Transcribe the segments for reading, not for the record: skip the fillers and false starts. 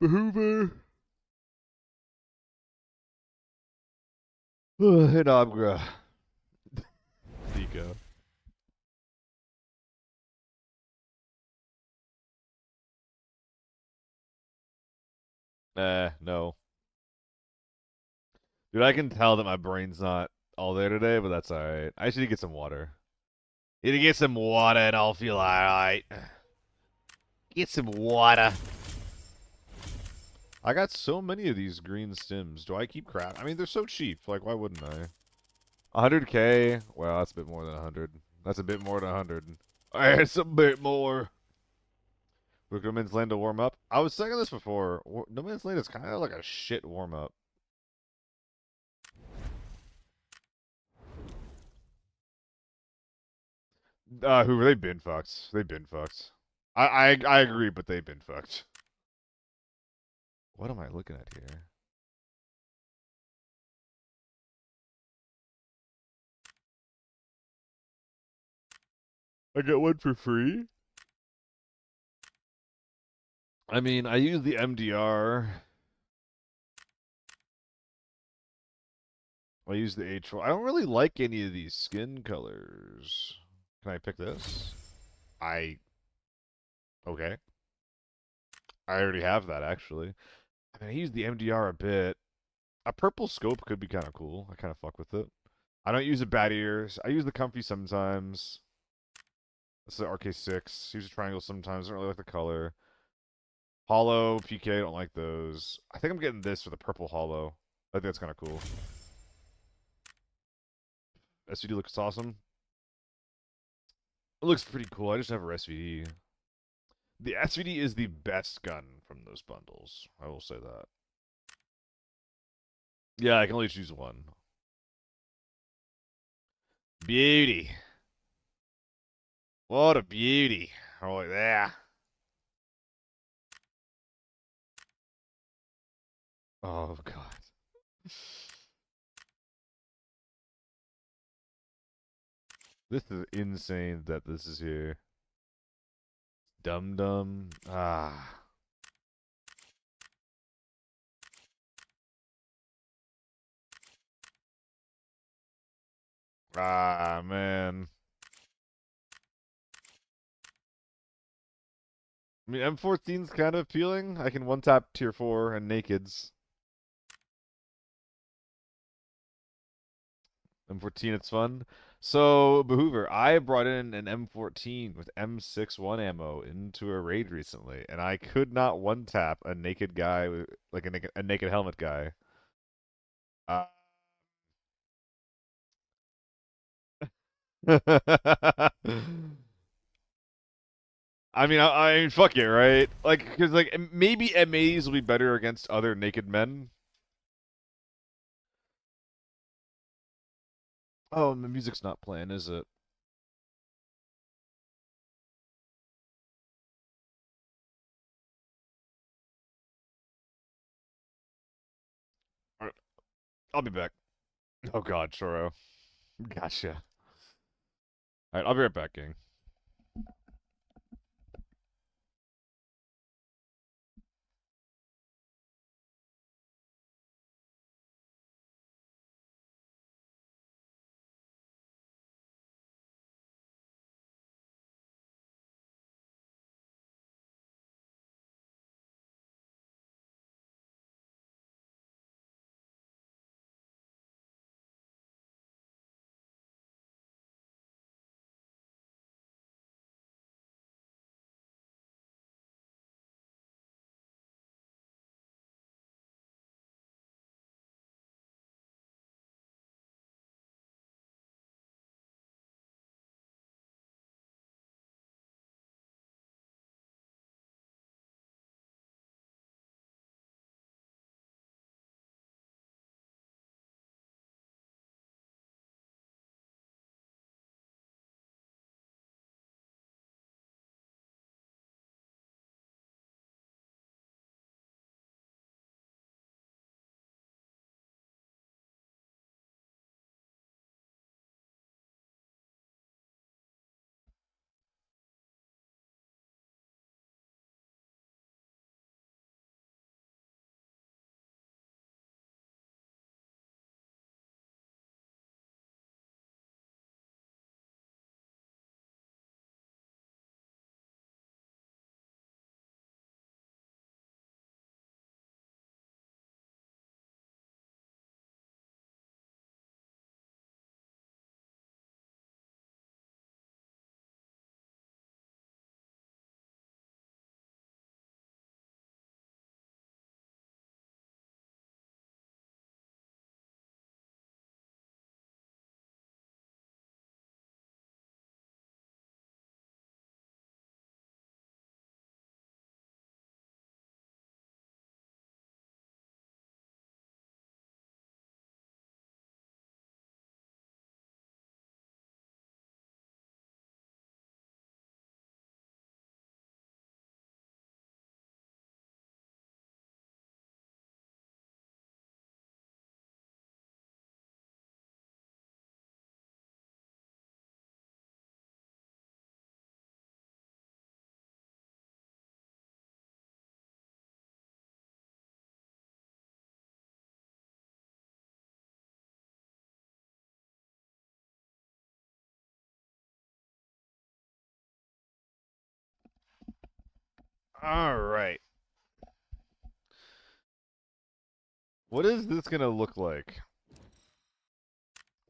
Hoover. And Unga. Nico. No. Dude, I can tell that my brain's not all there today, but that's alright. I just need to get some water. Need to get some water and I'll feel alright. Get some water. I got so many of these green stims. Do I keep crap? I mean, they're so cheap. Like, why wouldn't I? 100K? Well, that's a bit more than 100. That's a bit more than 100. It's a bit more. Look, No Man's Land to warm up. I was saying this before. No Man's Land is kind of like a shit warm up. Hoover, they've been fucked. They've been fucked. I agree, but they've been fucked. What am I looking at here? I get one for free? I mean, I use the MDR. I use the H4. I don't really like any of these skin colors. Can I pick this? Okay. I already have that, actually. I mean, I use the MDR a bit. A purple scope could be kind of cool. I kind of fuck with it. I don't use the bat ears. I use the comfy sometimes. This is the RK6. Use a triangle sometimes. Don't really like the color. Hollow, PK, don't like those. I think I'm getting this for the purple hollow. I think that's kind of cool. SVD looks awesome. It looks pretty cool. I just have a SVD. The SVD is the best gun from those bundles. I will say that. Yeah, I can only choose one. Beauty. What a beauty. Oh, yeah. Oh, God. This is insane that this is here. Dum Dum. Ah. Ah, man. I mean, M14's kind of appealing. I can one-tap tier 4 and nakeds. M14, it's fun. So, Behoover, I brought in an M14 with M61 ammo into a raid recently, and I could not one-tap a naked guy, like a naked helmet guy. Uh, I mean, fuck it, right? Like, because like maybe MAs will be better against other naked men. Oh, and the music's not playing, is it? All right, I'll be back. Oh God, Choro. Gotcha. All right, I'll be right back, gang. All right. What is this gonna look like?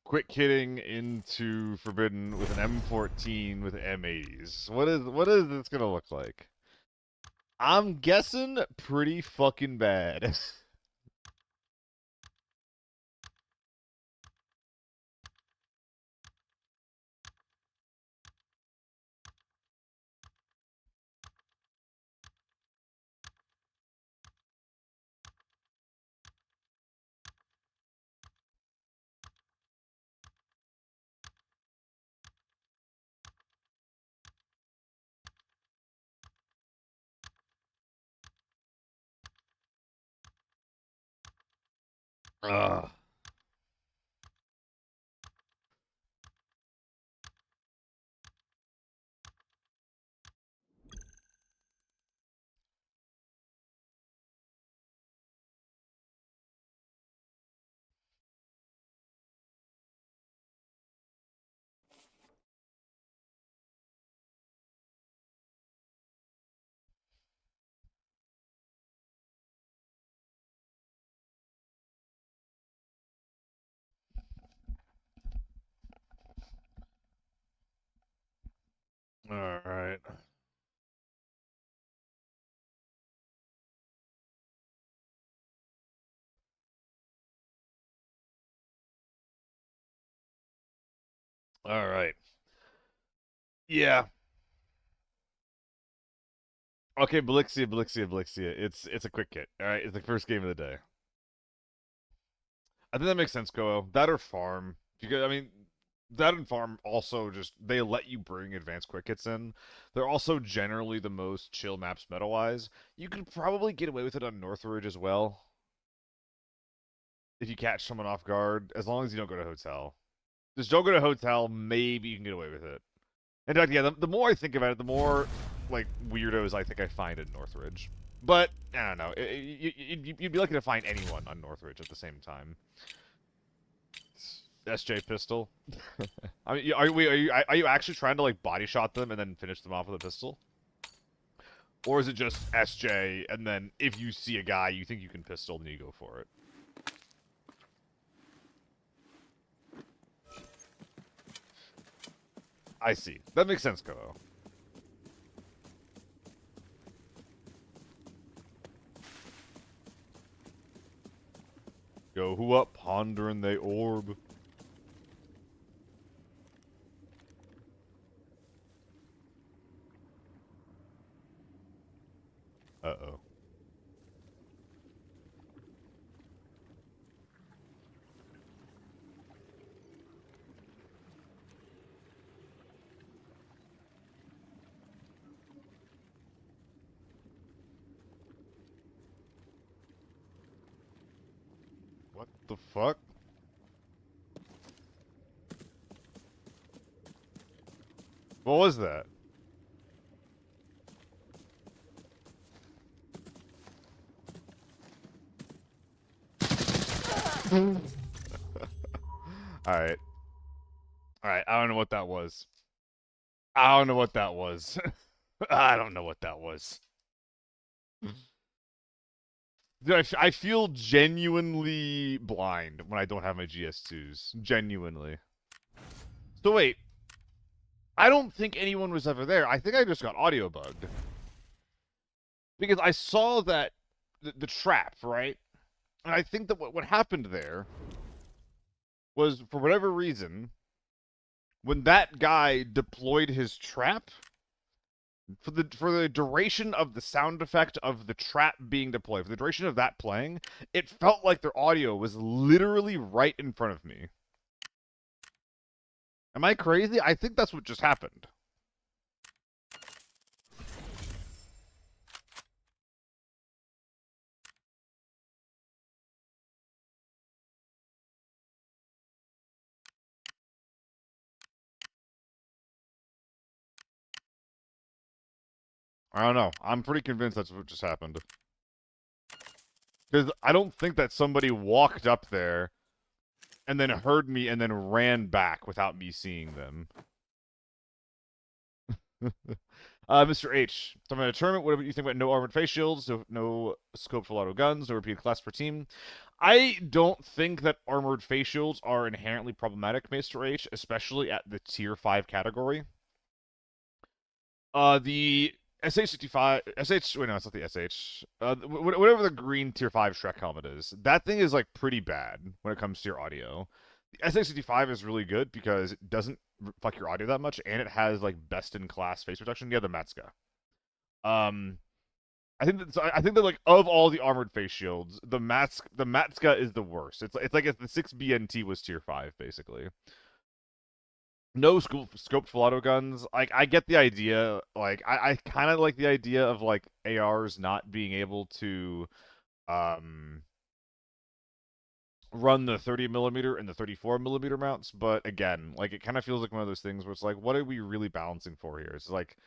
Quick hitting into Forbidden with an M14 with M80s. What is this gonna look like? I'm guessing pretty fucking bad. Ugh. All right. All right. Yeah. Okay, Blixia. It's a quick hit. All right, it's the first game of the day. I think that makes sense, Koo. That or farm. Because I mean, that and farm also just they let you bring advanced quick hits in. They're also generally the most chill maps meta wise. You could probably get away with it on Northridge as well if you catch someone off guard, as long as you don't go to hotel. Just don't go to hotel. Maybe you can get away with it. In fact, yeah, the more I think about it, the more like weirdos I think I find in Northridge. But I don't know. You'd be lucky to find anyone on Northridge at the same time. SJ pistol. I mean, are you actually trying to like body shot them and then finish them off with a pistol, or is it just SJ and then if you see a guy you think you can pistol, then you go for it? I see. That makes sense, Koho. Go who up, pondering the orb. Uh-oh. What the fuck? What was that? Alright. Alright, I don't know what that was. I don't know what that was. I don't know what that was. Dude, I feel genuinely blind when I don't have my GS2s. Genuinely. So wait, I don't think anyone was ever there. I think I just got audio bugged. Because I saw that, the trap, right? And I think that what happened there was, for whatever reason, when that guy deployed his trap, for the duration of the sound effect of the trap being deployed, for the duration of that playing, it felt like their audio was literally right in front of me. Am I crazy? I think that's what just happened. I don't know. I'm pretty convinced that's what just happened. Because I don't think that somebody walked up there and then heard me and then ran back without me seeing them. Mr. H, so I'm in a tournament. What do you think about no armored face shields, no scope for auto guns, no repeated class per team? I don't think that armored face shields are inherently problematic, Mr. H, especially at the tier 5 category. The SH-65, wait, no, it's not the SH. Whatever the green tier 5 Shrek helmet is, that thing is, like, pretty bad when it comes to your audio. The SH-65 is really good because it doesn't fuck your audio that much, and it has, like, best-in-class face protection. Yeah, the Matska. Um, I think that, like, of all the armored face shields, the Matska is the worst. It's like if the 6BNT was tier 5, basically. No scoped full auto guns. Like, I get the idea. Like, I kind of like the idea of, like, ARs not being able to run the 30mm and the 34mm mounts, but again, like, it kind of feels like one of those things where it's like, what are we really balancing for here? It's like,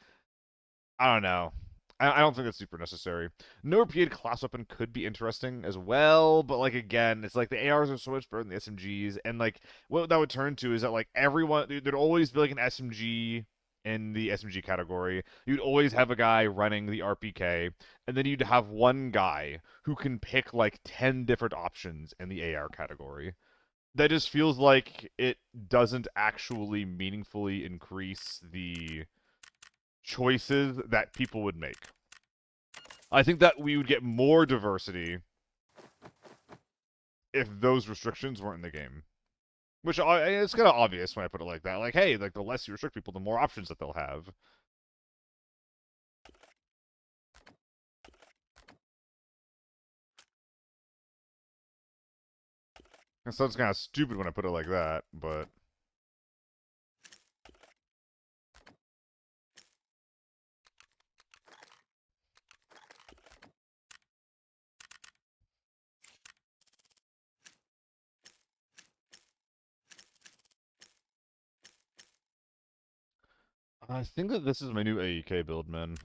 I don't know. I don't think that's super necessary. No repeated class weapon could be interesting as well, but, like, again, it's like the ARs are so much better than the SMGs, and, like, what that would turn to is that, like, there'd always be, like, an SMG in the SMG category. You'd always have a guy running the RPK, and then you'd have one guy who can pick, like, 10 different options in the AR category. That just feels like it doesn't actually meaningfully increase the choices that people would make. I think that we would get more diversity if those restrictions weren't in the game. Which, it's kind of obvious when I put it like that. Like, hey, like, the less you restrict people, the more options that they'll have. It sounds kind of stupid when I put it like that, but... I think that this is my new AEK build, man.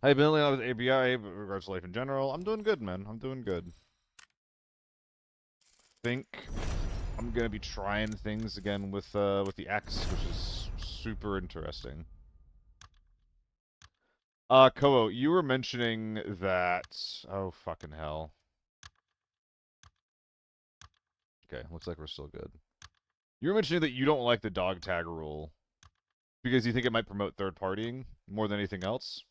Hey, Billy, I was ABI, but regards to life in general. I'm doing good, man. I'm doing good. Think I'm gonna be trying things again with the X, which is super interesting. Koho, you were mentioning that... Oh, fucking hell. Okay, looks like we're still good. You were mentioning that you don't like the dog tag rule because you think it might promote third partying more than anything else.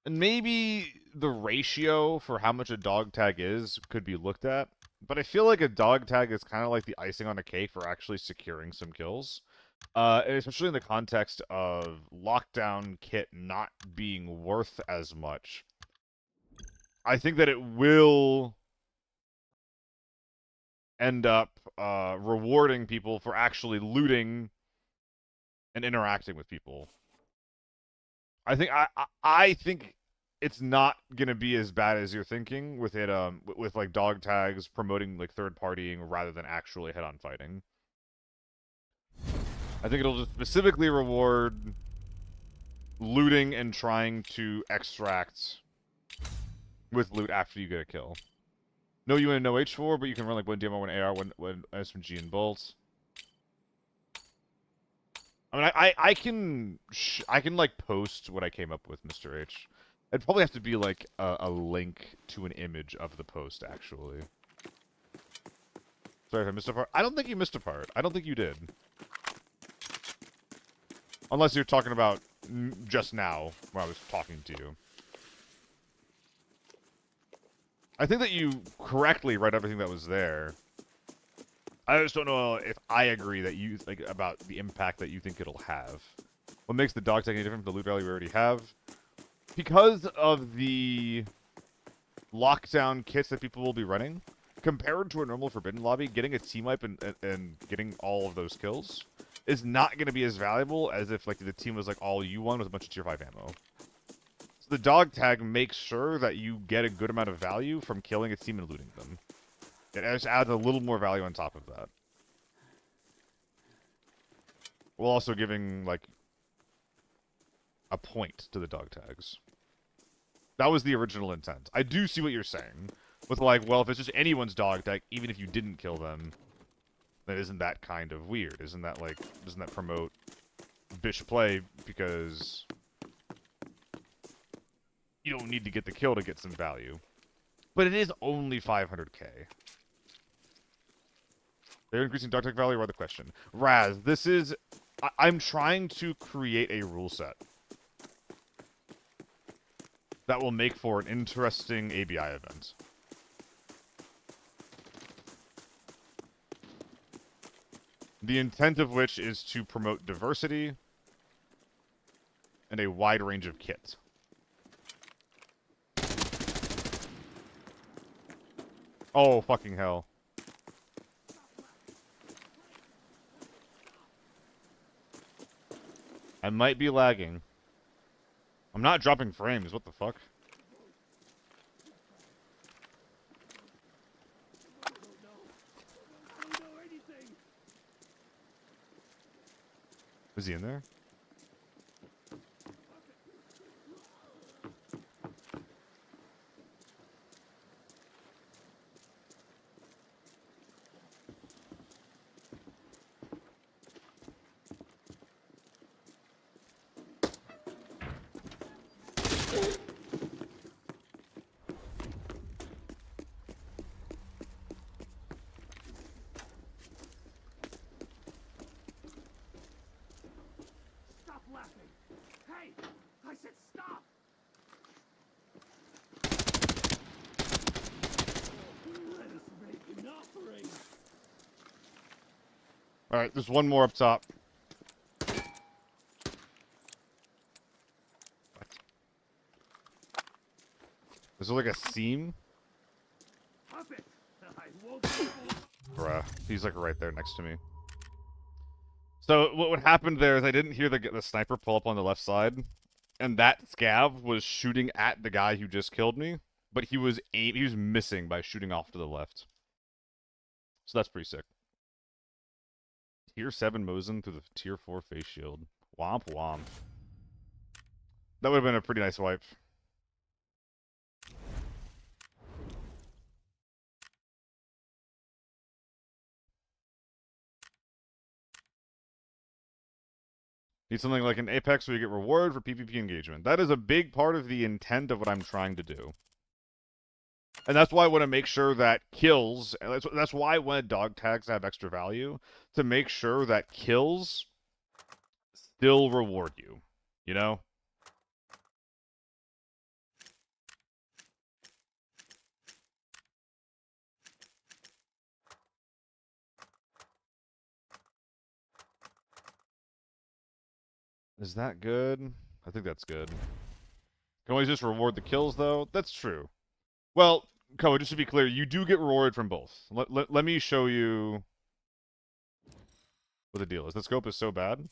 And maybe the ratio for how much a dog tag is could be looked at, but I feel like a dog tag is kind of like the icing on a cake for actually securing some kills. Especially in the context of lockdown kit not being worth as much. I think that it will end up rewarding people for actually looting and interacting with people. I think it's not gonna be as bad as you're thinking with it with like dog tags promoting like third partying rather than actually head-on fighting. I think it'll just specifically reward looting and trying to extract with loot after you get a kill. No UN, no H4, but you can run like one DMR, one AR, one SMG and bolts. I mean, I can like post what I came up with, Mr. H. It'd probably have to be like a link to an image of the post, actually. Sorry if I missed a part. I don't think you missed a part. I don't think you did. Unless you're talking about just now, when I was talking to you. I think that you correctly read everything that was there. I just don't know if I agree that you like about the impact that you think it'll have. What makes the dog tag any different from the loot rally we already have? Because of the lockdown kits that people will be running, compared to a normal Forbidden lobby, getting a team wipe and getting all of those kills is not going to be as valuable as if like the team was like all you won with a bunch of tier 5 ammo. So the dog tag makes sure that you get a good amount of value from killing a team and looting them. It just adds a little more value on top of that. While also giving, like, a point to the dog tags. That was the original intent. I do see what you're saying. With, like, well, if it's just anyone's dog tag, even if you didn't kill them, then isn't that kind of weird? Isn't that, like, doesn't that promote bish play because you don't need to get the kill to get some value. But it is only 500k. They're increasing dog tag value, or the question. Raz, this is... I'm trying to create a rule set that will make for an interesting ABI event. The intent of which is to promote diversity and a wide range of kits. Oh, fucking hell. I might be lagging. I'm not dropping frames, what the fuck? Is he in there? Alright, there's one more up top. What? Is there like a seam? Bruh, he's like right there next to me. So what happened there is I didn't hear the sniper pull up on the left side, and that scav was shooting at the guy who just killed me, but he was missing by shooting off to the left. So that's pretty sick. Tier 7 Mosin through the Tier 4 face shield. Womp womp. That would have been a pretty nice wipe. Need something like an Apex where you get reward for PvP engagement. That is a big part of the intent of what I'm trying to do. And that's why I want to make sure that kills, and that's why I wanted dog tags to have extra value, to make sure that kills still reward you, you know? Is that good? I think that's good. Can always just reward the kills, though? That's true. Well, Koa, just to be clear, you do get rewarded from both. Let me show you what the deal is. The scope is so bad.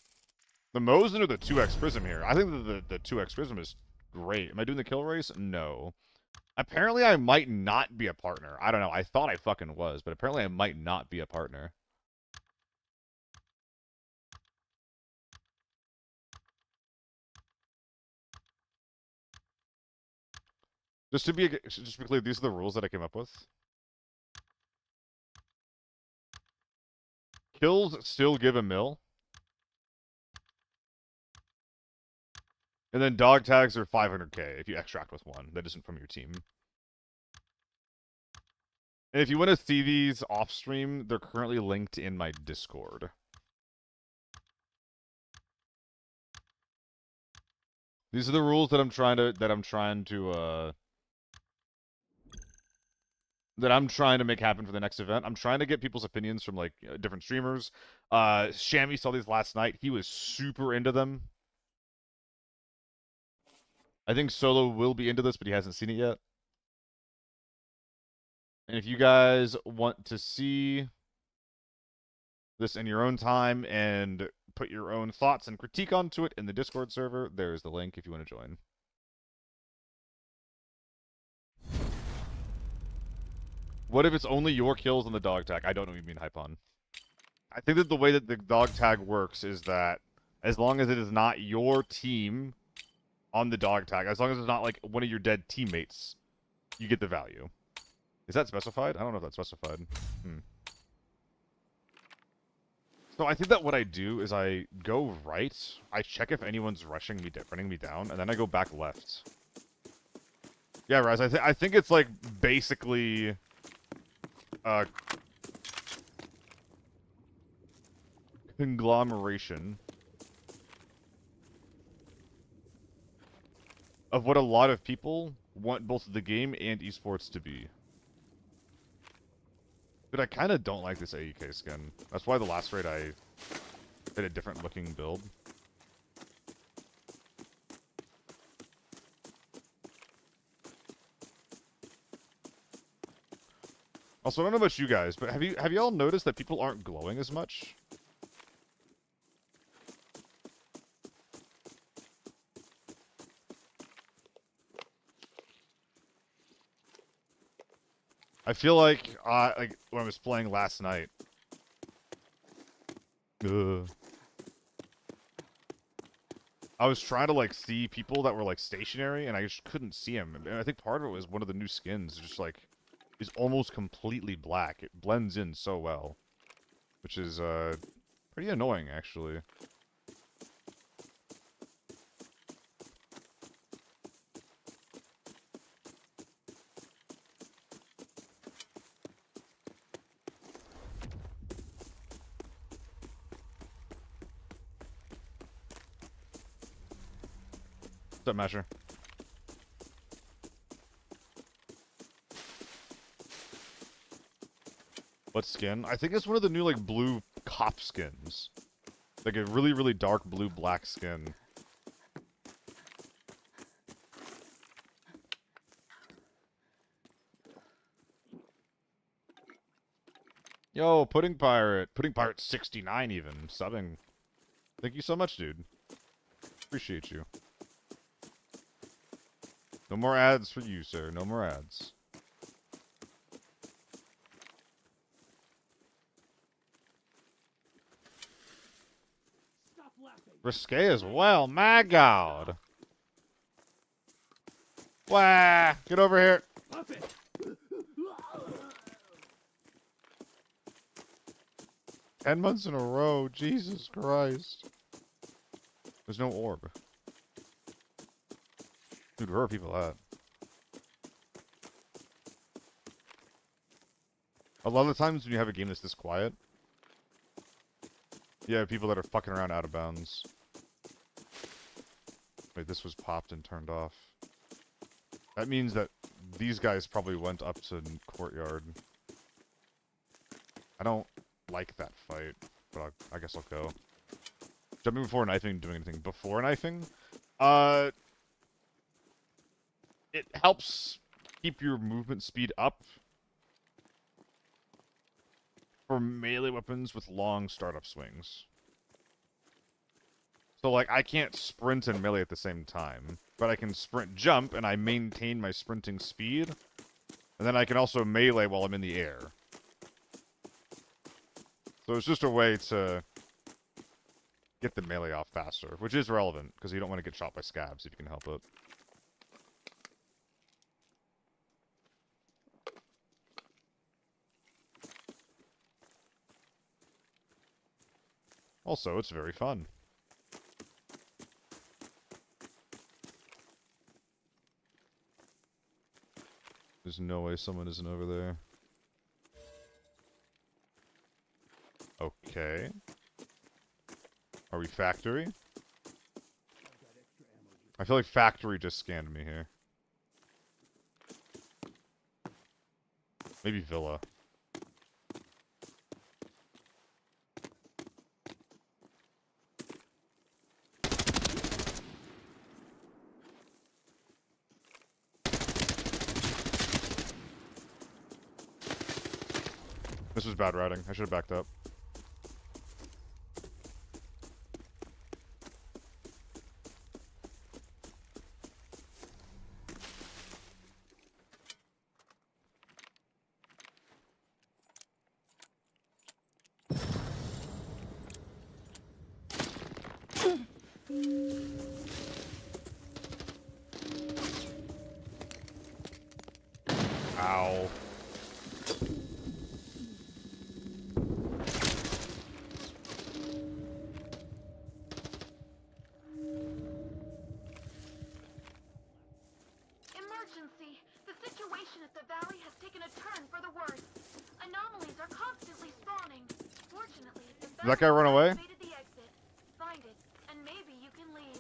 The Mosin or the 2x Prism here? I think the 2x Prism is great. Am I doing the kill race? No. Apparently I might not be a partner. I don't know. I thought I fucking was, but apparently I might not be a partner. Just to be clear, these are the rules that I came up with. Kills still give a mil. And then dog tags are 500k if you extract with one that isn't from your team. And if you want to see these off stream, they're currently linked in my Discord. These are the rules that I'm trying to make happen for the next event. I'm trying to get people's opinions from like different streamers. Shammy saw these last night. He was super into them. I think Solo will be into this, but he hasn't seen it yet. And if you guys want to see this in your own time and put your own thoughts and critique onto it in the Discord server, there's the link if you want to join. What if it's only your kills on the dog tag? I don't know what you mean, Hypon. I think that the way that the dog tag works is that as long as it is not your team on the dog tag, as long as it's not like one of your dead teammates, you get the value. Is that specified? I don't know if that's specified. So I think that what I do is I go right, I check if anyone's running me down, and then I go back left. Yeah, Raz, I think it's like basically conglomeration of what a lot of people want both the game and esports to be. But I kind of don't like this AEK skin. That's why the last raid I did a different looking build. Also, I don't know about you guys, but have you all noticed that people aren't glowing as much? I feel like when I was playing last night. I was trying to like see people that were like stationary, and I just couldn't see them. And I think part of it was one of the new skins, just like is almost completely black. It blends in so well, which is pretty annoying actually. What's up, Masher? What skin? I think it's one of the new like blue cop skins. Like a really, really dark blue black skin. Yo, Pudding Pirate. Pudding Pirate 69 even. Subbing. Thank you so much, dude. Appreciate you. No more ads for you, sir. No more ads. Risque as well. My God. Wah! Get over here. 10 months in a row. Jesus Christ. There's no orb. Dude, where are people at? A lot of the times when you have a game that's this quiet, you have people that are fucking around out of bounds. Wait, this was popped and turned off. That means that these guys probably went up to courtyard. I don't like that fight, but I guess I'll go. Jumping before knifing, doing anything before knifing? It helps keep your movement speed up for melee weapons with long startup swings. So, like, I can't sprint and melee at the same time, but I can sprint jump, and I maintain my sprinting speed, and then I can also melee while I'm in the air. So it's just a way to get the melee off faster, which is relevant, because you don't want to get shot by scabs if you can help it. Also, it's very fun. There's no way someone isn't over there. Okay. Are we factory? I feel like factory just scanned me here. Maybe villa. This was bad routing. I should have backed up. Ow. situation at the valley has taken a turn for the worse. Anomalies are constantly spawning. Fortunately, the Did that guy run away? activated the exit. Find it, and maybe you can leave.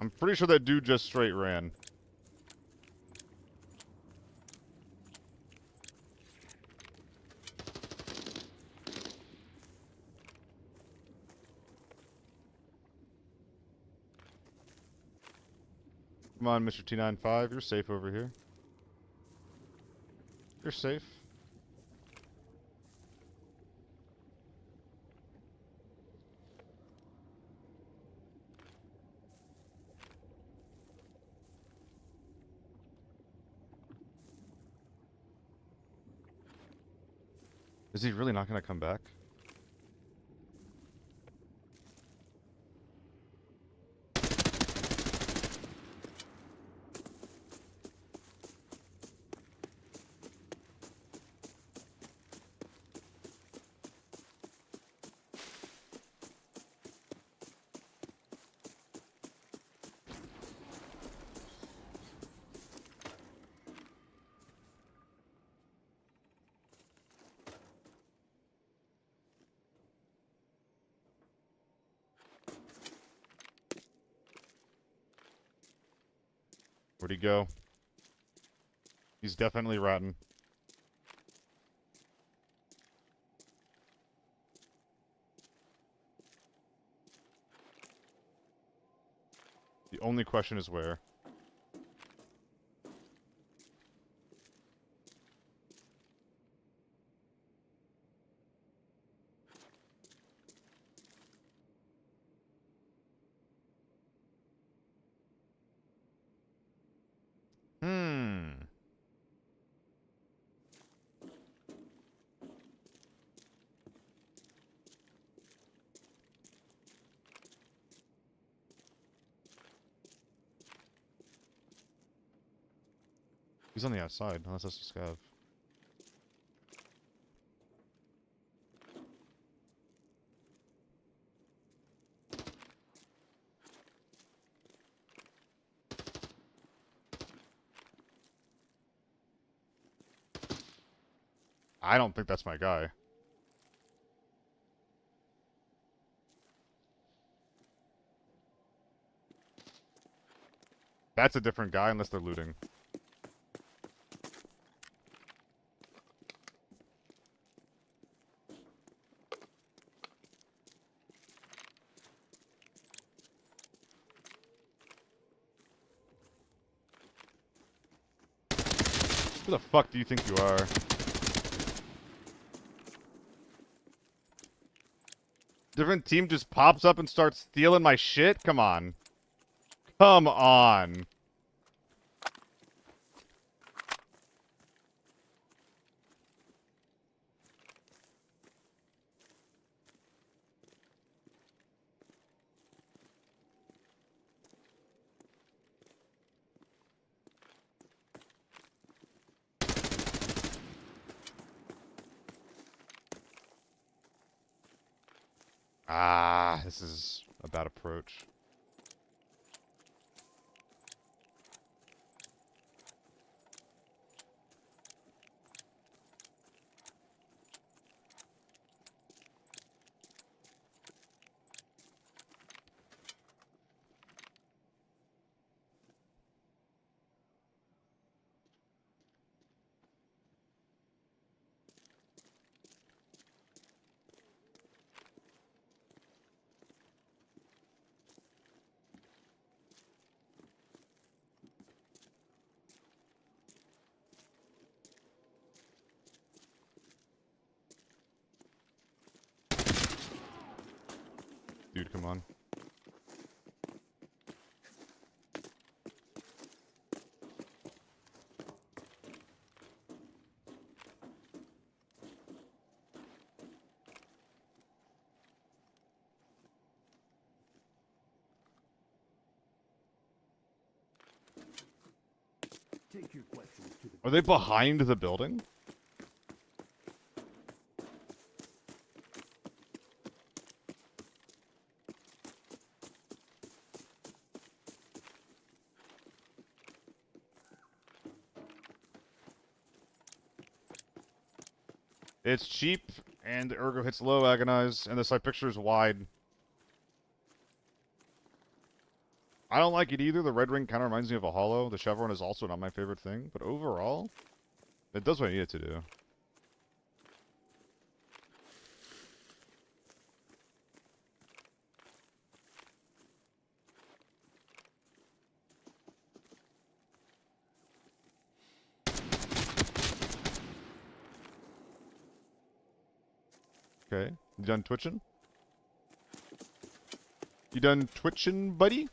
I'm pretty sure that dude just straight ran. Come on, Mr. T95, you're safe over here. You're safe. Is he really not gonna come back? Where'd he go? He's definitely rotten. The only question is where. He's on the outside, unless that's a scav. I don't think that's my guy. That's a different guy, unless they're looting. Who the fuck do you think you are? Different team just pops up and starts stealing my shit? Come on. Come on. Ah, this is a bad approach. Dude, come on. Take your questions to the Are they behind the building? It's cheap, and the ergo hits low, agonize, and the side picture is wide. I don't like it either. The red ring kind of reminds me of a hollow. The chevron is also not my favorite thing, but overall, it does what I need it to do. Okay, you done twitching? You done twitching, buddy?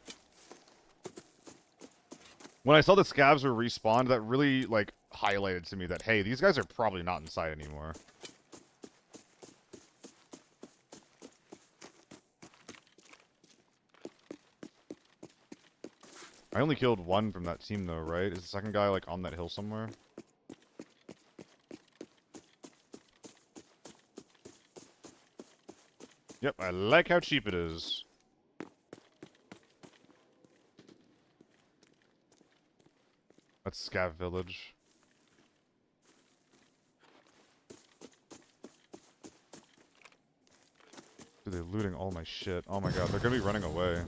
When I saw the scabs were respawned, that really, like, highlighted to me that, hey, these guys are probably not inside anymore. I only killed one from that team, though, right? Is the second guy, like, on that hill somewhere? Yep, I like how cheap it is. That's Scav Village. Dude, they're looting all my shit. Oh my god, they're gonna be running away.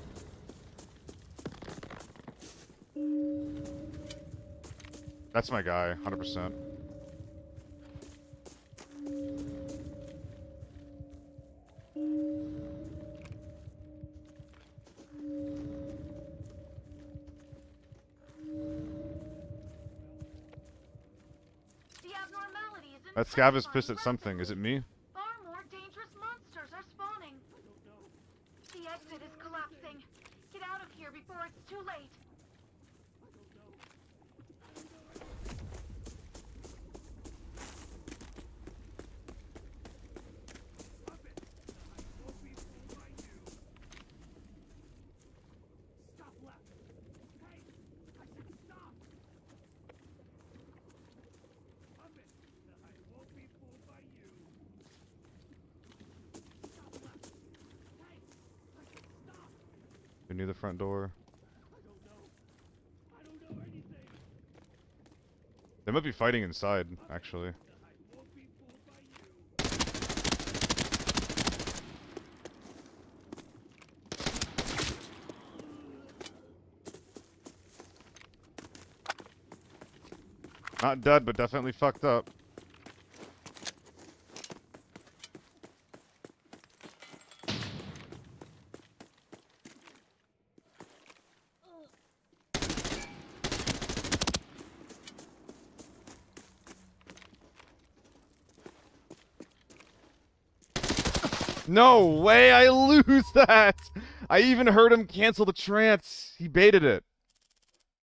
That's my guy, 100%. The abnormality is That Scav is intensifying pissed at something. Is it rapidly. me? Far more dangerous monsters are spawning. The exit is collapsing. Get out of here before it's too late. They're near the front door. They might be fighting inside, actually. Not dead, but definitely fucked up. No way I lose that! I even heard him cancel the trance. He baited it.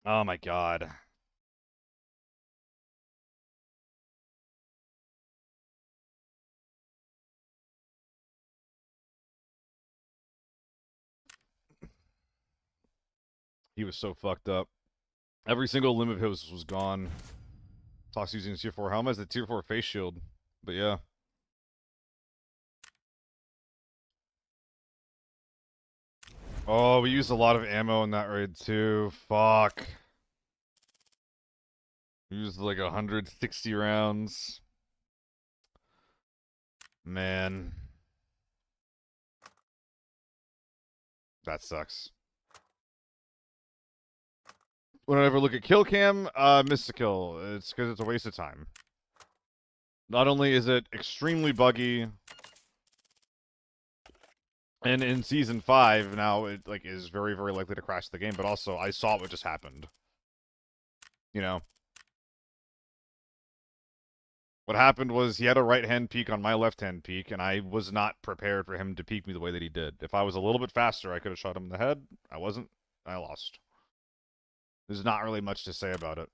Oh my god. He was so fucked up. Every single limb of his was gone. Toss using tier 4 helmet as the tier 4 face shield. But yeah. Oh, we used a lot of ammo in that raid too. Fuck. We used like 160 rounds. Man. That sucks. When I ever look at kill cam, miss a kill. It's because it's a waste of time. Not only is it extremely buggy, and in season 5 now it like is very, very likely to crash the game, but also I saw what just happened. You know? What happened was he had a right-hand peek on my left-hand peek, and I was not prepared for him to peek me the way that he did. If I was a little bit faster, I could have shot him in the head. I wasn't. I lost. There's not really much to say about it.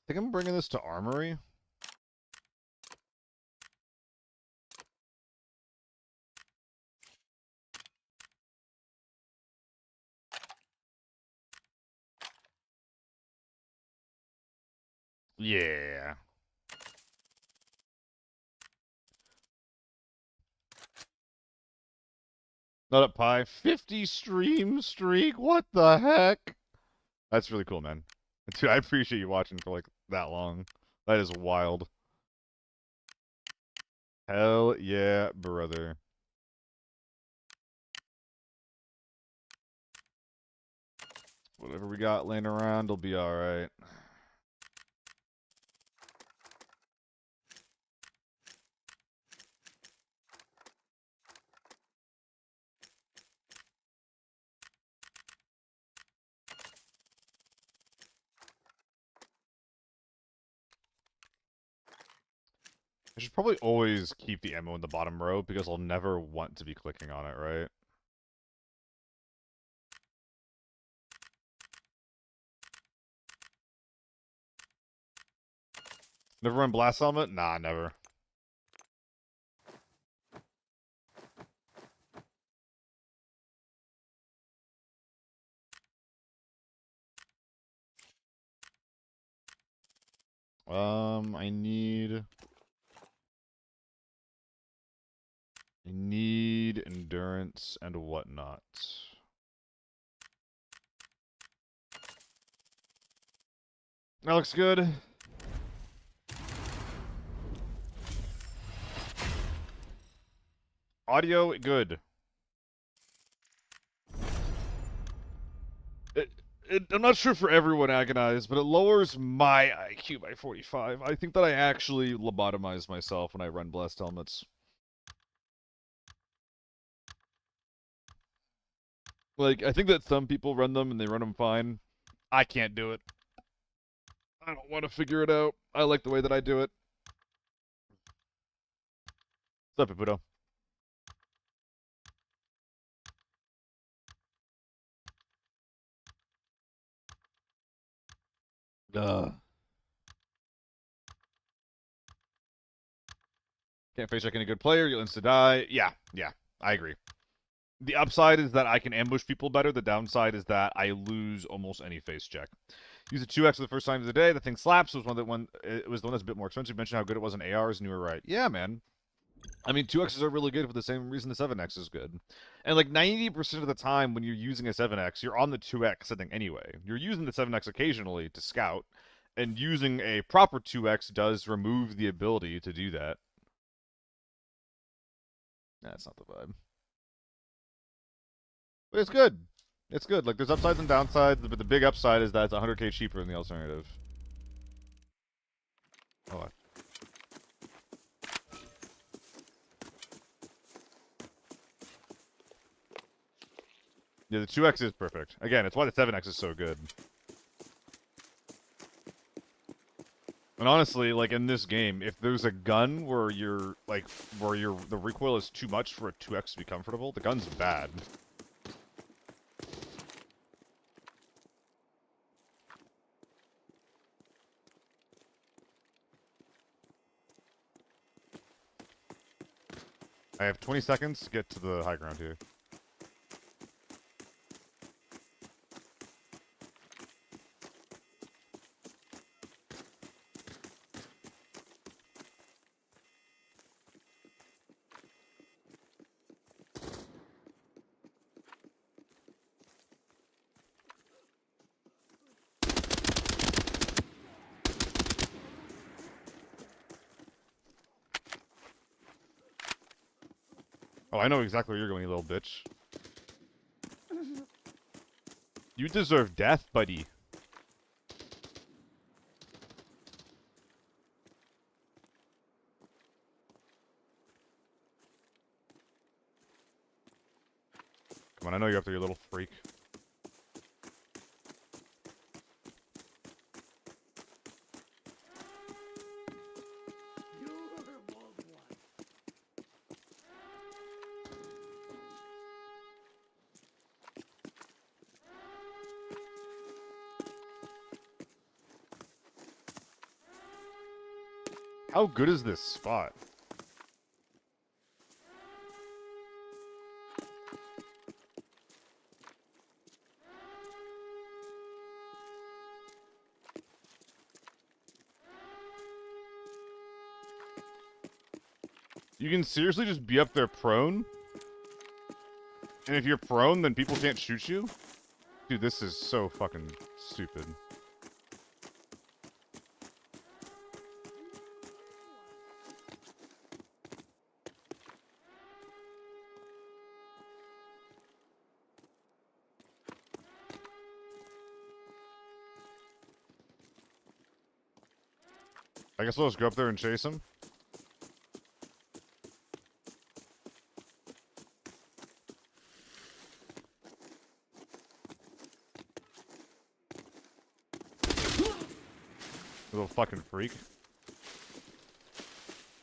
I think I'm bringing this to Armory. Yeah. Not up pie. 50 stream streak. What the heck? That's really cool, man. Dude, I appreciate you watching for like that long. That is wild. Hell yeah, brother. Whatever we got laying around will be alright. I should probably always keep the ammo in the bottom row because I'll never want to be clicking on it, right? Never run blast helmet? Nah, never. I need endurance and whatnot. That looks good. Audio, good. I'm not sure for everyone, Agonize, but it lowers my IQ by 45. I think that I actually lobotomize myself when I run blessed helmets. Like, I think that some people run them and they run them fine. I can't do it. I don't want to figure it out. I like the way that I do it. What's up, Ipudo? Can't face check any good player, you'll insta-die. Yeah, I agree. The upside is that I can ambush people better. The downside is that I lose almost any face check. Use a 2x for the first time of the day. The thing slaps. It was the one that's a bit more expensive. You mentioned how good it was in ARs, and you were right. Yeah, man. I mean, 2x's are really good for the same reason the 7x is good. And like 90% of the time when you're using a 7x, you're on the 2x setting anyway. You're using the 7x occasionally to scout, and using a proper 2x does remove the ability to do that. That's not the vibe. But it's good. It's good. Like, there's upsides and downsides, but the big upside is that it's 100k cheaper than the alternative. Oh, yeah, the 2x is perfect. Again, it's why the 7x is so good. And honestly, like in this game, if there's a gun where the recoil is too much for a 2x to be comfortable, the gun's bad. I have 20 seconds to get to the high ground here. Oh, I know exactly where you're going, you little bitch. You deserve death, buddy. Come on, I know you're up there, you little freak. How good is this spot? You can seriously just be up there prone? And if you're prone, then people can't shoot you? Dude, this is so fucking stupid. I guess I'll just go up there and chase him. Little fucking freak.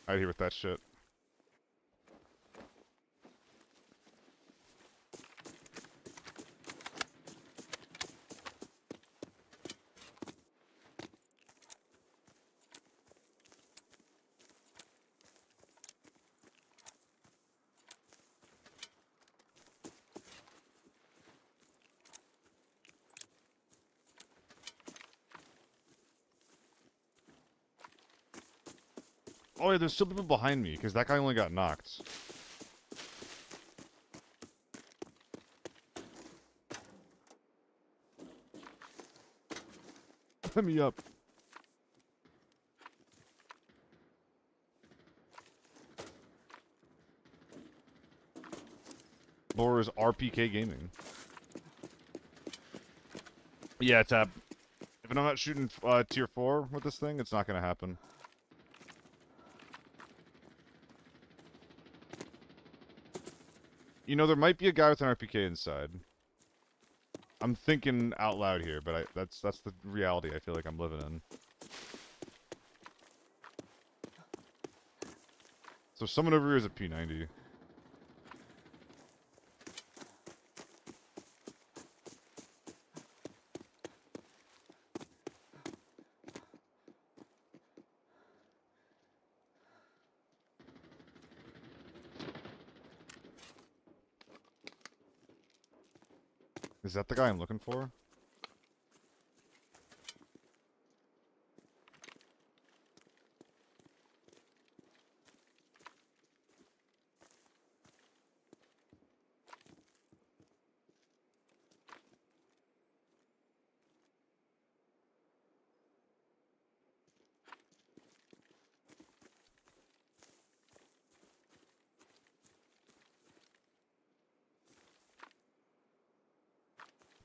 Out here with that shit. Oh yeah, there's still people behind me, because that guy only got knocked. Let me up. Laura's RPK Gaming. Yeah, Tab. If I'm not shooting tier 4 with this thing, it's not gonna happen. You know, there might be a guy with an RPK inside. I'm thinking out loud here, but that's the reality I feel like I'm living in. So someone over here is a P90. Is that the guy I'm looking for?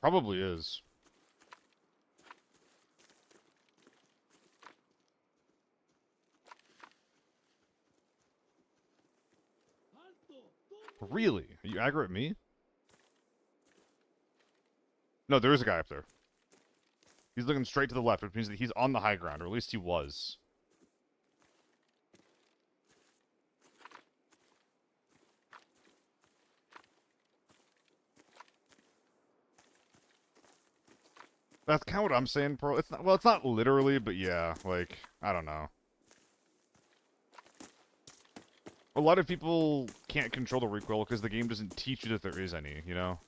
Probably is. Really? Are you aggro at me? No, there is a guy up there. He's looking straight to the left, which means that he's on the high ground, or at least he was. That's kind of what I'm saying, Pearl. It's not, well, it's not literally, but yeah, like, I don't know. A lot of people can't control the recoil because the game doesn't teach you that there is any, you know?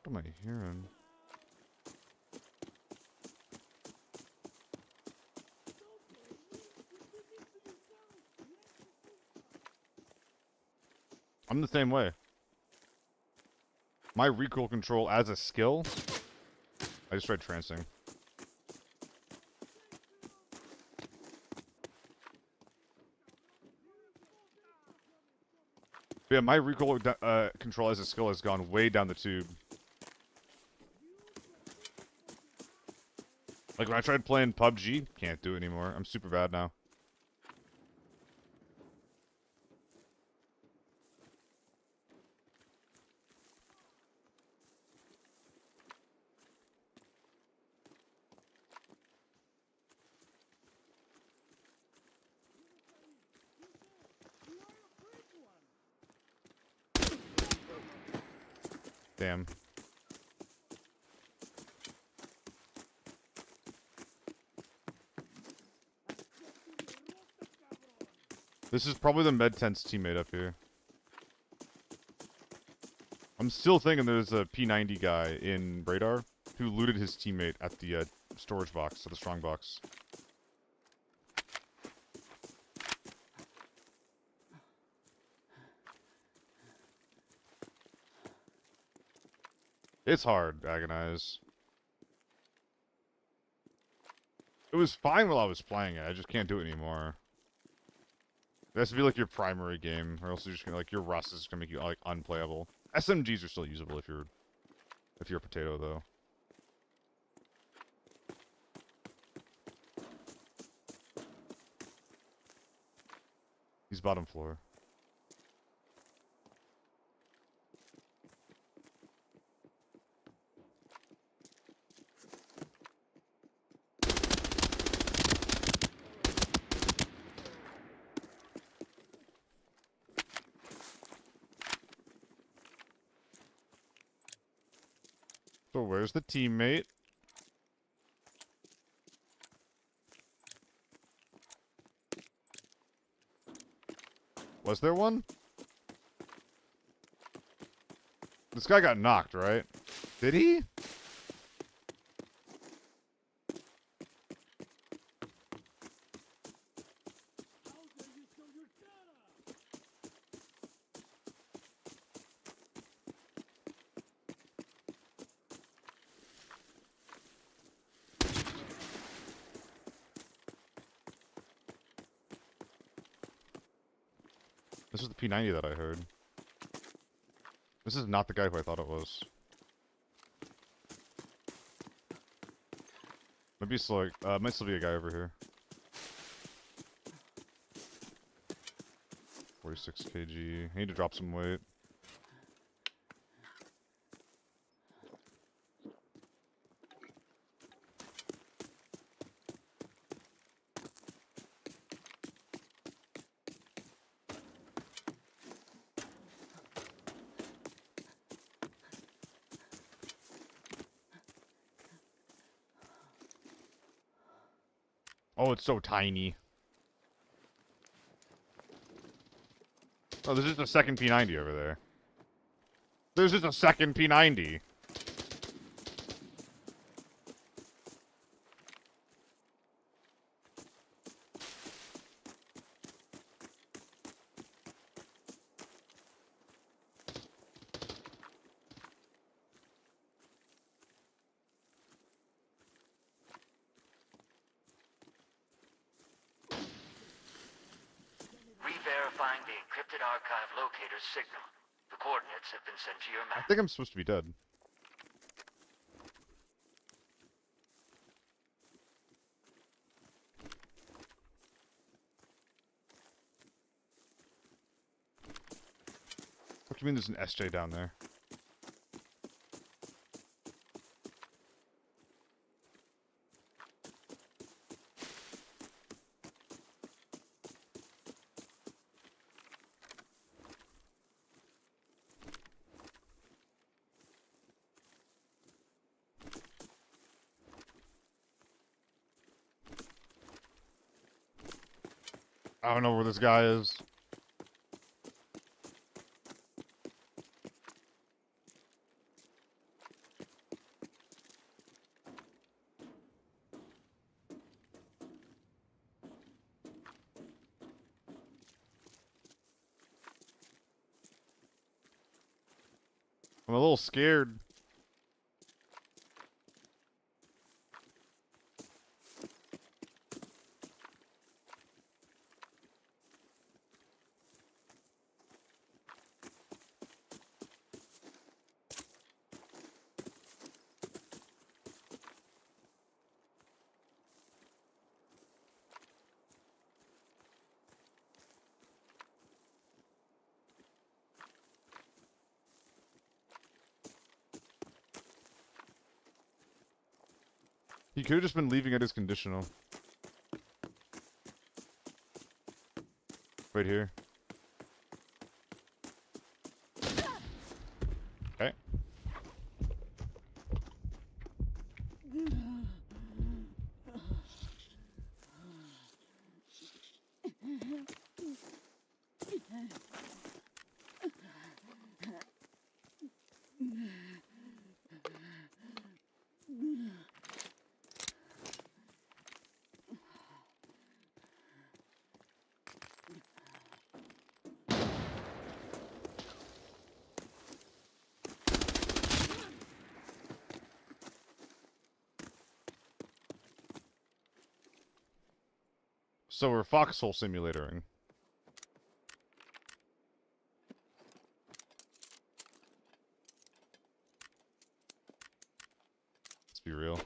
What am I hearing? I'm the same way. My recoil control as a skill, I just tried trancing. But yeah, my recoil control as a skill has gone way down the tube. Like when I tried playing PUBG, can't do it anymore. I'm super bad now. Damn. This is probably the med tent's teammate up here. I'm still thinking there's a P90 guy in Radar who looted his teammate at the storage box, at the strong box. It's hard, Agonize. It was fine while I was playing it. I just can't do it anymore. It has to be like your primary game, or else you're just gonna like your rust is gonna make you like unplayable. SMGs are still usable if you're a potato though. He's bottom floor. So where's the teammate? Was there one? This guy got knocked, right? Did he? This is the P90 that I heard. This is not the guy who I thought it was. Maybe it's like, might still be a guy over here. 46 kg. I need to drop some weight. Oh, it's so tiny. Oh, there's just a second P90 over there. There's just a second P90. Re-verifying the encrypted archive locator's signal. The coordinates have been sent to your I map. think I'm supposed to be dead. What do you mean there's an SJ down there? I don't know where this guy is. I'm a little scared. He could have just been leaving at his conditional. Right here. Okay. So we're foxhole simulatoring. Let's be real.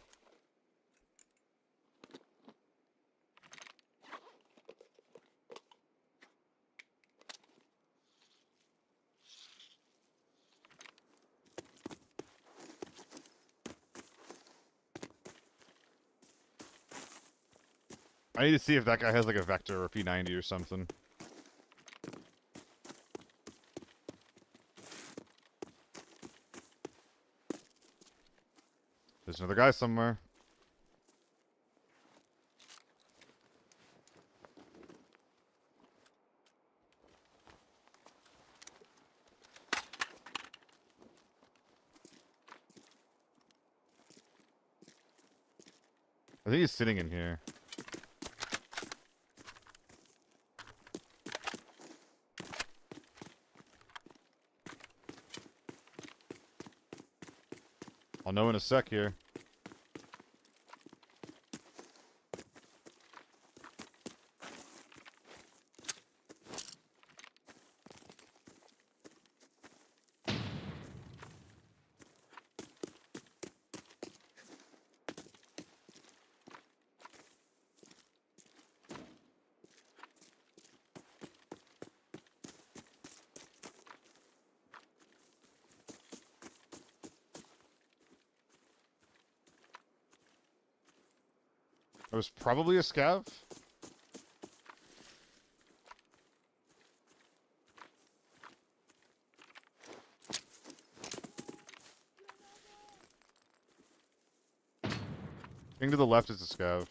I need to see if that guy has like a Vector or a P90 or something. There's another guy somewhere. I think he's sitting in here. I'll know in a sec here. It was probably a scav. Thing to the left is a scav.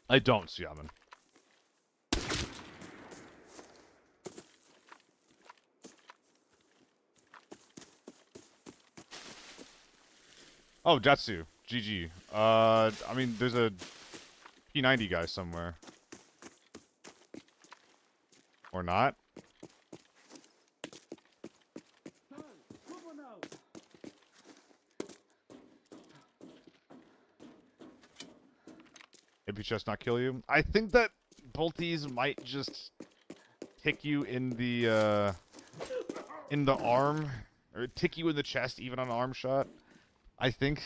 I don't see Yaman. Oh, Jatsu. GG. I mean, there's a P90 guy somewhere. Or not? Maybe just not kill you. I think that bolties might just tick you in the arm. Or tick you in the chest even on an arm shot. I think.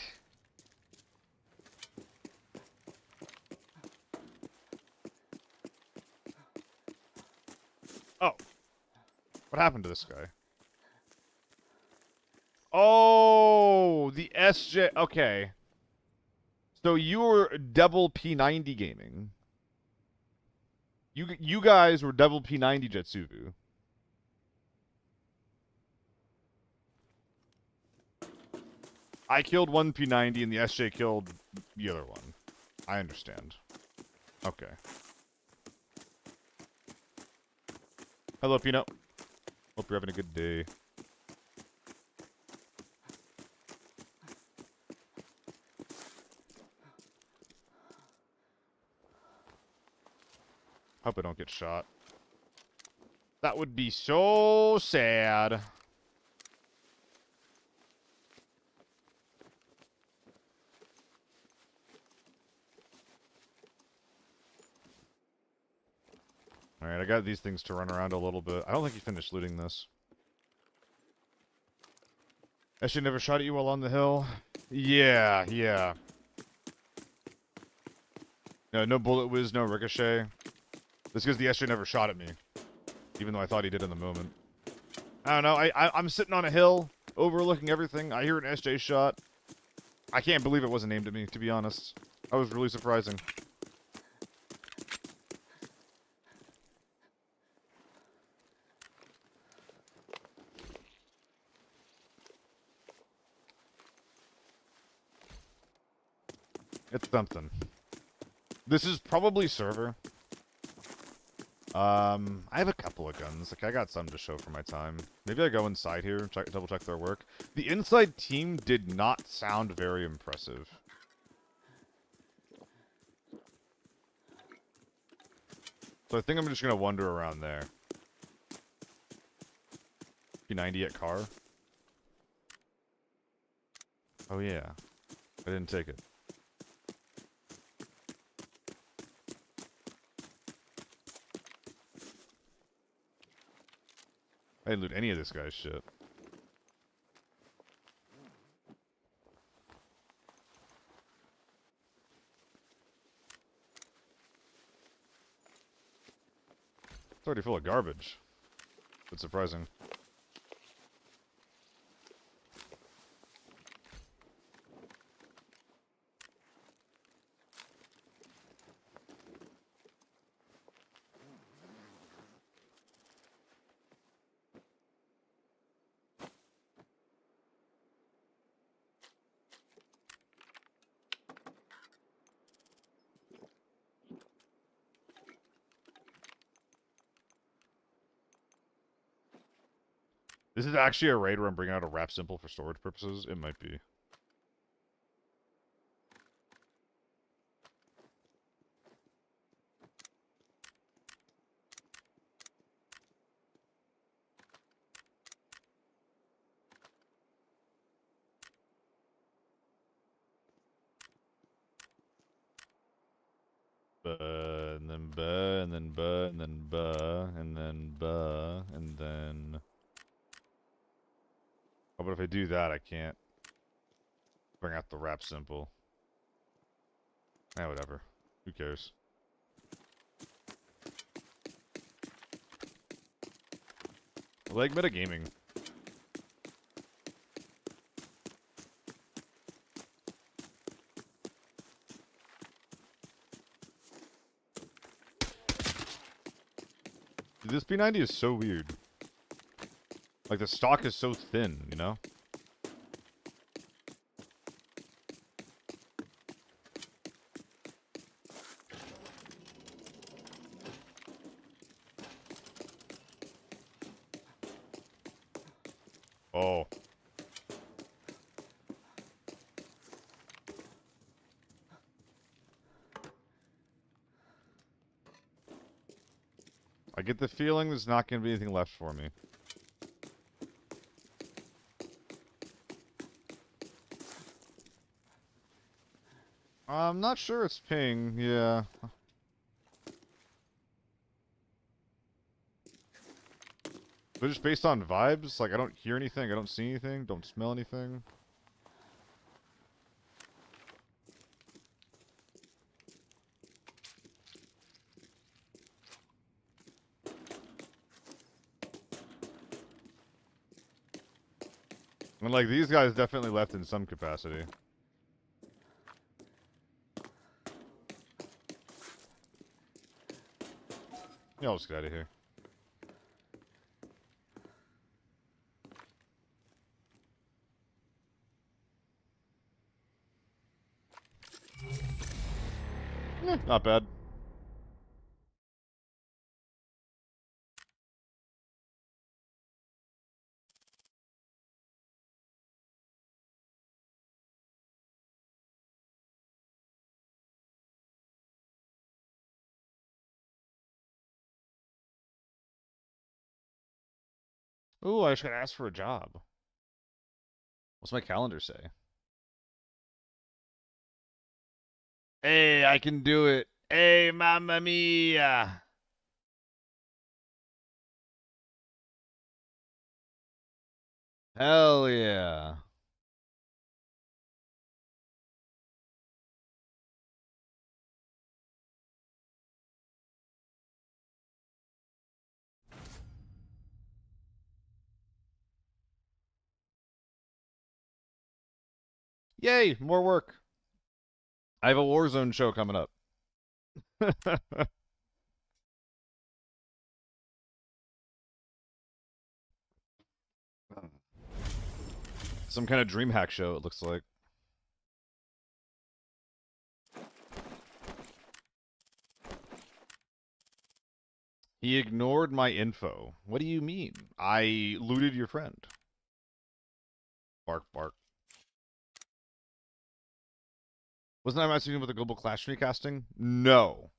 Oh. What happened to this guy? Oh, the SJ. Okay. So you were double P90 gaming. You guys were double P90 Jetsubu. I killed one P90 and the SJ killed the other one. I understand. Okay. Hello, Peanut. Hope you're having a good day. Hope I don't get shot. That would be so sad. Alright, I got these things to run around a little bit. I don't think he finished looting this. SJ never shot at you while on the hill? Yeah, yeah. No bullet whiz, no ricochet. That's because the SJ never shot at me. Even though I thought he did in the moment. I don't know, I'm sitting on a hill, overlooking everything. I hear an SJ shot. I can't believe it wasn't aimed at me, to be honest. That was really surprising. It's something. This is probably server. I have a couple of guns. Like, I got some to show for my time. Maybe I go inside here and double check their work. The inside team did not sound very impressive. So I think I'm just gonna wander around there. P90 at car. Oh yeah. I didn't take it. I didn't loot any of this guy's shit. It's already full of garbage. That's surprising. This is actually a raid where I'm bringing out a wrap simple for storage purposes? It might be. And then and then and then and then and then... Oh, but if I do that, I can't bring out the wrap simple. Eh, whatever. Who cares? I like metagaming. This P90 is so weird. Like, the stock is so thin, you know? Oh. I get the feeling there's not going to be anything left for me. I'm not sure it's ping, yeah. But just based on vibes, like I don't hear anything, I don't see anything, don't smell anything. And like these guys definitely left in some capacity. Yeah, I'll just get out of here. Not bad. Ooh, I should ask for a job. What's my calendar say? Hey, I can do it. Hey, mamma mia. Hell yeah. Yay, more work. I have a Warzone show coming up. Some kind of dream hack show, it looks like. He ignored my info. What do you mean? I looted your friend. Bark, bark. Wasn't I messaging with the Global Clash recasting? No.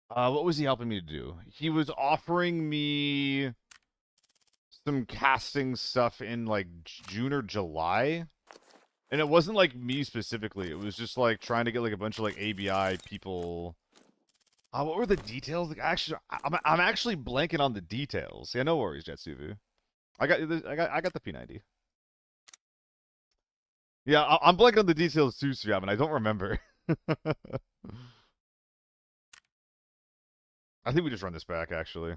What was he helping me to do? He was offering me some casting stuff in like June or July. And it wasn't like me specifically. It was just like trying to get like a bunch of like ABI people. What were the details? Like, actually, I'm actually blanking on the details. Yeah, no worries, Jetsuvu. I got the P90. Yeah, I'm blanking on the details too, Suyam, and I don't remember. I think we just run this back, actually.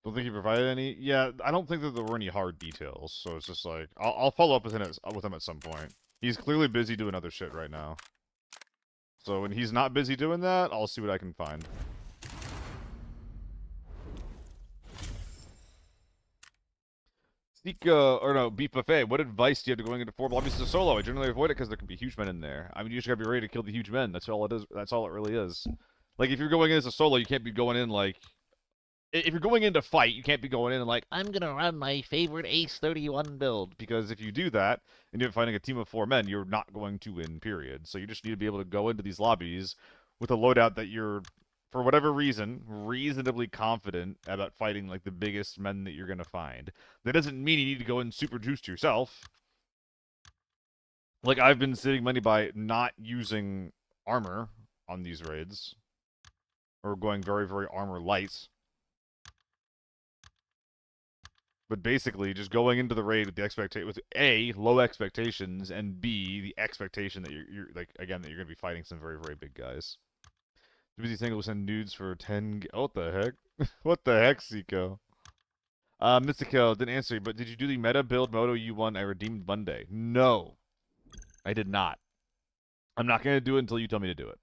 Don't think he provided any. Yeah, I don't think that there were any hard details. So it's just like I'll follow up with him at some point. He's clearly busy doing other shit right now. So when he's not busy doing that, I'll see what I can find. Or no, Beef Buffet, what advice do you have to going into 4 lobbies as a solo? I generally avoid it because there can be huge men in there. I mean, you just gotta be ready to kill the huge men. That's all it is. That's all it really is. Like, if you're going in as a solo, you can't be going in like... If you're going in to fight, you can't be going in and like, I'm gonna run my favorite Ace 31 build. Because if you do that, and you're fighting a team of 4 men, you're not going to win, period. So you just need to be able to go into these lobbies with a loadout that you're, for whatever reason, reasonably confident about fighting like the biggest men that you're gonna find. That doesn't mean you need to go in super juiced yourself. Like, I've been saving money by not using armor on these raids. Or going very, very armor light. But basically, just going into the raid with the with A, low expectations, and B, the expectation that you're like, again, that you're gonna be fighting some very, very big guys. Busy think will send nudes for 10. Oh, what the heck? What the heck, Seiko? Mystico, didn't answer you, but did you do the meta build Moto U1 I redeemed Monday? No, I did not. I'm not gonna do it until you tell me to do it.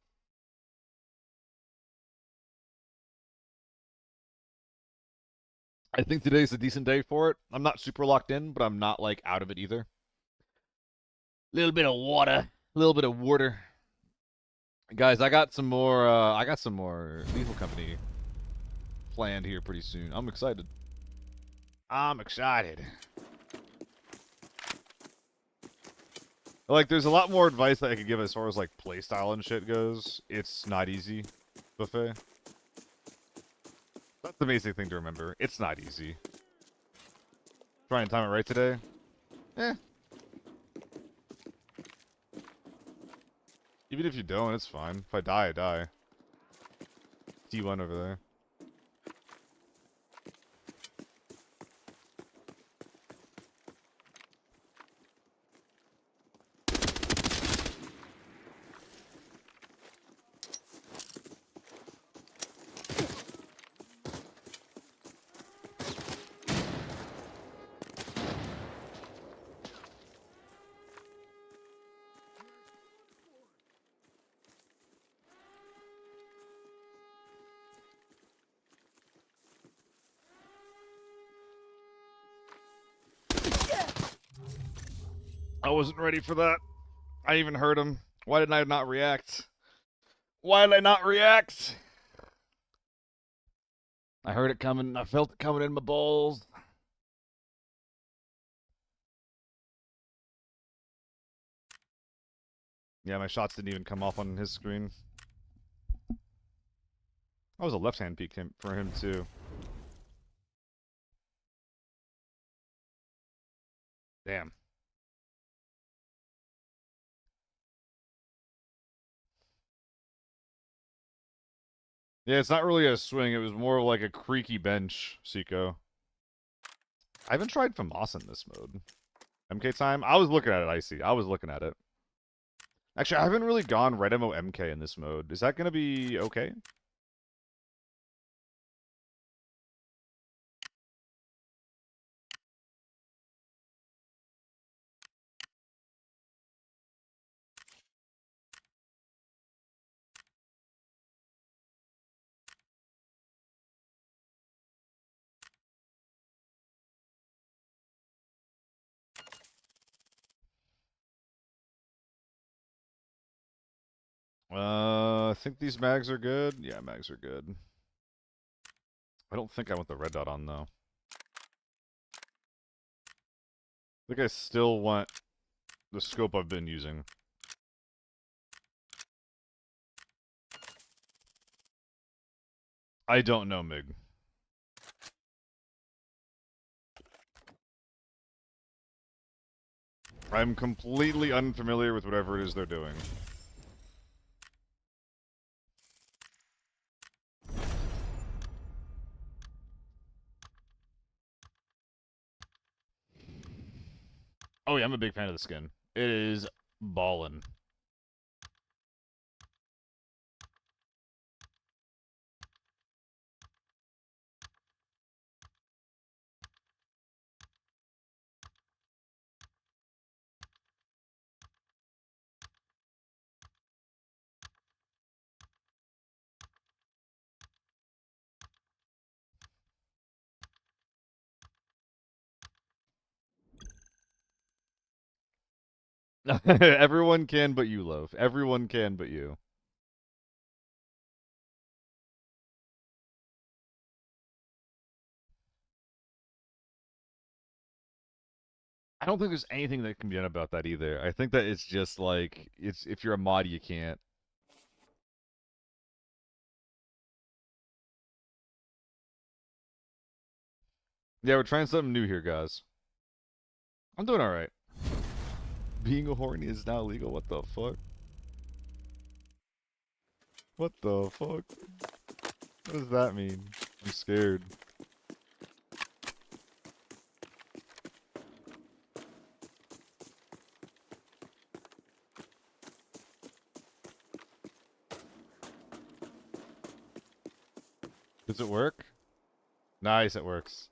I think today's a decent day for it. I'm not super locked in, but I'm not like out of it either. Little bit of water, little bit of water. Guys, I got some more. Lethal Company planned here pretty soon. I'm excited. I'm excited. Like, there's a lot more advice that I could give as far as like playstyle and shit goes. It's not easy, Buffet. That's the basic thing to remember. It's not easy. Try and time it right today. Eh. Even if you don't, it's fine. If I die, I die. T1 over there. I wasn't ready for that. I even heard him. Why did I not react? Why did I not react? I heard it coming. I felt it coming in my balls. Yeah, my shots didn't even come off on his screen. That was a left-hand peek for him, too. Damn. Yeah, it's not really a swing. It was more like a creaky bench, Seiko. I haven't tried FAMAS in this mode. MK time? I was looking at it, Icy. I was looking at it. Actually, I haven't really gone red MO MK in this mode. Is that going to be okay? I think these mags are good. Yeah, mags are good. I don't think I want the red dot on, though. I think I still want the scope I've been using. I don't know, Mig. I'm completely unfamiliar with whatever it is they're doing. Oh yeah, I'm a big fan of the skin. It is ballin'. Everyone can but you, Loaf. Everyone can but you. I don't think there's anything that can be done about that either. I think that it's just like it's if you're a mod you can't. Yeah, we're trying something new here, guys. I'm doing alright. Being a horny is now legal. What the fuck? What the fuck? What does that mean? I'm scared. Does it work? Nice, it works.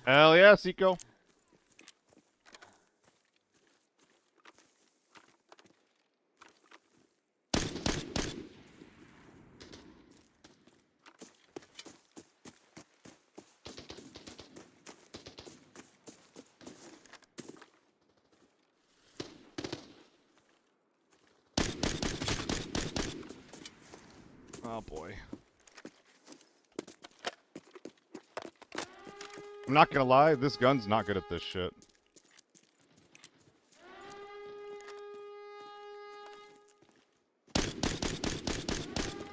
Hell yeah, Seiko. Oh boy. I'm not gonna lie, this gun's not good at this shit.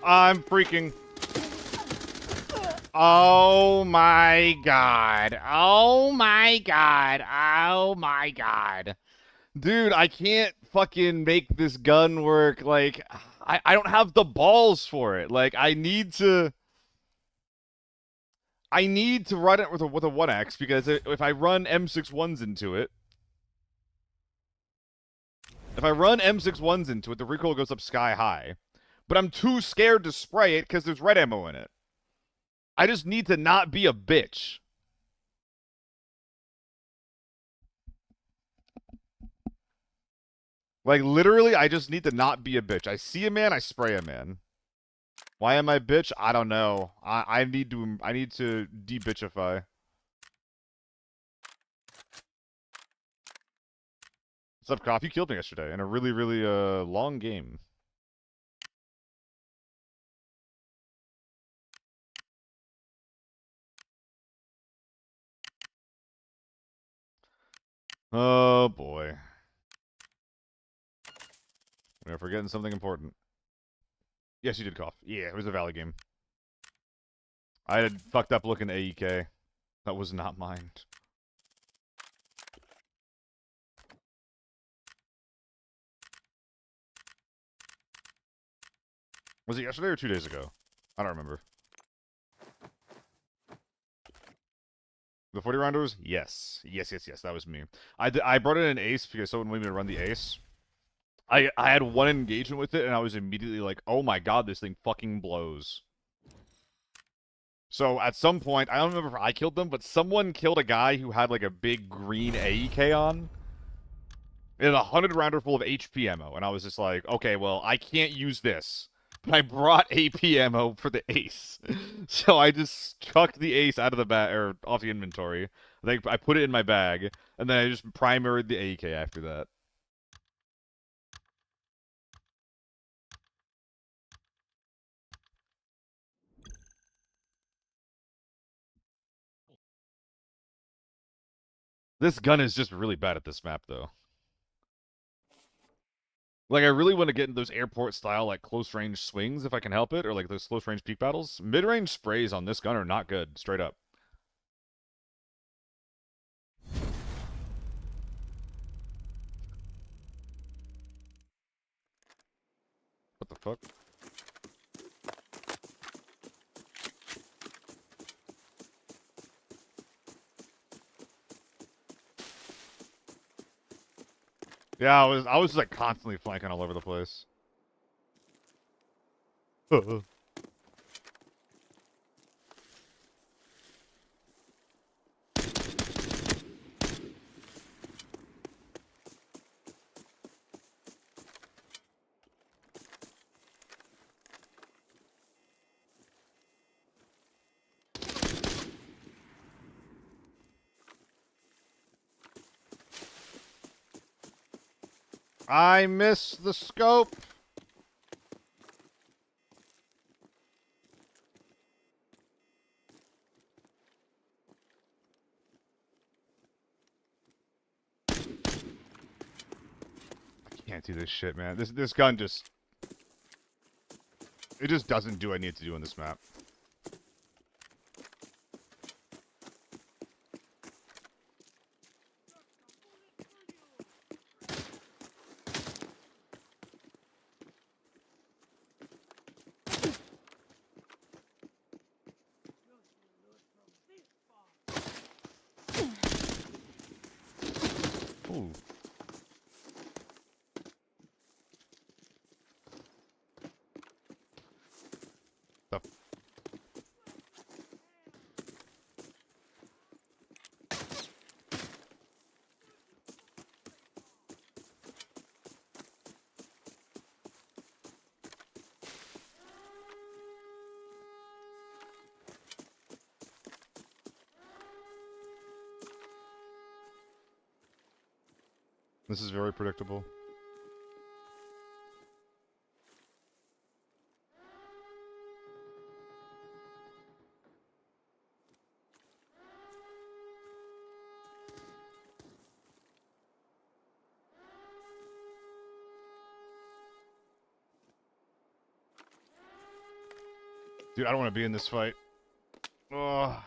I'm freaking... Oh my god. Oh my god. Oh my god. Dude, I can't fucking make this gun work. Like, I don't have the balls for it. Like, I need to run it with a 1x because if I run M61s into it, the recoil goes up sky high. But I'm too scared to spray it because there's red ammo in it. I just need to not be a bitch. Like, literally, I just need to not be a bitch. I see a man, I spray a man. Why am I bitch? I don't know. I need to de-bitchify. What's up, Cough? You killed me yesterday in a really, really long game. Oh boy. We're forgetting something important. Yes, you did, Cough. Yeah, it was a Valley game. I had fucked up looking AEK. That was not mine. Was it yesterday or 2 days ago? I don't remember. The 40 rounders? Yes. Yes, that was me. I brought in an ace because someone wanted me to run the ace. I had one engagement with it, and I was immediately like, oh my god, this thing fucking blows. So at some point, I don't remember if I killed them, but someone killed a guy who had like a big green AEK on. In a 100 rounder full of HP ammo, and I was just like, okay, well, I can't use this. but I brought AP ammo for the ace. So I just chucked the ace out of the bag or off the inventory. I put it in my bag, and then I just primaried the AK after that. This gun is just really bad at this map, though. Like, I really want to get in those airport-style, like, close-range swings if I can help it, or, like, those close-range peek battles. Mid-range sprays on this gun are not good, straight up. What the fuck? Yeah, I was like constantly flanking all over the place. I miss the scope. I can't do this shit, man. This gun just it just doesn't do what I need to do on this map. Ooh. The This is very predictable. Dude, I don't want to be in this fight. Oh.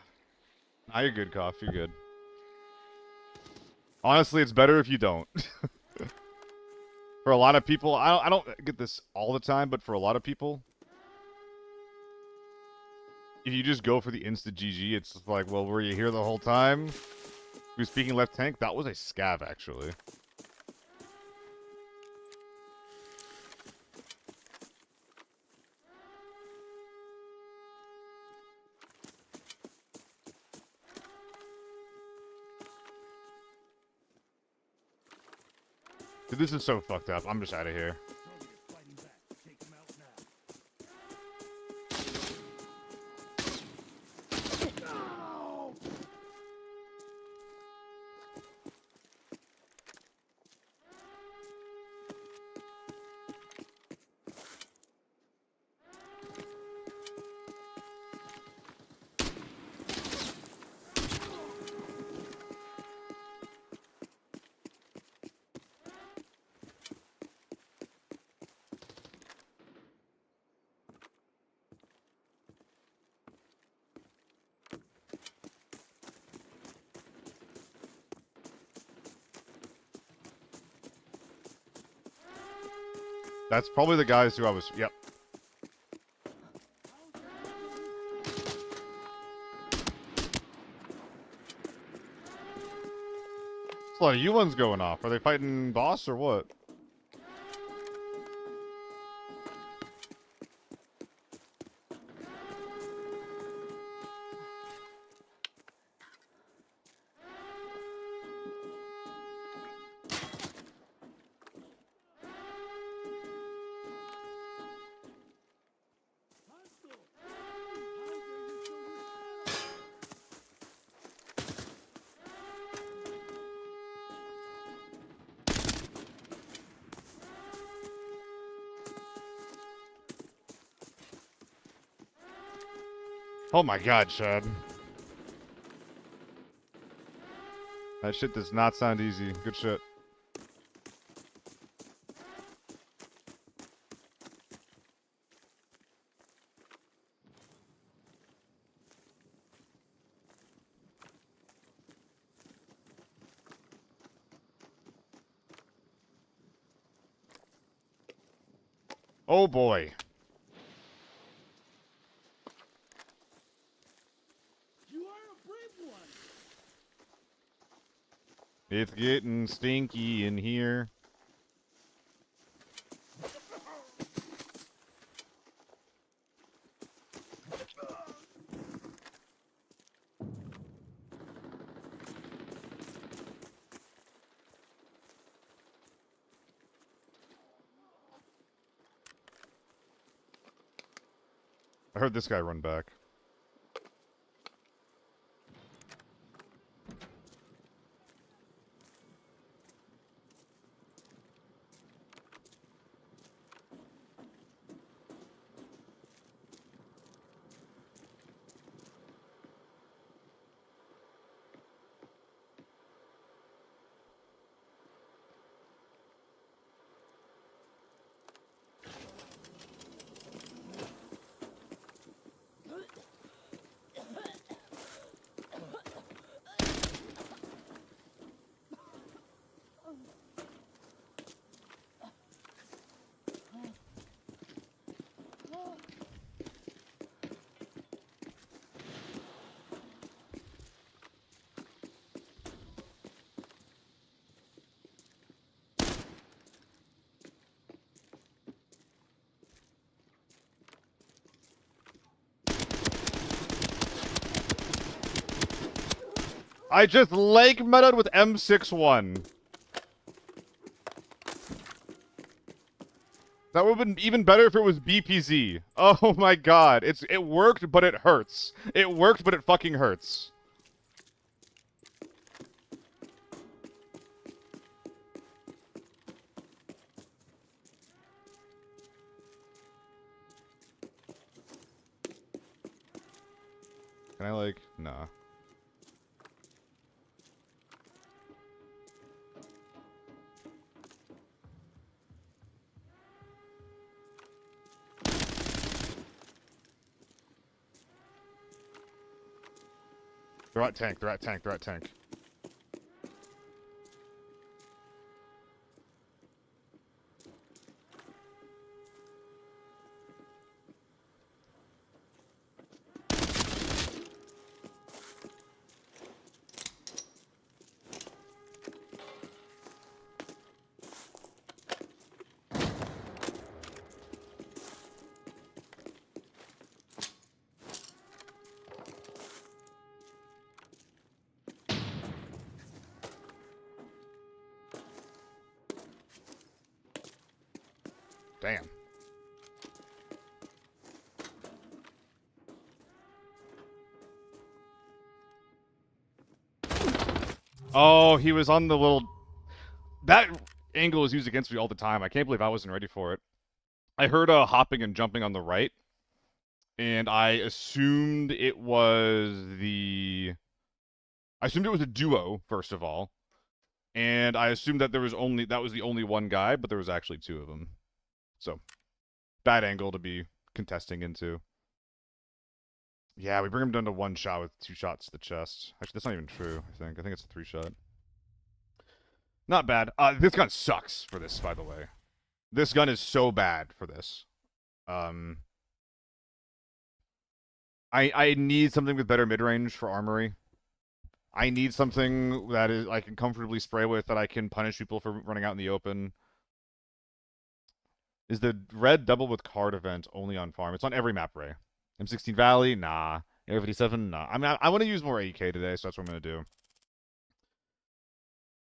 Nah, you're good, Cough. You're good. Honestly, it's better if you don't. For a lot of people, I don't get this all the time, but for a lot of people, if you just go for the insta GG, it's just like, well, were you here the whole time? Who's speaking left tank? That was a scav, actually. Dude, this is so fucked up. I'm just out of here. That's probably the guys who I was... Yep. There's a lot of U-ones going off. Are they fighting boss or what? Oh my god, Chad. That shit does not sound easy. Good shit. Oh boy. You are a brave one. It's getting stinky in here. I heard this guy run back. I just leg metaed with M61. That would have been even better if it was BPZ. Oh my god. It worked, but it hurts. It worked, but it fucking hurts. Can I, like... Nah. They're at tank, they're at tank, they're at tank. Damn. Oh, he was on the little... That angle is used against me all the time. I can't believe I wasn't ready for it. I heard hopping and jumping on the right, and I assumed it was the... I assumed it was a duo, first of all. And I assumed that that was the only one guy, but there was actually two of them. So, bad angle to be contesting into. Yeah, we bring him down to one shot with 2 shots to the chest. Actually, that's not even true, I think. I think it's a 3-shot. Not bad. This gun sucks for this, by the way. This gun is so bad for this. I need something with better mid-range for armory. I need something that is I can comfortably spray with, that I can punish people for running out in the open. Is the red double with card event only on farm? It's on every map, Ray. M16 Valley? Nah. Area 57? Nah. I mean, I want to use more AEK today, so that's what I'm going to do.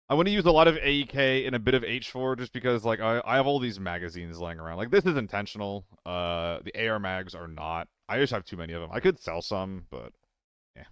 I want to use a lot of AEK and a bit of H4 just because, like, I have all these magazines laying around. Like, this is intentional. The AR mags are not. I just have too many of them. I could sell some, but... yeah.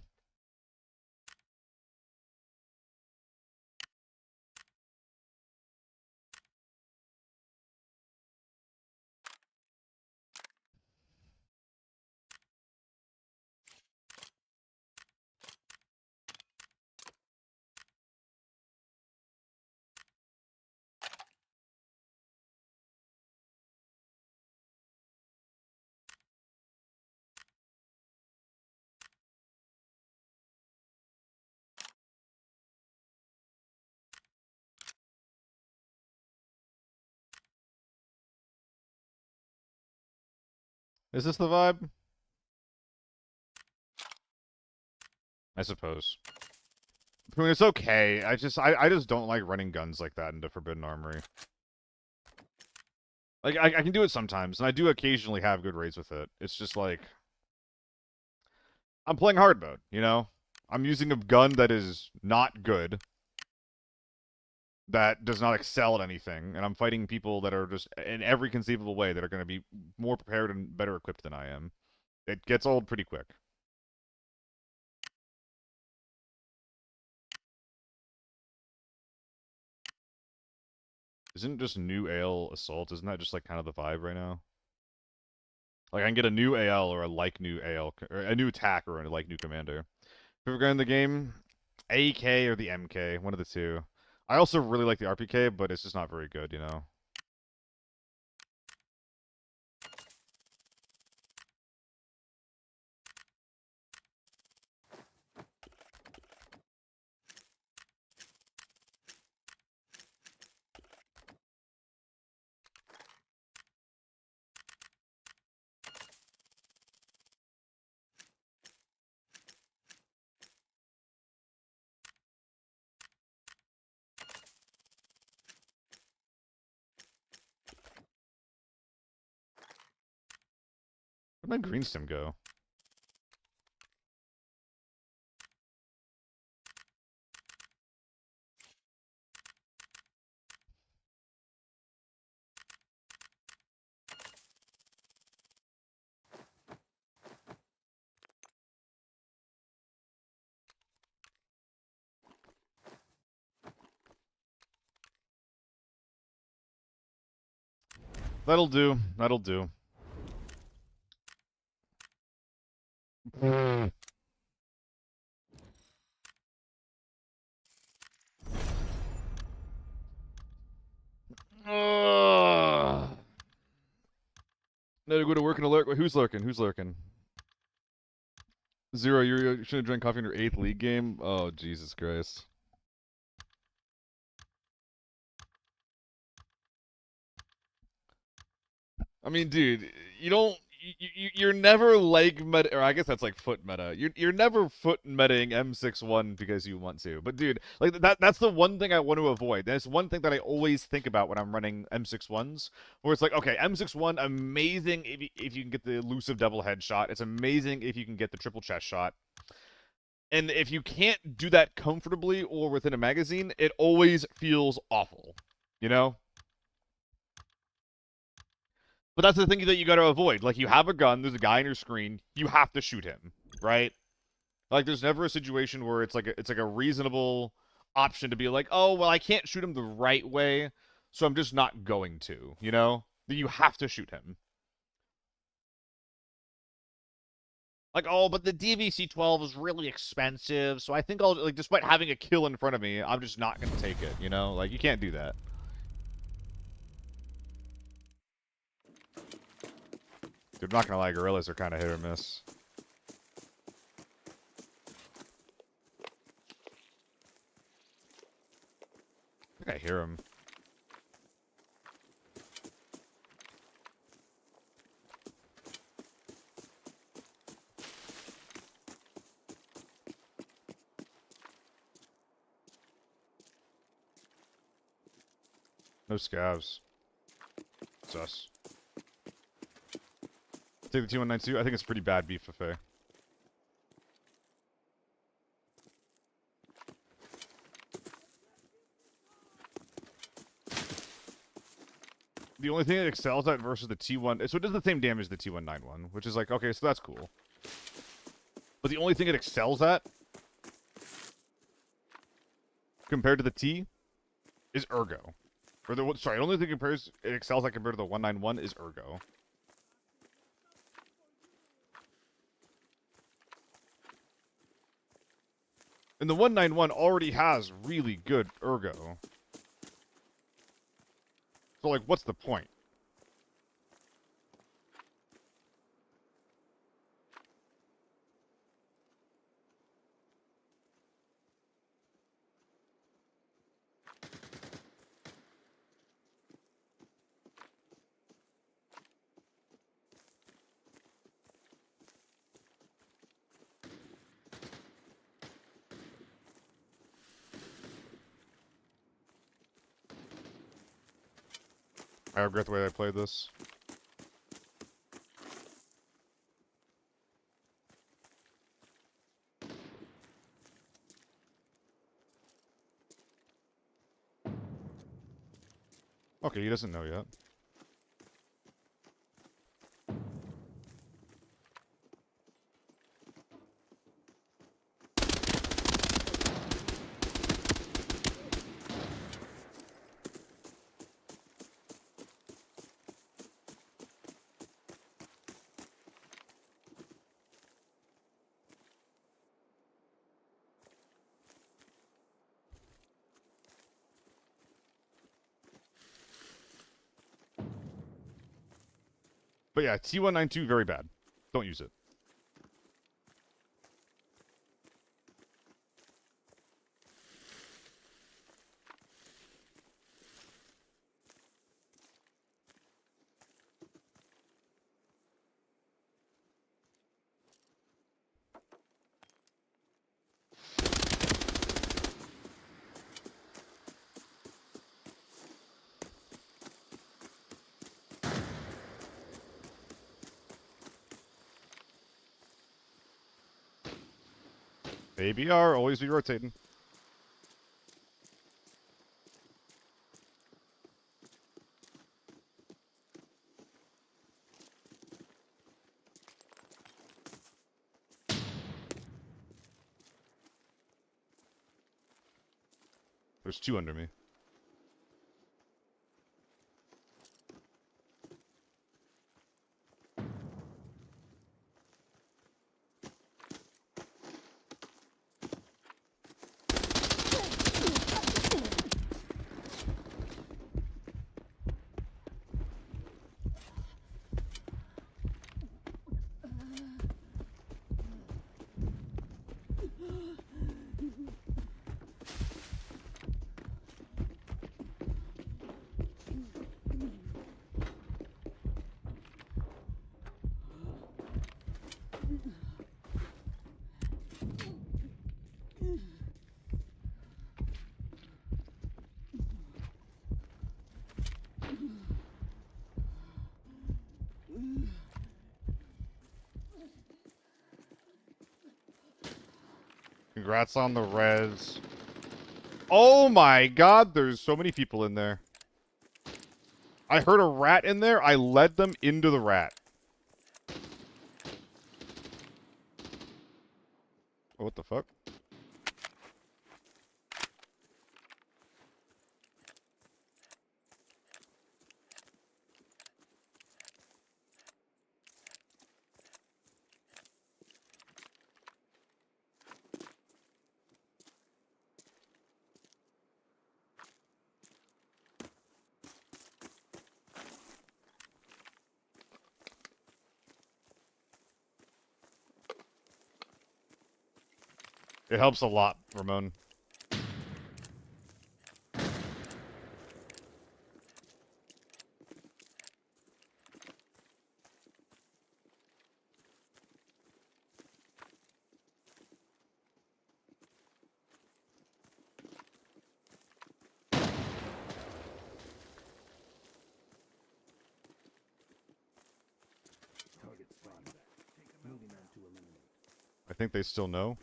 Is this the vibe? I suppose. I mean, it's okay. I just don't like running guns like that into Forbidden Armory. Like, I can do it sometimes, and I do occasionally have good raids with it. It's just like... I'm playing hard mode, you know? I'm using a gun that is not good, that does not excel at anything, and I'm fighting people that are just, in every conceivable way, that are going to be more prepared and better equipped than I am. It gets old pretty quick. Isn't just new AL Assault, isn't that just like kind of the vibe right now? Like, I can get a new AL or a like new AL, or a new attack or a like new commander. If we're going in the game, AK or the MK, one of the two. I also really like the RPK, but it's just not very good, you know? Where'd my green stem go? That'll do. That'll do. No, to go to work and alert. Wait, who's lurking? Who's lurking? Zero, you should have drank coffee in your 8th league game? Oh, Jesus Christ. I mean, dude, you don't... You're never leg meta, or I guess that's like foot meta. You're never foot metaing M61 because you want to. But dude, like that's the one thing I want to avoid. That's one thing that I always think about when I'm running M61s, where it's like, okay, M61, amazing if you can get the elusive double headshot. It's amazing if you can get the triple chest shot. And if you can't do that comfortably or within a magazine, it always feels awful. You know? But that's the thing that you got to avoid. Like, you have a gun, there's a guy on your screen, you have to shoot him, right? Like, there's never a situation where it's like a reasonable option to be like, oh, well, I can't shoot him the right way, so I'm just not going to, you know? You have to shoot him. Like, oh, but the DVC-12 is really expensive, so I think I'll, like, despite having a kill in front of me, I'm just not going to take it, you know? Like, you can't do that. Dude, I'm not gonna lie, gorillas are kind of hit or miss. I think I hear him. No scavs. Sus. Take the T192. I think it's pretty bad beef buffet. The only thing that excels at versus the T1... So it does the same damage as the T191, which is like, okay, so that's cool. But the only thing it excels at, compared to the T, is Ergo. Or the... Sorry, the only thing it excels at compared to the 191 is Ergo. And the 191 already has really good Ergo. So, like, what's the point? I regret the way I played this. Okay, he doesn't know yet. But yeah, T192, very bad. Don't use it. ABR, always be rotating. There's 2 under me. Congrats on the res. Oh my god, there's so many people in there. I heard a rat in there. I led them into the rat. Oh, what the fuck? It helps a lot, Ramon. Target spotted. Moving on to eliminate. I think they still know.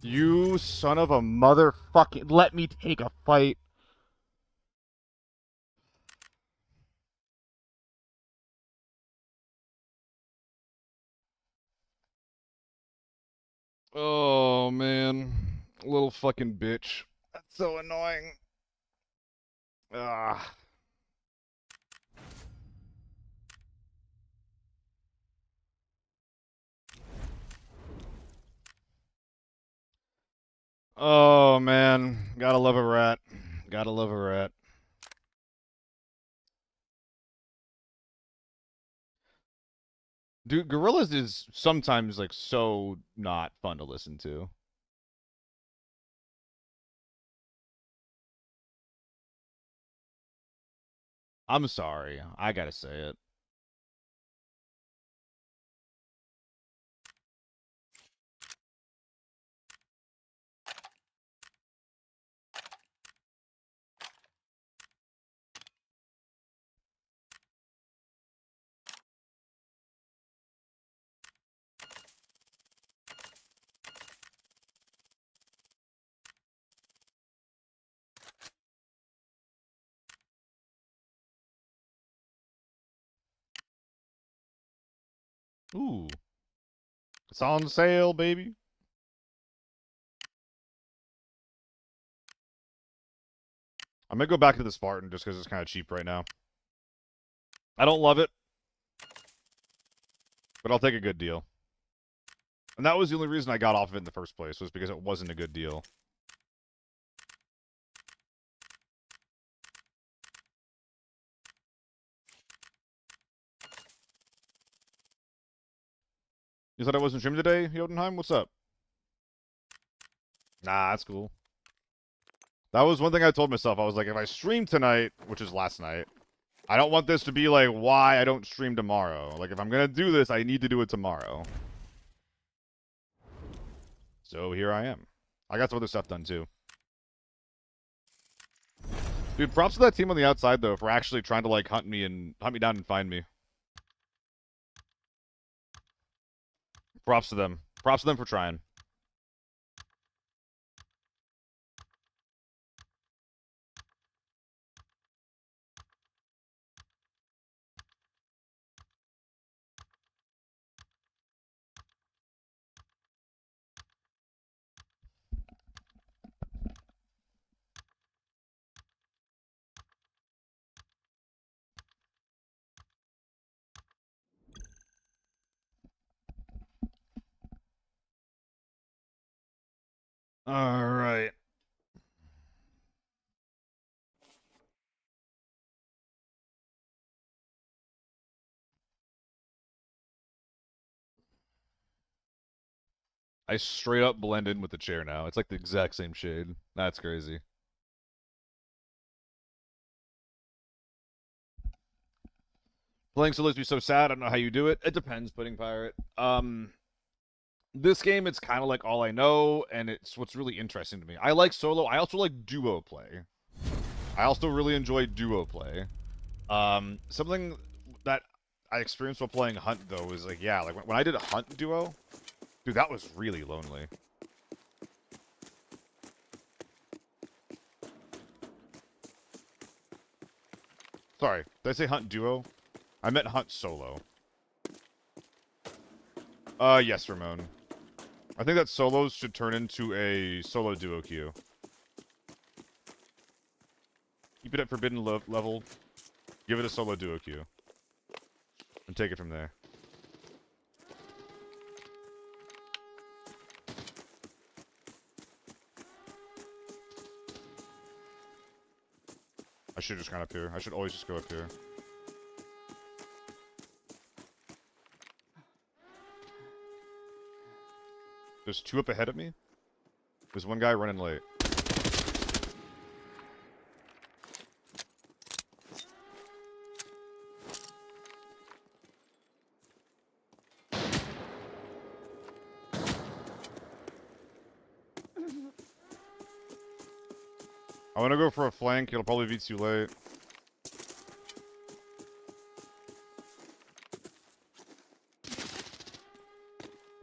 You son of a motherfucking... Let me take a fight. Oh, man. Little fucking bitch. That's so annoying. Ah. Oh, man. Gotta love a rat. Gotta love a rat. Dude, Gorillas is sometimes, like, so not fun to listen to. I'm sorry. I gotta say it. Ooh. It's on sale, baby. I'm gonna go back to the Spartan just because it's kind of cheap right now. I don't love it, but I'll take a good deal. And that was the only reason I got off of it in the first place, was because it wasn't a good deal. You said I wasn't streaming today, Jotunheim? What's up? Nah, that's cool. That was one thing I told myself. I was like, if I stream tonight, which is last night, I don't want this to be like why I don't stream tomorrow. Like, if I'm gonna do this, I need to do it tomorrow. So here I am. I got some other stuff done too. Dude, props to that team on the outside though for actually trying to like hunt me down and find me. Props to them. Props to them for trying. All right. I straight up blend in with the chair now. It's like the exact same shade. That's crazy. Playing solo makes me so sad. I don't know how you do it. It depends, Pudding Pirate. This game, it's kind of like all I know, and it's what's really interesting to me. I like solo. I also like duo play. I also really enjoy duo play. Something that I experienced while playing Hunt, though, is like, yeah, like when I did a Hunt duo, dude, that was really lonely. Sorry, did I say Hunt duo? I meant Hunt solo. Yes, Ramon. I think that solos should turn into a solo duo queue. Keep it at forbidden level. Give it a solo duo queue. And take it from there. I should have just gone up here. I should always just go up here. There's two up ahead of me. There's one guy running late. I want to go for a flank. It'll probably be too late.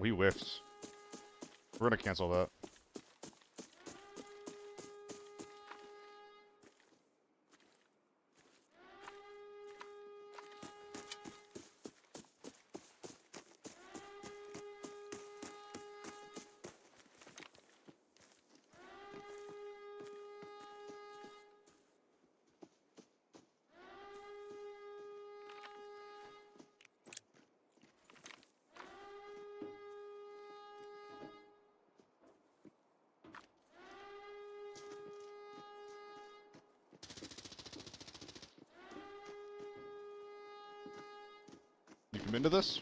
We whiffed. We're gonna cancel that. You come into this?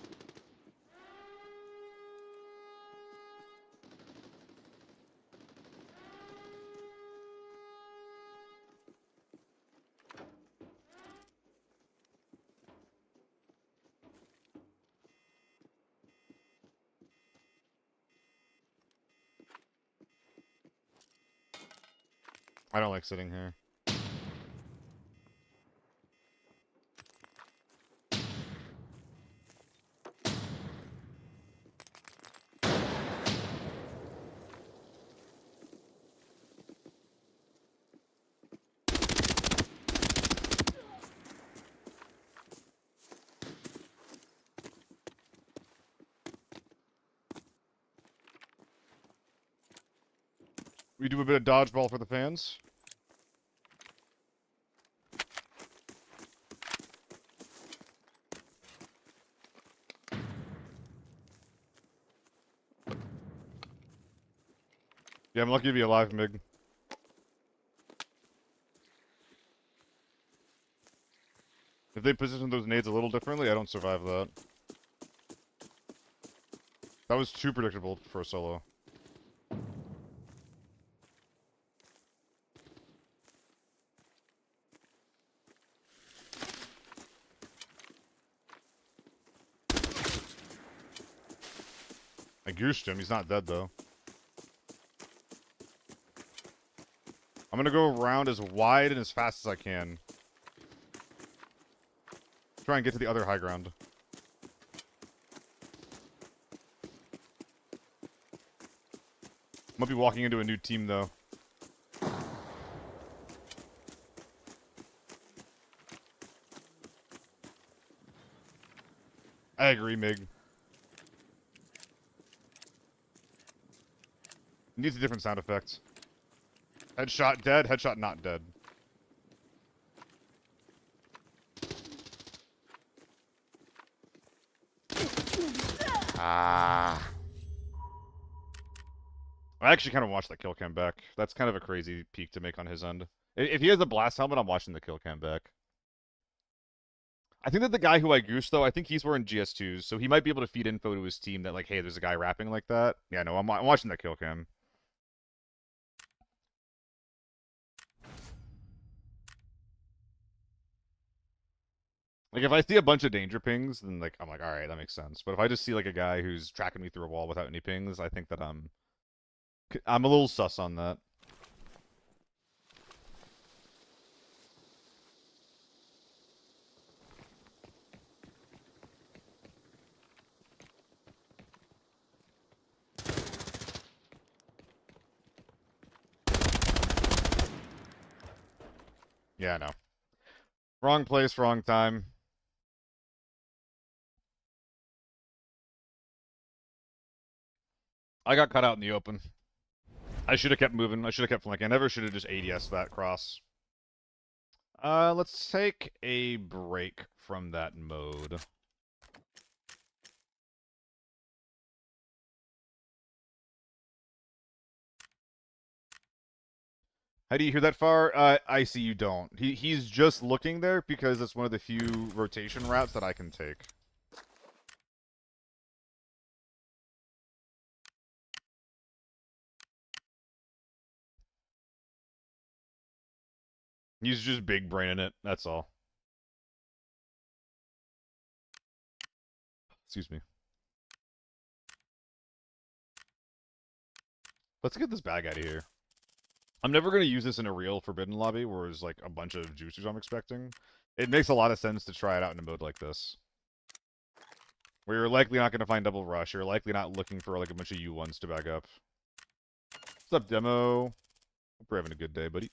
I don't like sitting here. We do a bit of dodgeball for the fans. Yeah, I'm lucky to be alive, Mig. If they position those nades a little differently, I don't survive that. That was too predictable for a solo. I goosed him. He's not dead, though. I'm gonna go around as wide and as fast as I can. Try and get to the other high ground. Might be walking into a new team, though. I agree, Mig. Needs a different sound effect. Headshot dead, headshot not dead. Ah. I actually kind of watched the kill cam back. That's kind of a crazy peak to make on his end. If he has a blast helmet, I'm watching the kill cam back. I think that the guy who I goosed, though, I think he's wearing GS2s, so he might be able to feed info to his team that, like, hey, there's a guy rapping like that. Yeah, no, I'm watching the kill cam. Like, if I see a bunch of danger pings, then, like, I'm like, alright, that makes sense. But if I just see, like, a guy who's tracking me through a wall without any pings, I think that I'm a little sus on that. Yeah, no. Wrong place, wrong time. I got cut out in the open. I should have kept moving. I should have kept flanking. I never should have just ADS that cross. Let's take a break from that mode. How do you hear that far? I see you don't. He's just looking there because it's one of the few rotation routes that I can take. He's just big braining it, that's all. Excuse me. Let's get this bag out of here. I'm never going to use this in a real Forbidden lobby where there's like a bunch of juicers I'm expecting. It makes a lot of sense to try it out in a mode like this. Where you're likely not going to find double rush. You're likely not looking for like a bunch of U1s to bag up. What's up, demo? Hope you're having a good day, buddy.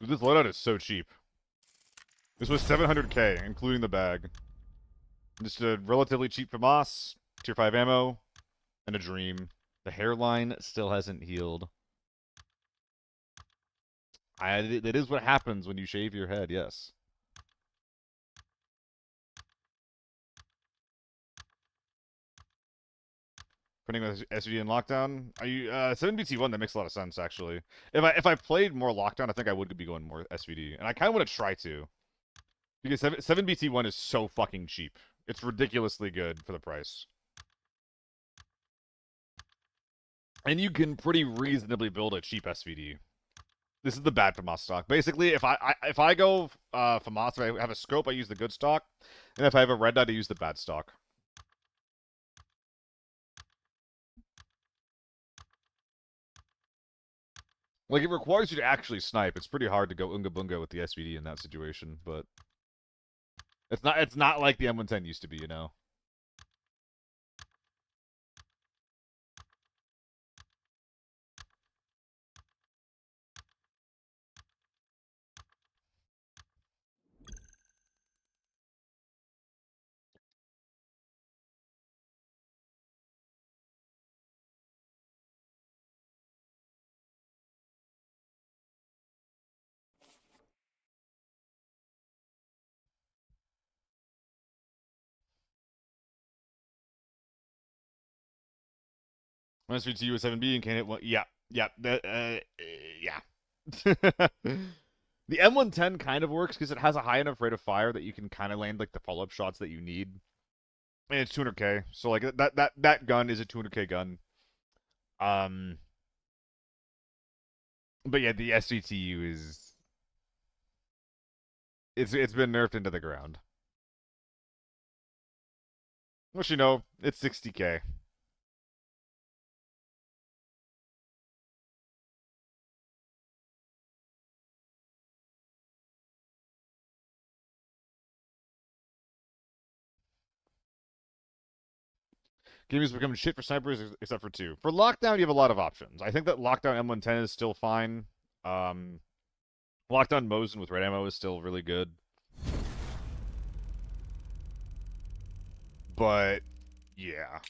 Dude, this loadout is so cheap. This was 700k, including the bag. Just a relatively cheap FAMAS, tier 5 ammo, and a dream. The hairline still hasn't healed. It is what happens when you shave your head, yes. Putting with SVD in lockdown. Are you 7BT1? That makes a lot of sense, actually. If I played more lockdown, I think I would be going more SVD, and I kind of want to try to, because 7BT1 is so fucking cheap. It's ridiculously good for the price. And you can pretty reasonably build a cheap SVD. This is the bad FAMAS stock. Basically, if I go FAMAS, if I have a scope, I use the good stock. And if I have a red dot, I use the bad stock. Like, it requires you to actually snipe. It's pretty hard to go Unga Bunga with the SVD in that situation, but it's not like the M110 used to be, you know? Once we to U7B and can't hit one. Yeah, yeah, yeah. The M110 kind of works because it has a high enough rate of fire that you can kind of land like the follow-up shots that you need, and it's 200k. So like that gun is a 200k gun. But yeah, the SVTU is it's been nerfed into the ground. Which, you know, it's 60k. Game has become shit for snipers except for 2. For lockdown, you have a lot of options. I think that lockdown M110 is still fine. Lockdown Mosin with red ammo is still really good. But yeah,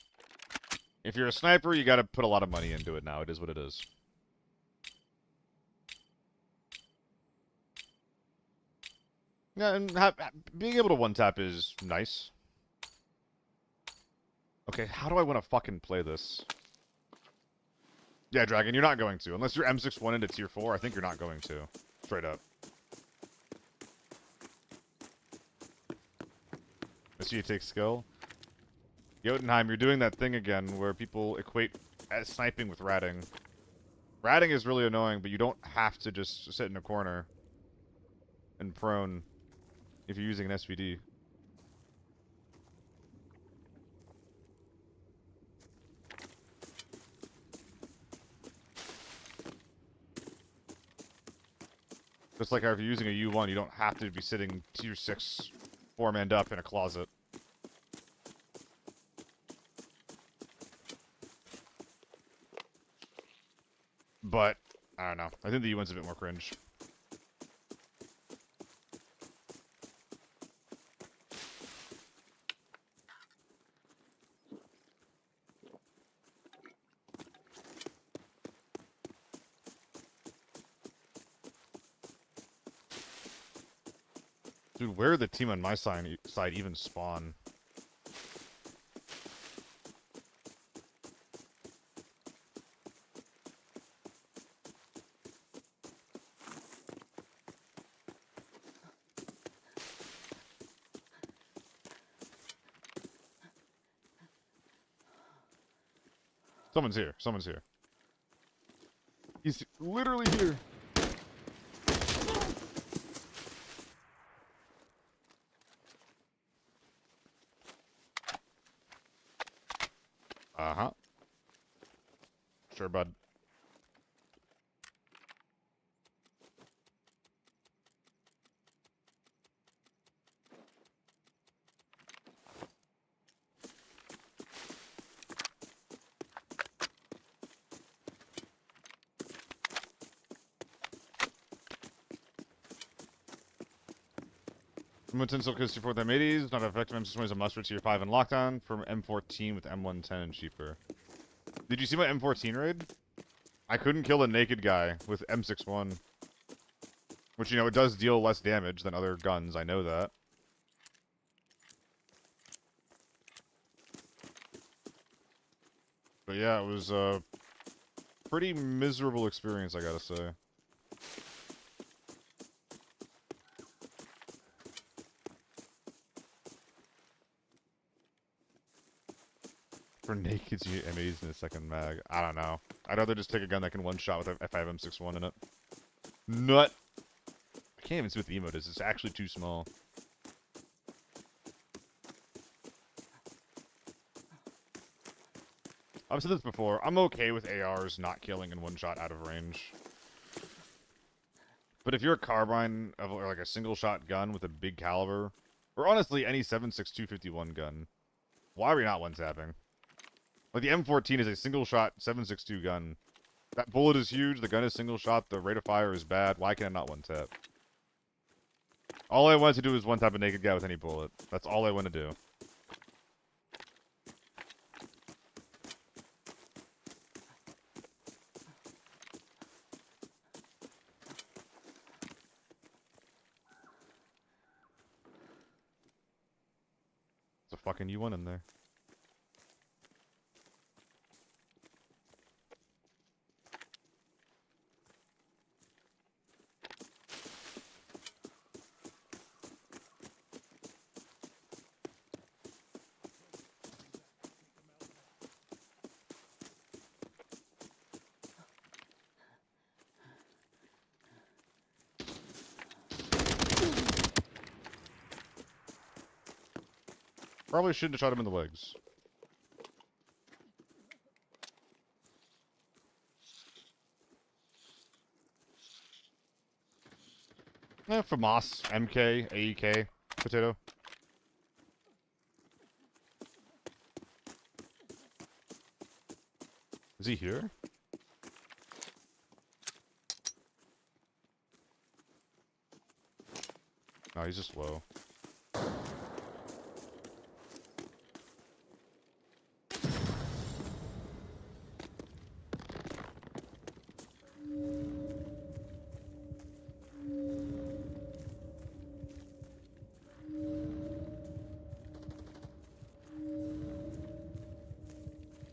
if you're a sniper, you got to put a lot of money into it now. It is what it is. Yeah, and being able to one-tap is nice. Okay, how do I want to fucking play this? Yeah, Dragon, you're not going to. Unless you're M61 into tier 4, I think you're not going to. Straight up. I see you take skill. Jotunheim, you're doing that thing again where people equate sniping with ratting. Ratting is really annoying, but you don't have to just sit in a corner and prone if you're using an SVD. Just like how if you're using a U1, you don't have to be sitting tier 6 4-manned up in a closet. But, I don't know. I think the U1's a bit more cringe. Dude, where did the team on my side even spawn? Someone's here. Someone's here. He's literally here. Uh-huh. Sure, bud. M110 still kills tier 4 with M80s. Not effective M61 is a must for tier 5 and lockdown. From M14 with M110 and cheaper. Did you see my M14 raid? I couldn't kill a naked guy with M61. Which, you know, it does deal less damage than other guns. I know that. But yeah, it was a pretty miserable experience, I gotta say. for nakeds, you need MAs in a second mag. I don't know. I'd rather just take a gun that can one-shot with a F5M61 in it. Nut! I can't even see what the emote is. It's actually too small. I've said this before. I'm okay with ARs not killing in one shot out of range. But if you're a carbine or like a single shot gun with a big caliber, or honestly any 7.62 gun, why are we not one tapping? Like the M14 is a single shot 7.62 gun. That bullet is huge. The gun is single shot. The rate of fire is bad. Why can I not one tap? All I wanted to do is one tap a naked guy with any bullet. That's all I want to do. There's a fucking U1 in there. Probably shouldn't have shot him in the legs. FAMAS, MK, AEK, potato. Is he here? No, he's just low.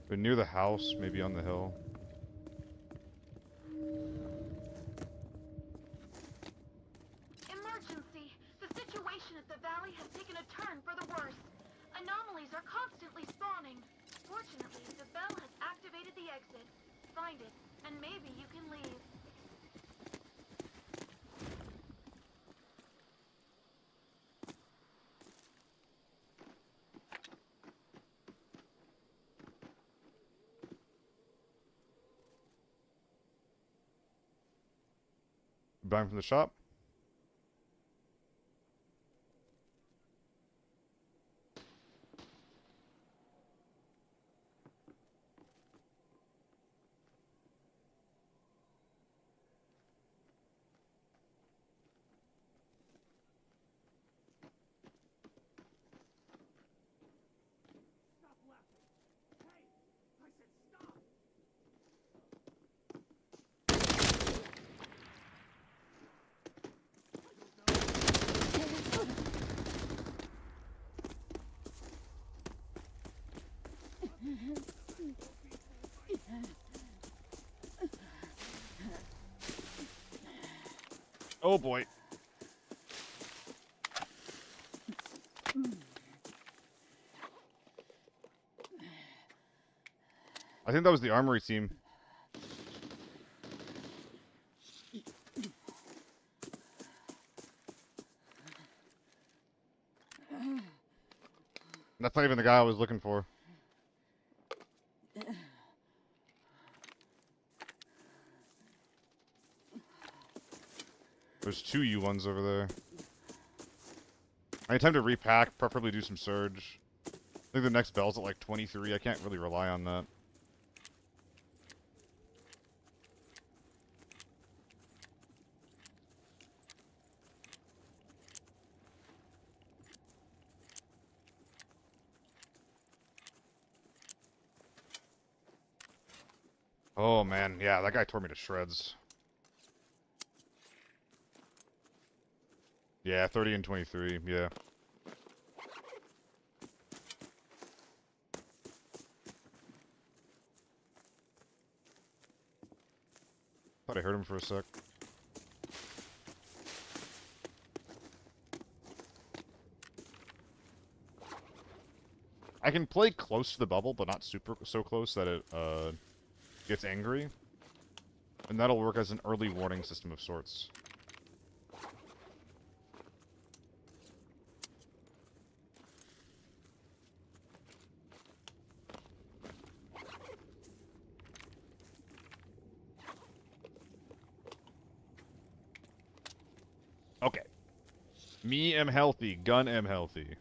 But near the house, maybe on the hill. Emergency! The situation at the valley has taken a turn for the worse. Anomalies are constantly spawning. Fortunately, the bell has activated the exit. Find it, and maybe you can leave. Buying from the shop. Stop laughing. Hey, I said stop. Oh boy. I think that was the armory team. That's not even the guy I was looking for. There's two U1s over there. I need time to repack, preferably do some surge. I think the next bell's at like 23. I can't really rely on that. Oh man, yeah, that guy tore me to shreds. Yeah, 30 and 23, yeah. Thought I heard him for a sec. I can play close to the bubble, but not so close that it gets angry. And that'll work as an early warning system of sorts. Okay. Me am healthy. Gun am healthy.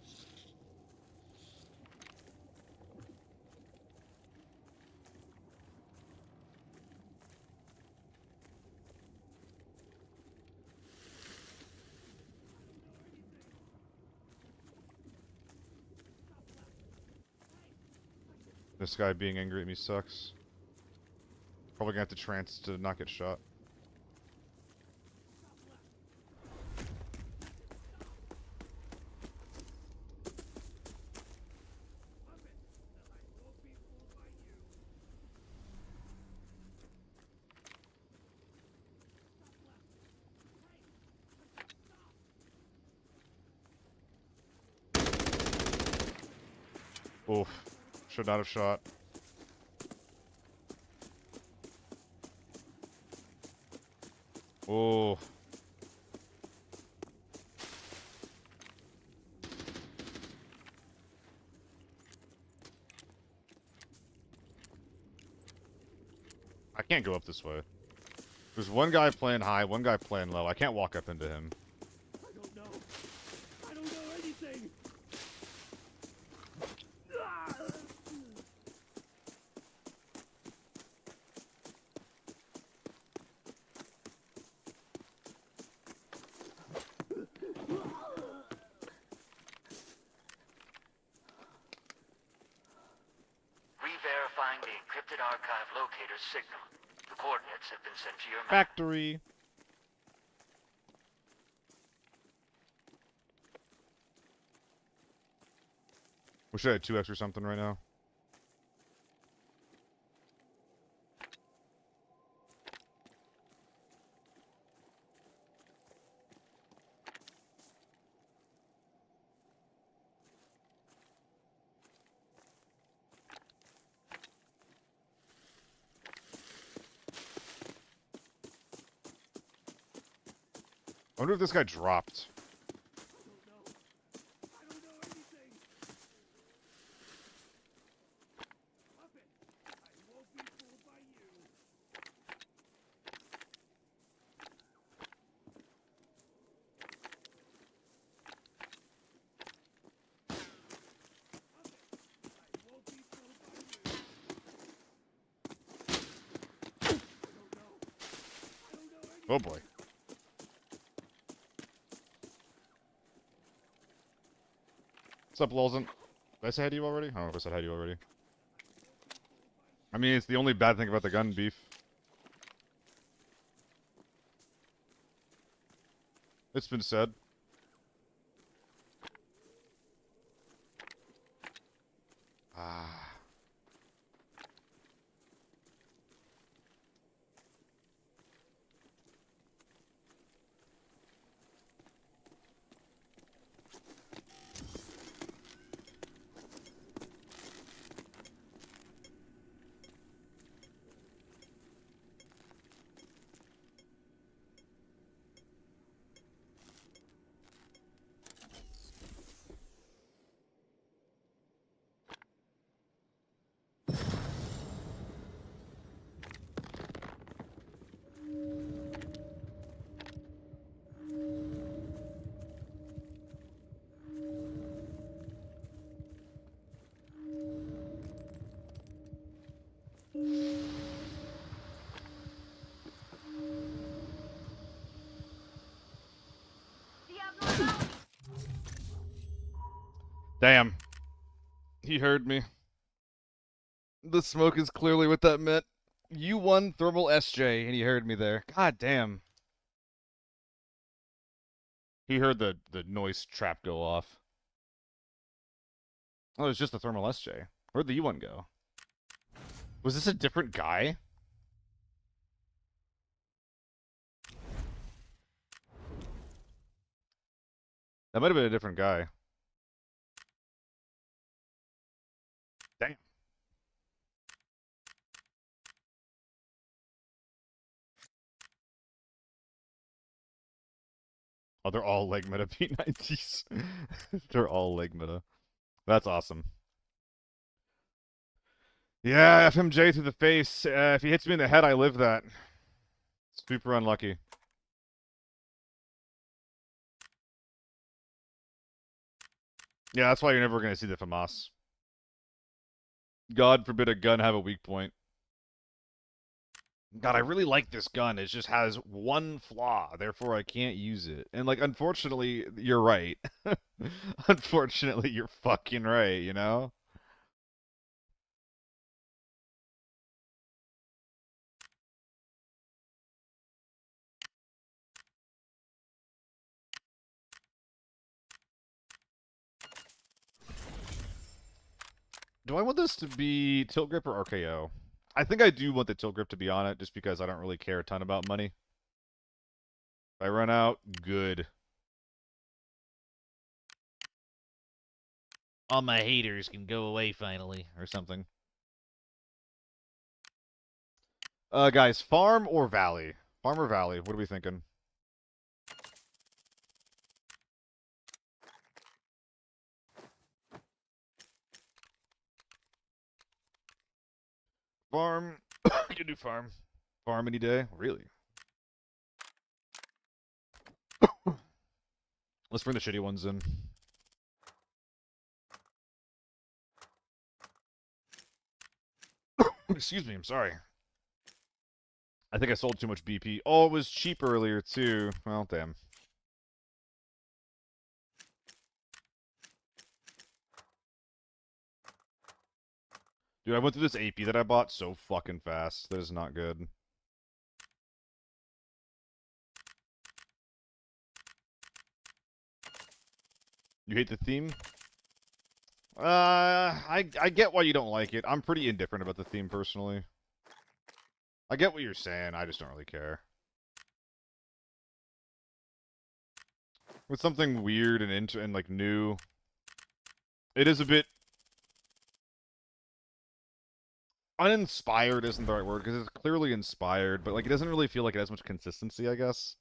This guy being angry at me sucks. Probably gonna have to trance to not get shot. Oof. Should not have shot. Oof. I can't go up this way. There's one guy playing high, one guy playing low. I can't walk up into him. I don't know. I don't know anything. Ah! Re-verifying the encrypted archive locator's signal. The coordinates have been sent to your map. Factory. Wish I had 2x or something right now. I wonder if this guy dropped. I don't know anything. Puppet, I won't be fooled by you. Puppet, I won't be fooled by you. I don't know. I don't know anything. Oh boy. What's up, Lolzen? Did I say hi to you already? I don't know if I said hi to you already. I mean, it's the only bad thing about the gun beef. It's been said. Ah. The abnormality. Damn. He heard me. The smoke is clearly what that meant. U1 thermal SJ, and he heard me there. God damn. He heard the noise trap go off. Oh, it was just the thermal SJ. Where'd the U1 go? Was this a different guy? That might have been a different guy. Oh, they're all leg meta P90s. They're all leg meta. That's awesome. Yeah, FMJ to the face. If he hits me in the head, I live that. Super unlucky. Yeah, that's why you're never going to see the FAMAS. God forbid a gun have a weak point. God, I really like this gun. It just has one flaw, therefore I can't use it. And, like, unfortunately, you're right. Unfortunately, you're fucking right, you know? Do I want this to be tilt grip or RKO? I think I do want the tilt grip to be on it, just because I don't really care a ton about money. If I run out, good. All my haters can go away finally, or something. Guys, farm or valley? Farm or valley? What are we thinking? Farm. You can do farm. Farm any day? Really? Let's bring the shitty ones in. Excuse me, I'm sorry. I think I sold too much BP. Oh, it was cheap earlier, too. Well, damn. Dude, I went through this AP that I bought so fucking fast. That is not good. You hate the theme? I get why you don't like it. I'm pretty indifferent about the theme, personally. I get what you're saying, I just don't really care. With something weird and like new, it is a bit uninspired isn't the right word, because it's clearly inspired, but like it doesn't really feel like it has much consistency, I guess.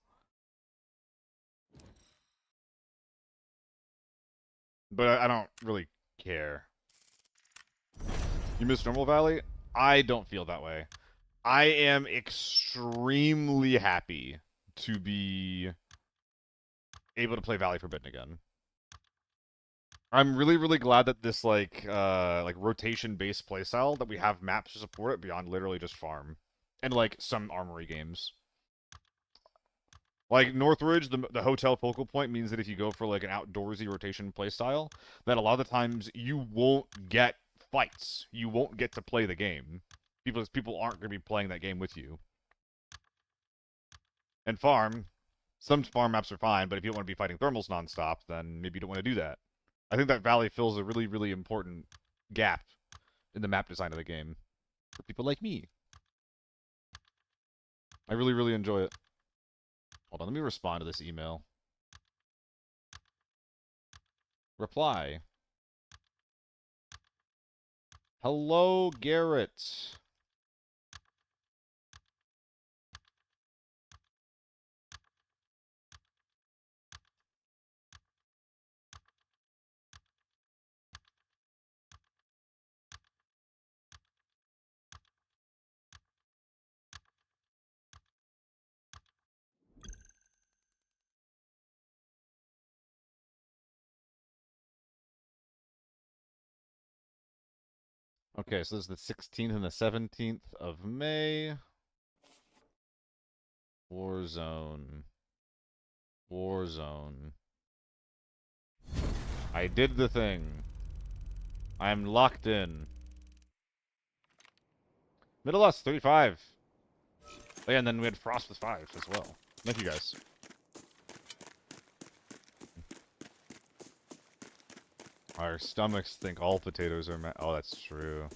But I don't really care. You miss Normal Valley? I don't feel that way. I am extremely happy to be able to play Valley Forbidden again. I'm really, really glad that this like rotation-based playstyle that we have maps to support it beyond literally just farm and like some armory games. Like Northridge, the hotel focal point means that if you go for like an outdoorsy rotation playstyle, that a lot of the times you won't get fights. You won't get to play the game. People aren't going to be playing that game with you. And farm, some farm maps are fine, but if you don't want to be fighting thermals nonstop, then maybe you don't want to do that. I think that Valley fills a really, really important gap in the map design of the game for people like me. I really, really enjoy it. Hold on, let me respond to this email. Reply. Hello, Garrett. Okay, so this is the 16th and the 17th of May. Warzone. Warzone. I did the thing. I'm locked in. Middle us, 35. Oh, yeah, and then we had Frost with 5 as well. Thank you, guys. Our stomachs think all potatoes are oh, that's true.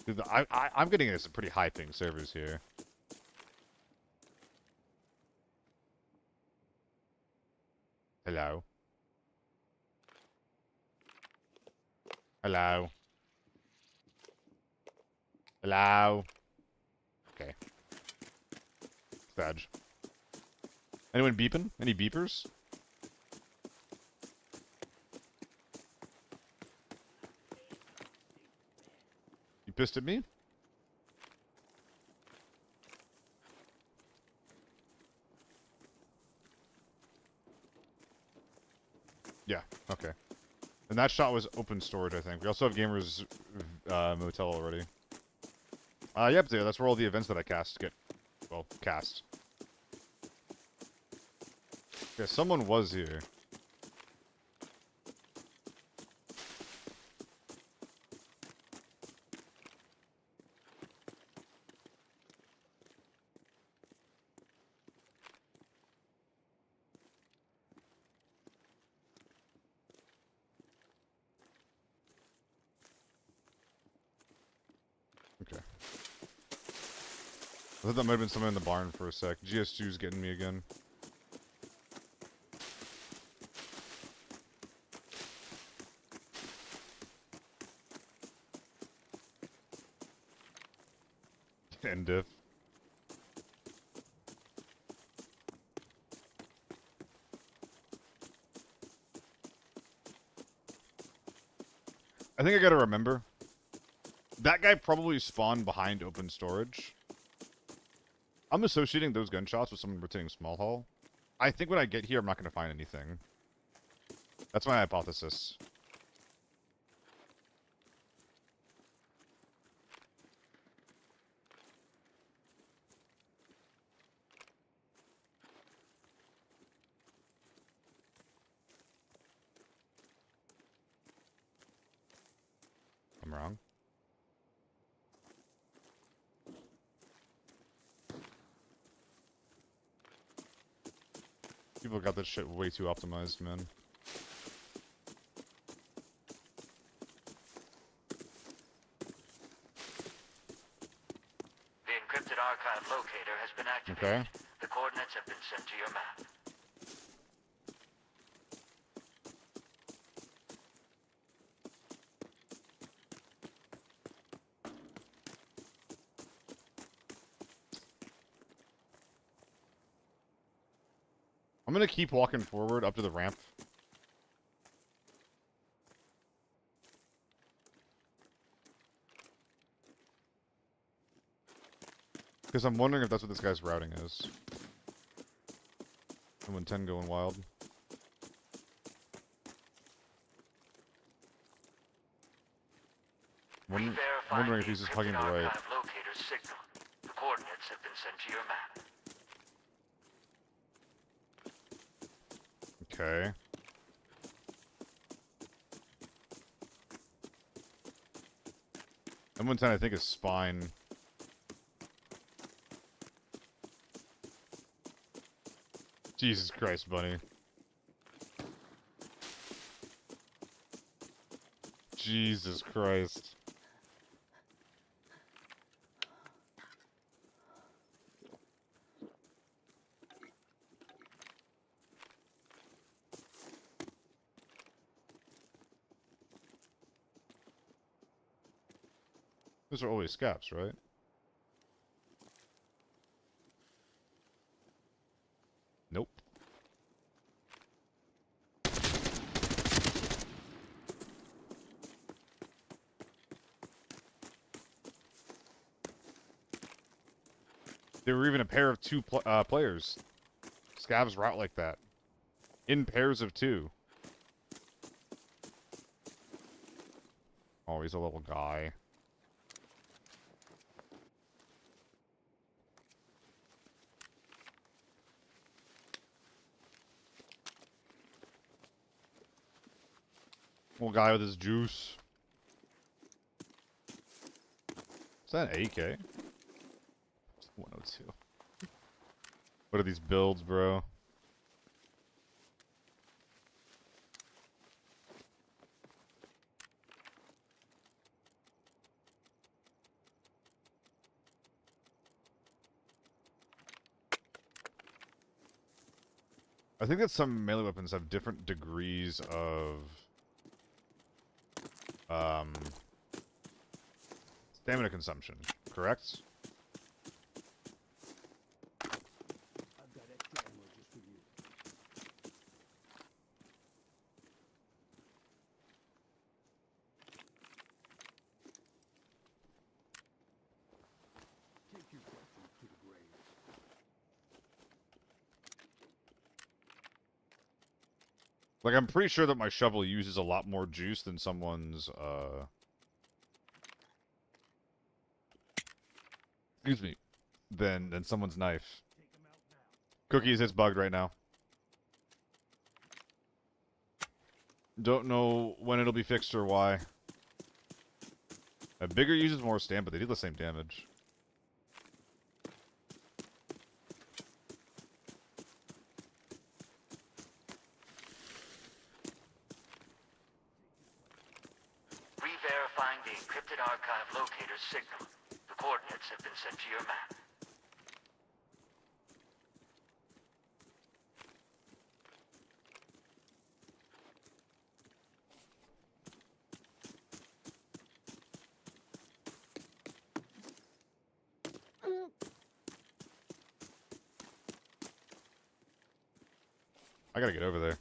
Dude, I'm getting into some pretty high ping servers here. Hello. Hello. Hello. Okay. Fudge. Anyone beeping? Any beepers? You pissed at me? Yeah, okay. And that shot was open storage, I think. We also have Gamers Motel already. Yep, there. That's where all the events that I cast get, well, cast. Yeah, someone was here. Okay. I thought that might have been someone in the barn for a sec. GS2's getting me again. And diff. I think I gotta remember. That guy probably spawned behind open storage. I'm associating those gunshots with someone rotating small hull. I think when I get here, I'm not gonna find anything. That's my hypothesis. I'm wrong. People got this shit way too optimized, man. The encrypted archive locator has been activated. Okay. The coordinates have been sent to your map. I'm gonna keep walking forward up to the ramp. Because I'm wondering if that's what this guy's routing is. Someone 10 going wild. I'm wondering if he's just hugging the right. Archive locator's signal. The coordinates have been sent to your map. Okay. M110 I think is spine. Jesus Christ, Bunny. Jesus Christ. Those are always scaps, right? Nope. They were even a pair of two players. Scavs route like that. In pairs of two. Oh, he's a little guy. Little guy with his juice. Is that an AK? 102. What are these builds, bro? I think that some melee weapons have different degrees of stamina consumption, correct? I've got extra ammo just for Like, I'm pretty sure that my shovel uses a lot more juice than someone's, excuse me, than someone's knife. Take him out now. Cookies, it's bugged right now. Don't know when it'll be fixed or why. A bigger uses more stamina, but they do the same damage. Re-verifying the encrypted archive locator's signal. The coordinates have been sent to your map. I gotta get over there.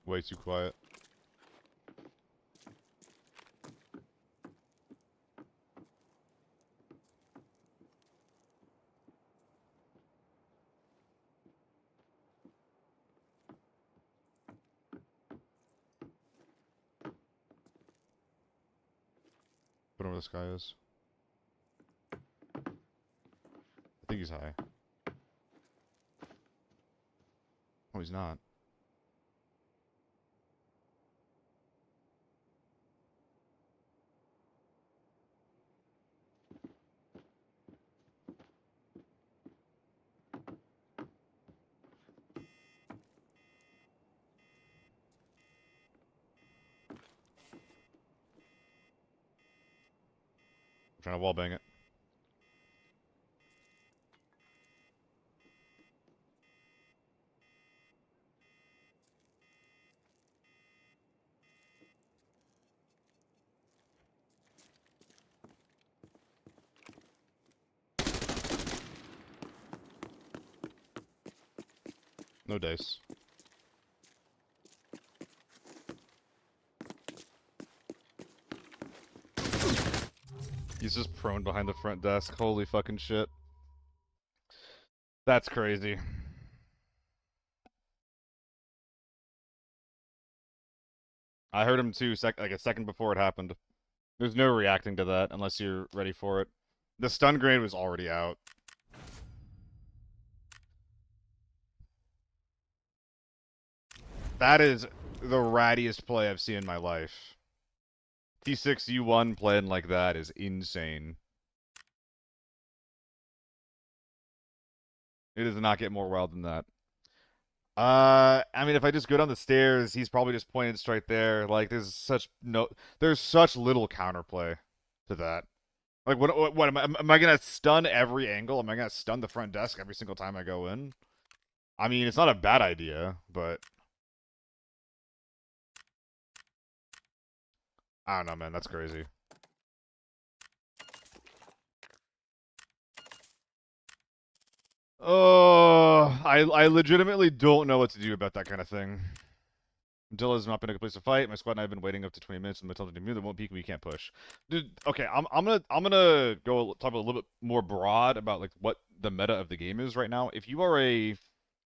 Way too quiet. Put him where this guy is. I think he's high. Oh, he's not. I'm trying to wallbang it. No dice. He's just prone behind the front desk. Holy fucking shit. That's crazy. I heard him too, like a second before it happened. There's no reacting to that unless you're ready for it. The stun grenade was already out. That is the rattiest play I've seen in my life. T6 U1 playing like that is insane. It does not get more wild than that. I mean, if I just go down the stairs, he's probably just pointed straight there. Like, there's such little counterplay to that. Like, what am I gonna stun every angle? Am I gonna stun the front desk every single time I go in? I mean, it's not a bad idea, but I don't know, man. That's crazy. Oh, I legitimately don't know what to do about that kind of thing. Until has not been a good place to fight. My squad and I have been waiting up to 20 minutes, and until they won't peek, we can't push. Dude, okay, I'm gonna go talk a little bit more broad about like what the meta of the game is right now. If you are a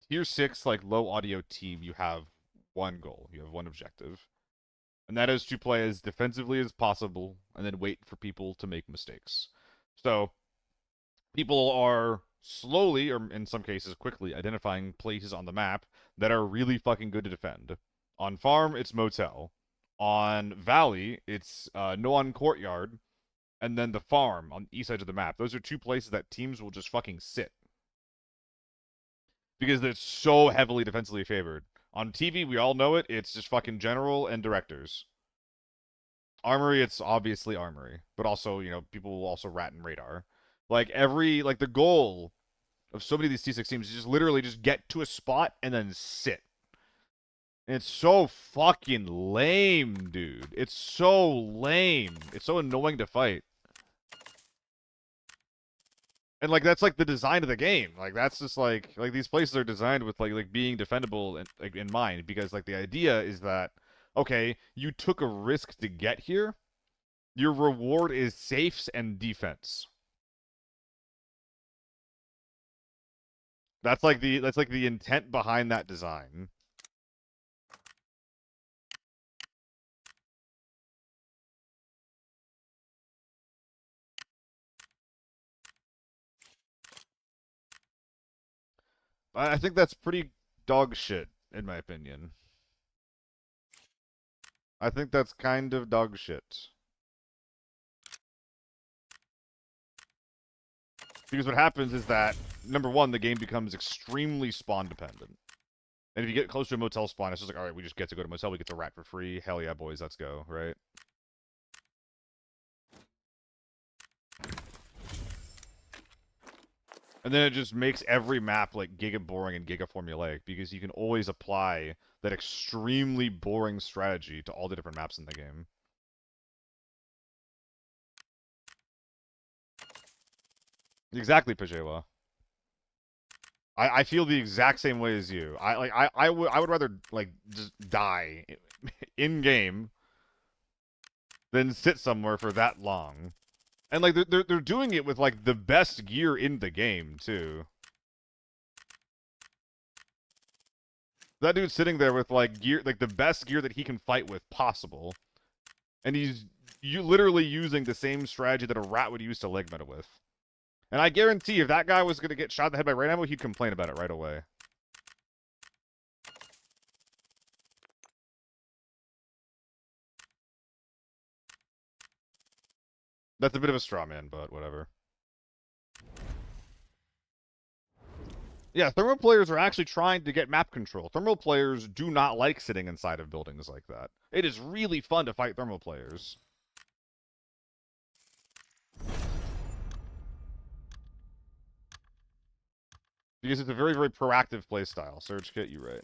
tier 6 like low audio team, you have one goal, you have one objective, and that is to play as defensively as possible and then wait for people to make mistakes. So people are slowly, or in some cases quickly, identifying places on the map that are really fucking good to defend. On farm, it's motel. On valley, it's no on courtyard, and then the farm on the east side of the map. Those are two places that teams will just fucking sit because it's so heavily defensively favored. On TV, we all know it. It's just fucking general and directors. Armory, it's obviously armory, but also, you know, people will also rat and radar. Like the goal of so many of these T6 teams is just literally just get to a spot and then sit. And it's so fucking lame, dude. It's so lame. It's so annoying to fight. And like that's like the design of the game. Like that's just like these places are designed with like being defendable and like in mind, because like the idea is that okay, you took a risk to get here. Your reward is safes and defense. That's like the intent behind that design. I think that's pretty dog shit, in my opinion. I think that's kind of dog shit. Because what happens is that, number one, the game becomes extremely spawn dependent. And if you get close to a motel spawn, it's just like, alright, we just get to go to motel, we get to rat for free. Hell yeah, boys, let's go, right? And then it just makes every map like giga boring and giga formulaic, because you can always apply that extremely boring strategy to all the different maps in the game. Exactly, Pajewa. I feel the exact same way as you. I would rather like just die in game than sit somewhere for that long. And like they're doing it with like the best gear in the game too. That dude's sitting there with like gear, like the best gear that he can fight with possible, and he's literally using the same strategy that a rat would use to leg meta with. And I guarantee if that guy was gonna get shot in the head by rain ammo, he'd complain about it right away. That's a bit of a straw man, but whatever. Yeah, thermal players are actually trying to get map control. Thermal players do not like sitting inside of buildings like that. It is really fun to fight thermal players. Because it's a very, very proactive playstyle. Surge Kit, you right.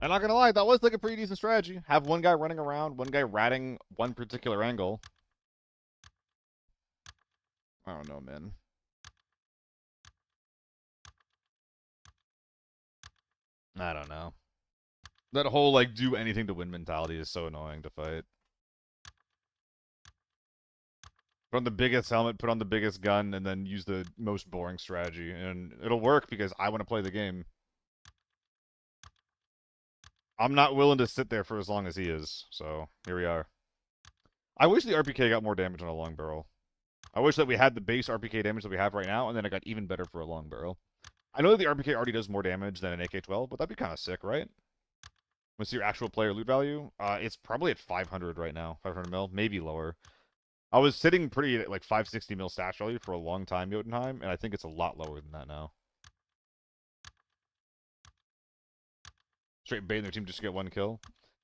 I'm not gonna lie, that was like a pretty decent strategy. Have one guy running around, one guy ratting one particular angle. I don't know, man. I don't know. That whole, like, do anything to win mentality is so annoying to fight. Put on the biggest helmet, put on the biggest gun, and then use the most boring strategy. And it'll work because I want to play the game. I'm not willing to sit there for as long as he is, so here we are. I wish the RPK got more damage on a long barrel. I wish that we had the base RPK damage that we have right now, and then it got even better for a long barrel. I know that the RPK already does more damage than an AK-12, but that'd be kind of sick, right? What's your actual player loot value? It's probably at 500 right now. 500 mil, maybe lower. I was sitting pretty at like 560 mil stash value for a long time, Jotunheim, and I think it's a lot lower than that now. Straight baiting their team just to get one kill.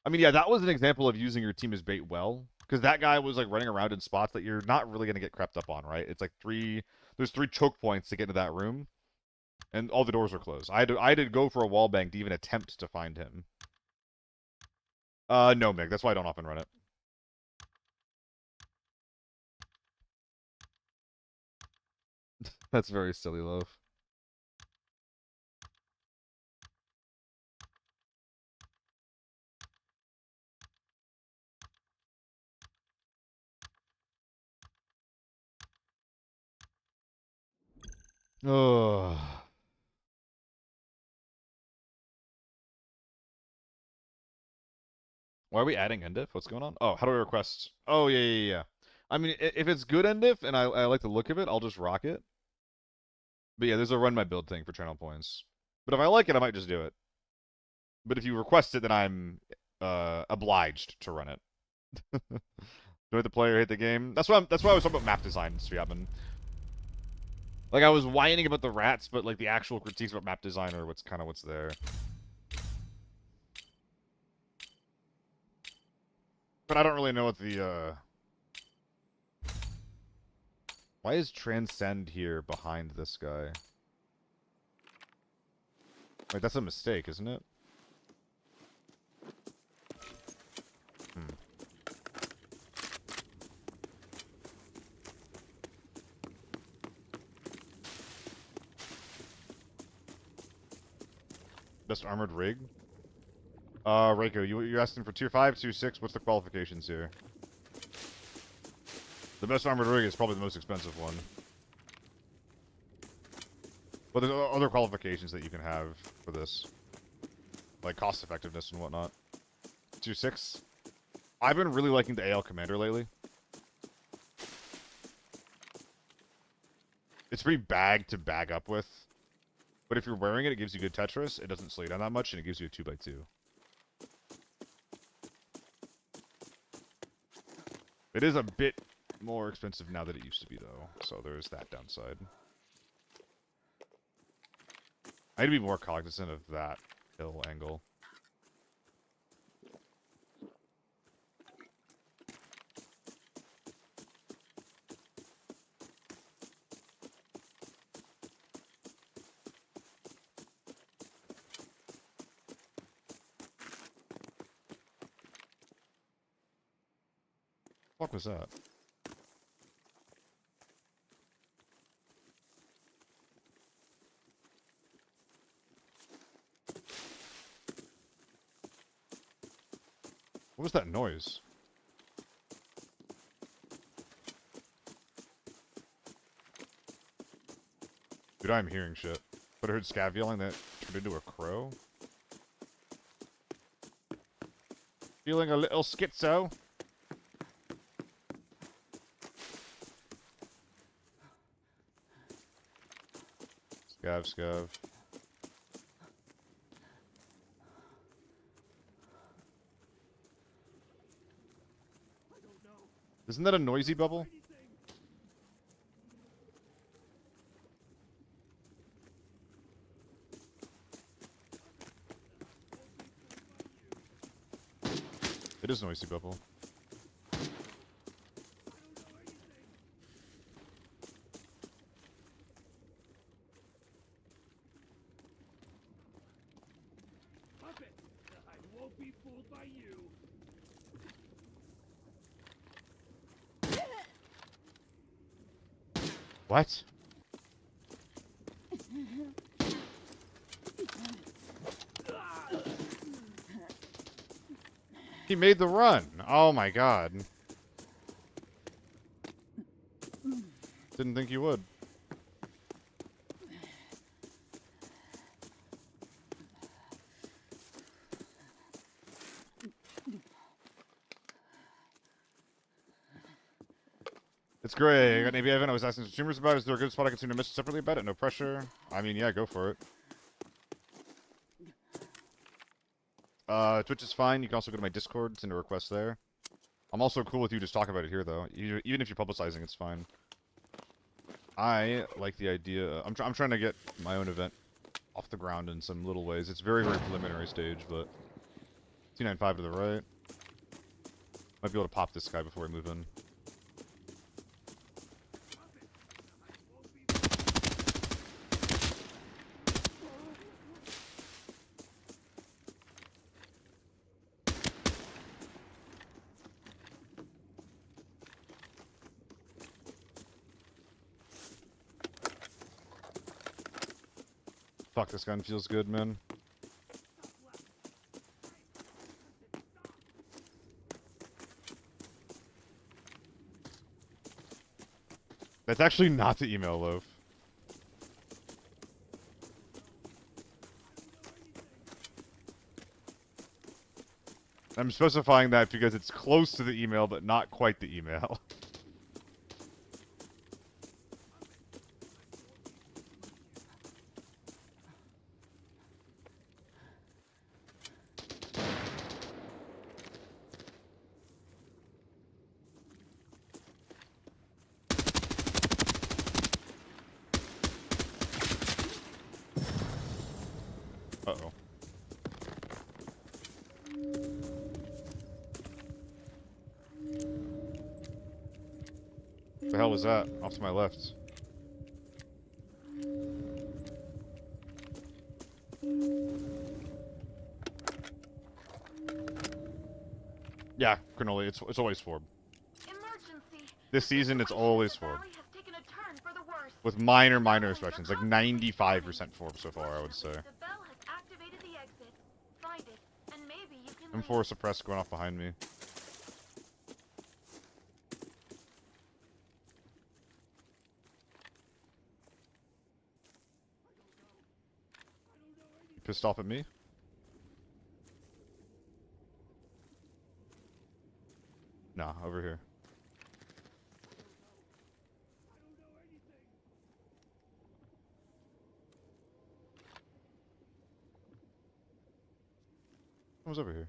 I mean, yeah, that was an example of using your team as bait well, because that guy was like running around in spots that you're not really going to get crept up on, right? It's like there's 3 choke points to get into that room, and all the doors are closed. I had to go for a wall bang to even attempt to find him. No, Mig, that's why I don't often run it. That's very silly, Loaf. Ugh. Why are we adding endif? What's going on? Oh, how do I request? Oh, yeah. I mean, if it's good endif and I like the look of it, I'll just rock it. But yeah, there's a run my build thing for channel points. But if I like it, I might just do it. But if you request it, then I'm obliged to run it. Do the player hit the game? That's why I was talking about map design, Sviabin. Like I was whining about the rats, but like the actual critiques about map design are what's there. But I don't really know what the, Why is Transcend here behind this guy? Wait, that's a mistake, isn't it? Hmm. Best armored rig? Reiko, you're asking for tier 5, tier 6? What's the qualifications here? The best armored rig is probably the most expensive one. But there's other qualifications that you can have for this. Like cost effectiveness and whatnot. Tier 6? I've been really liking the AL Commander lately. It's pretty bag to bag up with. But if you're wearing it, it gives you good Tetris. It doesn't slow you down that much, and it gives you a 2x2. It is a bit more expensive now than it used to be, though. So there's that downside. I need to be more cognizant of that hill angle. What was that? What was that noise? Dude, I'm hearing shit. But I heard Scav yelling that turned into a crow. Feeling a little schizo. Scav. Isn't that a noisy bubble? It is noisy bubble. Puppet, I won't be fooled by you. What? He made the run. Oh my god. Didn't think he would. It's great. I got Navy Evan. I was asking streamers about it. Is there a good spot I can stream to miss separately about it? No pressure. I mean, yeah, go for it. Twitch is fine. You can also go to my Discord, send a request there. I'm also cool with you just talking about it here, though. Even if you're publicizing, it's fine. I like the idea. I'm trying to get my own event off the ground in some little ways. It's very, very preliminary stage, but T95 to the right. Might be able to pop this guy before I move in. Fuck, this gun feels good, man. That's actually not the email loaf. I'm specifying that because it's close to the email, but not quite the email. Uh-oh. The hell was that? Off to my left. Yeah, cannoli. It's always Forb. Emergency. This season, it's always The Forb. valley has taken a turn for the worse. With minor Anomalies are restrictions, like constantly 95% spawning. Forb so far, I would say. Fortunately, the bell has activated the exit. Find it, and maybe you can leave. M4 suppressed going off behind me. You pissed off at me? Nah, over here. Someone's over here.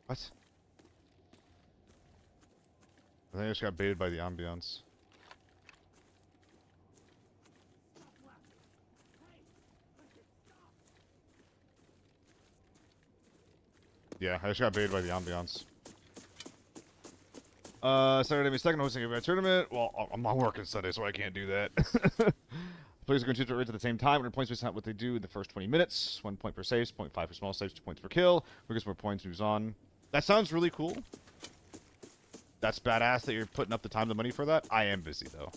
What? I think I just got baited by the ambiance. Yeah, I just got baited by the ambiance. Saturday, May 2nd, hosting a tournament. Well, I'm not working Sunday, so I can't do that. Players are going to shoot rates at the same time. 100 points based on what they do in the first 20 minutes. 1 point per save, 0.5 for small saves, 2 points per kill. Who gets more points moves on. That sounds really cool. That's badass that you're putting up the time and the money for that. I am busy, though.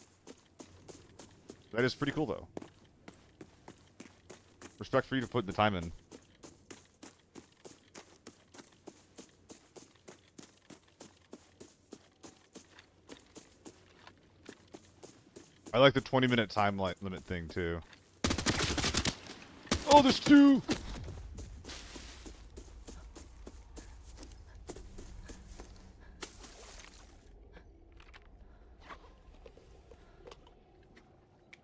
That is pretty cool, though. Respect for you to put the time in. I like the 20-minute time limit thing, too. Oh, there's two!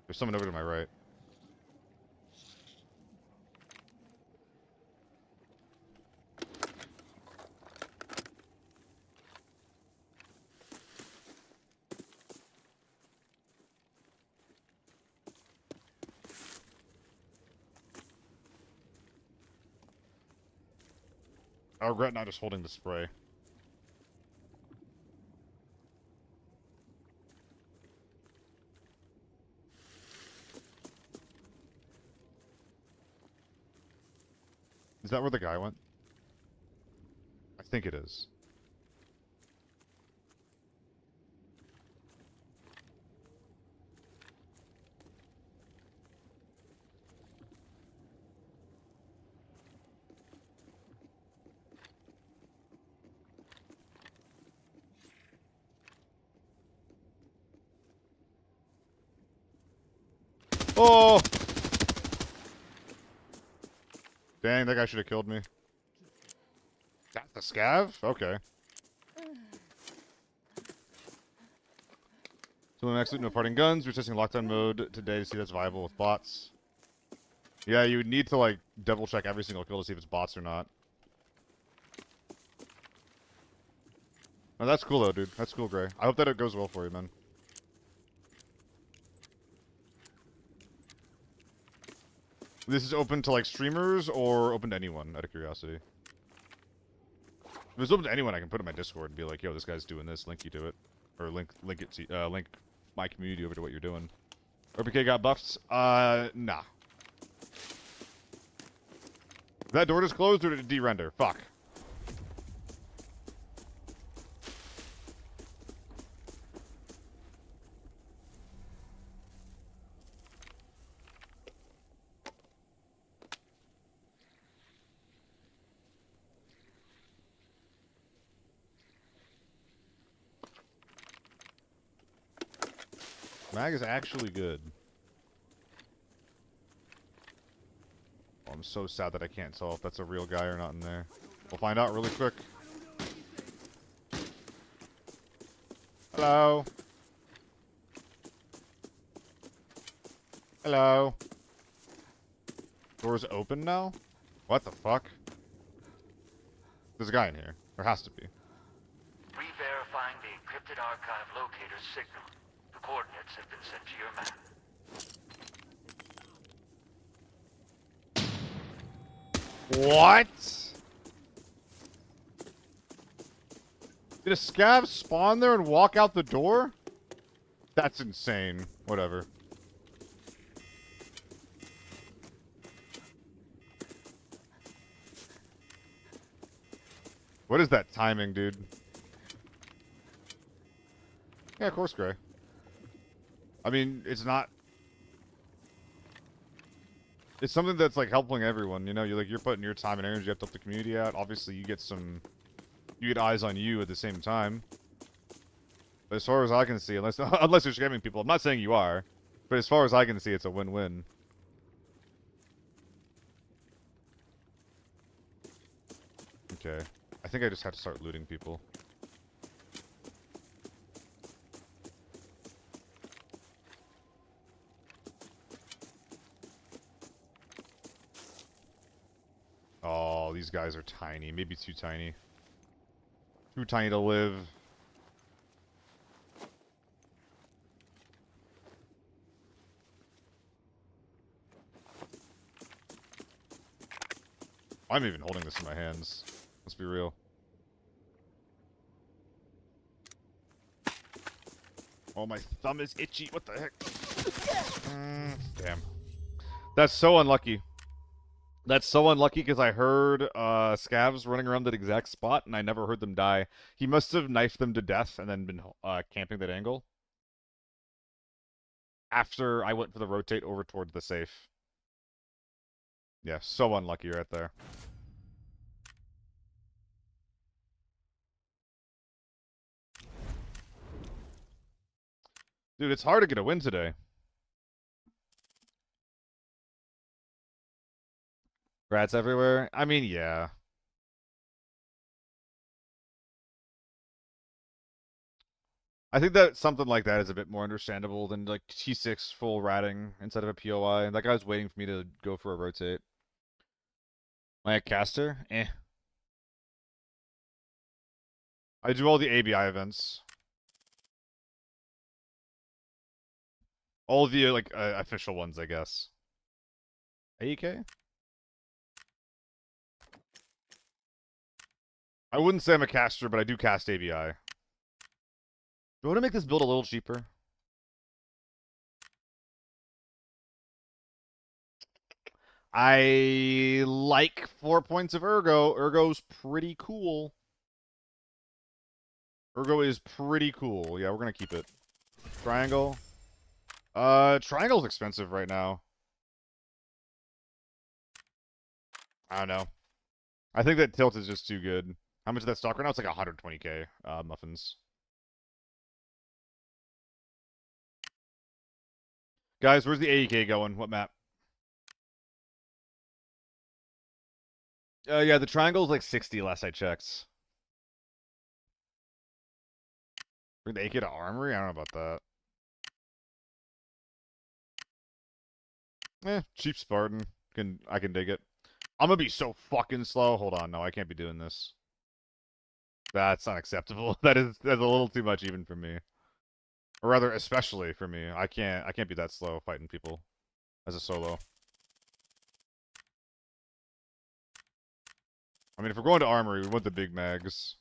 There's someone over to my right. I regret not just holding the spray. Is that where the guy went? I think it is. Oh! Dang, that guy should have killed me. That's the scav? Okay. So next week, no parting guns. We're testing lockdown mode today to see if that's viable with bots. Yeah, you would need to, like, double check every single kill to see if it's bots or not. Oh, that's cool, though, dude. That's cool, Gray. I hope that it goes well for you, man. This is open to, like, streamers or open to anyone, out of curiosity? If it's open to anyone, I can put it in my Discord and be like, yo, this guy's doing this, link you to it. Or link my community over to what you're doing. RPK got buffs? Nah. That door just closed or did it de-render? Fuck. Mag is actually good. Oh, I'm so sad that I can't tell if that's a real guy or not in there. We'll find out really quick. Hello? Hello? Door's open now? What the fuck? There's a guy in here. There has to be. Re-verifying the encrypted archive locator's signal. The coordinates have been sent to your map. What? Did a scav spawn there and walk out the door? That's insane. Whatever. What is that timing, dude? Yeah, of course, Gray. I mean, it's not... It's something that's, like, helping everyone, you know? You're putting your time and energy up to help the community out. Obviously, you get eyes on you at the same time. But as far as I can see, unless you're scamming people, I'm not saying you are. But as far as I can see, it's a win-win. Okay. I think I just have to start looting people. Oh, these guys are tiny. Maybe too tiny. Too tiny to live. I'm even holding this in my hands. Let's be real. Oh, my thumb is itchy. What the heck? Damn. That's so unlucky. That's so unlucky because I heard scavs running around that exact spot and I never heard them die. He must have knifed them to death and then been camping that angle. After I went for the rotate over towards the safe. Yeah, so unlucky right there. Dude, it's hard to get a win today. Rats everywhere? I mean, yeah. I think that something like that is a bit more understandable than, like, T6 full ratting instead of a POI. That guy was waiting for me to go for a rotate. Am I a caster? Eh. I do all the ABI events. All of the, like, official ones, I guess. AEK? I wouldn't say I'm a caster, but I do cast ABI. Do I want to make this build a little cheaper? I like 4 points of Ergo. Ergo's pretty cool. Ergo is pretty cool. Yeah, we're gonna keep it. Triangle. Triangle's expensive right now. I don't know. I think that tilt is just too good. How much is that stock right now? It's like 120k muffins. Guys, where's the AEK going? What map? Yeah, the triangle's like 60 last I checked. Bring the AK to Armory? I don't know about that. Cheap Spartan. I can dig it. I'm gonna be so fucking slow. Hold on, no, I can't be doing this. That's unacceptable. That's a little too much even for me. Or rather, especially for me. I can't be that slow fighting people as a solo. I mean, if we're going to Armory, we want the big mags.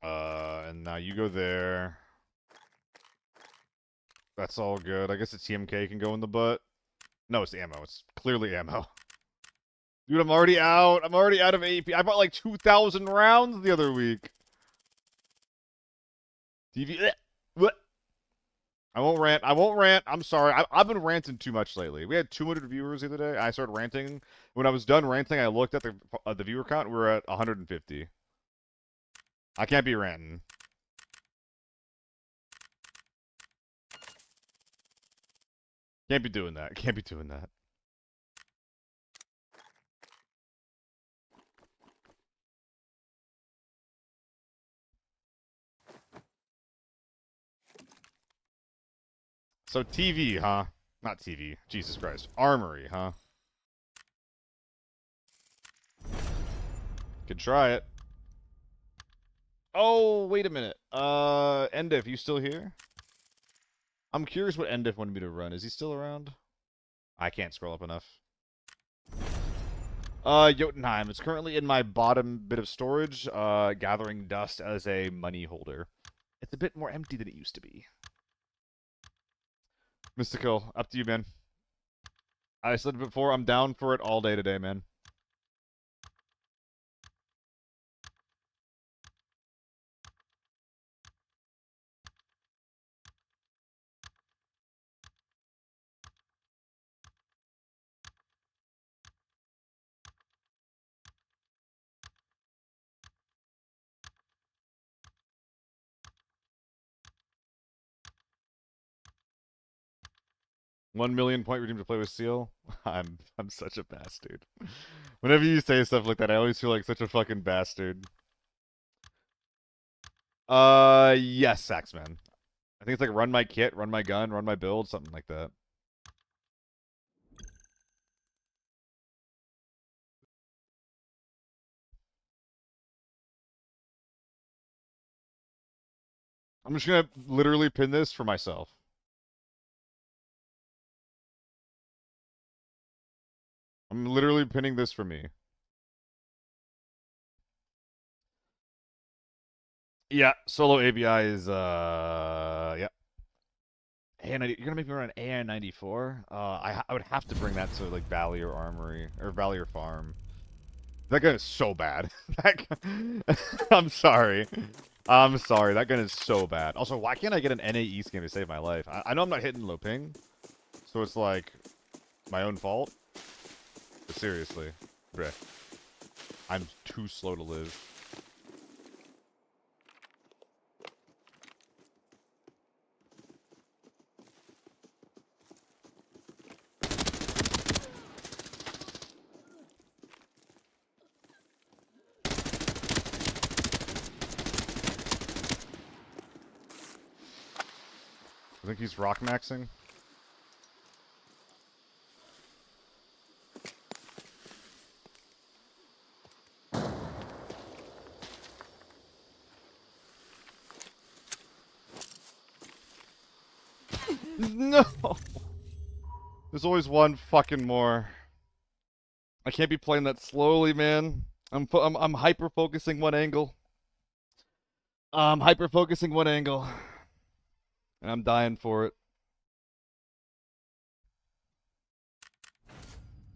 And now you go there. That's all good. I guess the TMK can go in the butt. No, it's the ammo. It's clearly ammo. Dude, I'm already out. I'm already out of AP. I bought like 2,000 rounds the other week. TV. What? I won't rant. I won't rant. I'm sorry. I've been ranting too much lately. We had 200 viewers the other day. I started ranting. When I was done ranting, I looked at the viewer count. We were at 150. I can't be ranting. Can't be doing that. Can't be doing that. So TV, huh? Not TV. Jesus Christ. Armory, huh? Could try it. Oh, wait a minute. Endif, you still here? I'm curious what Endif wanted me to run. Is he still around? I can't scroll up enough. Jotunheim. It's currently in my bottom bit of storage, gathering dust as a money holder. It's a bit more empty than it used to be. Mystical, up to you, man. I said it before, I'm down for it all day today, man. $1,000,000 redeem to play with Seal. I'm such a bastard. Whenever you say stuff like that, I always feel like such a fucking bastard. Yes, Saxman. I think it's like run my kit, run my gun, run my build, something like that. I'm just gonna literally pin this for myself. I'm literally pinning this for me. Yeah, solo ABI is yeah. AI90, you're gonna make me run an AI94? I would have to bring that to like Valley or Armory or Valley or Farm. That gun is so bad. I'm sorry. I'm sorry. That gun is so bad. Also, why can't I get an NAE skin to save my life? I know I'm not hitting low ping, so it's like my own fault. But seriously, bruh, I'm too slow to live. I think he's rock maxing. No! There's always one fucking more. I can't be playing that slowly, man. I'm hyper focusing one angle. I'm hyper focusing one angle. And I'm dying for it.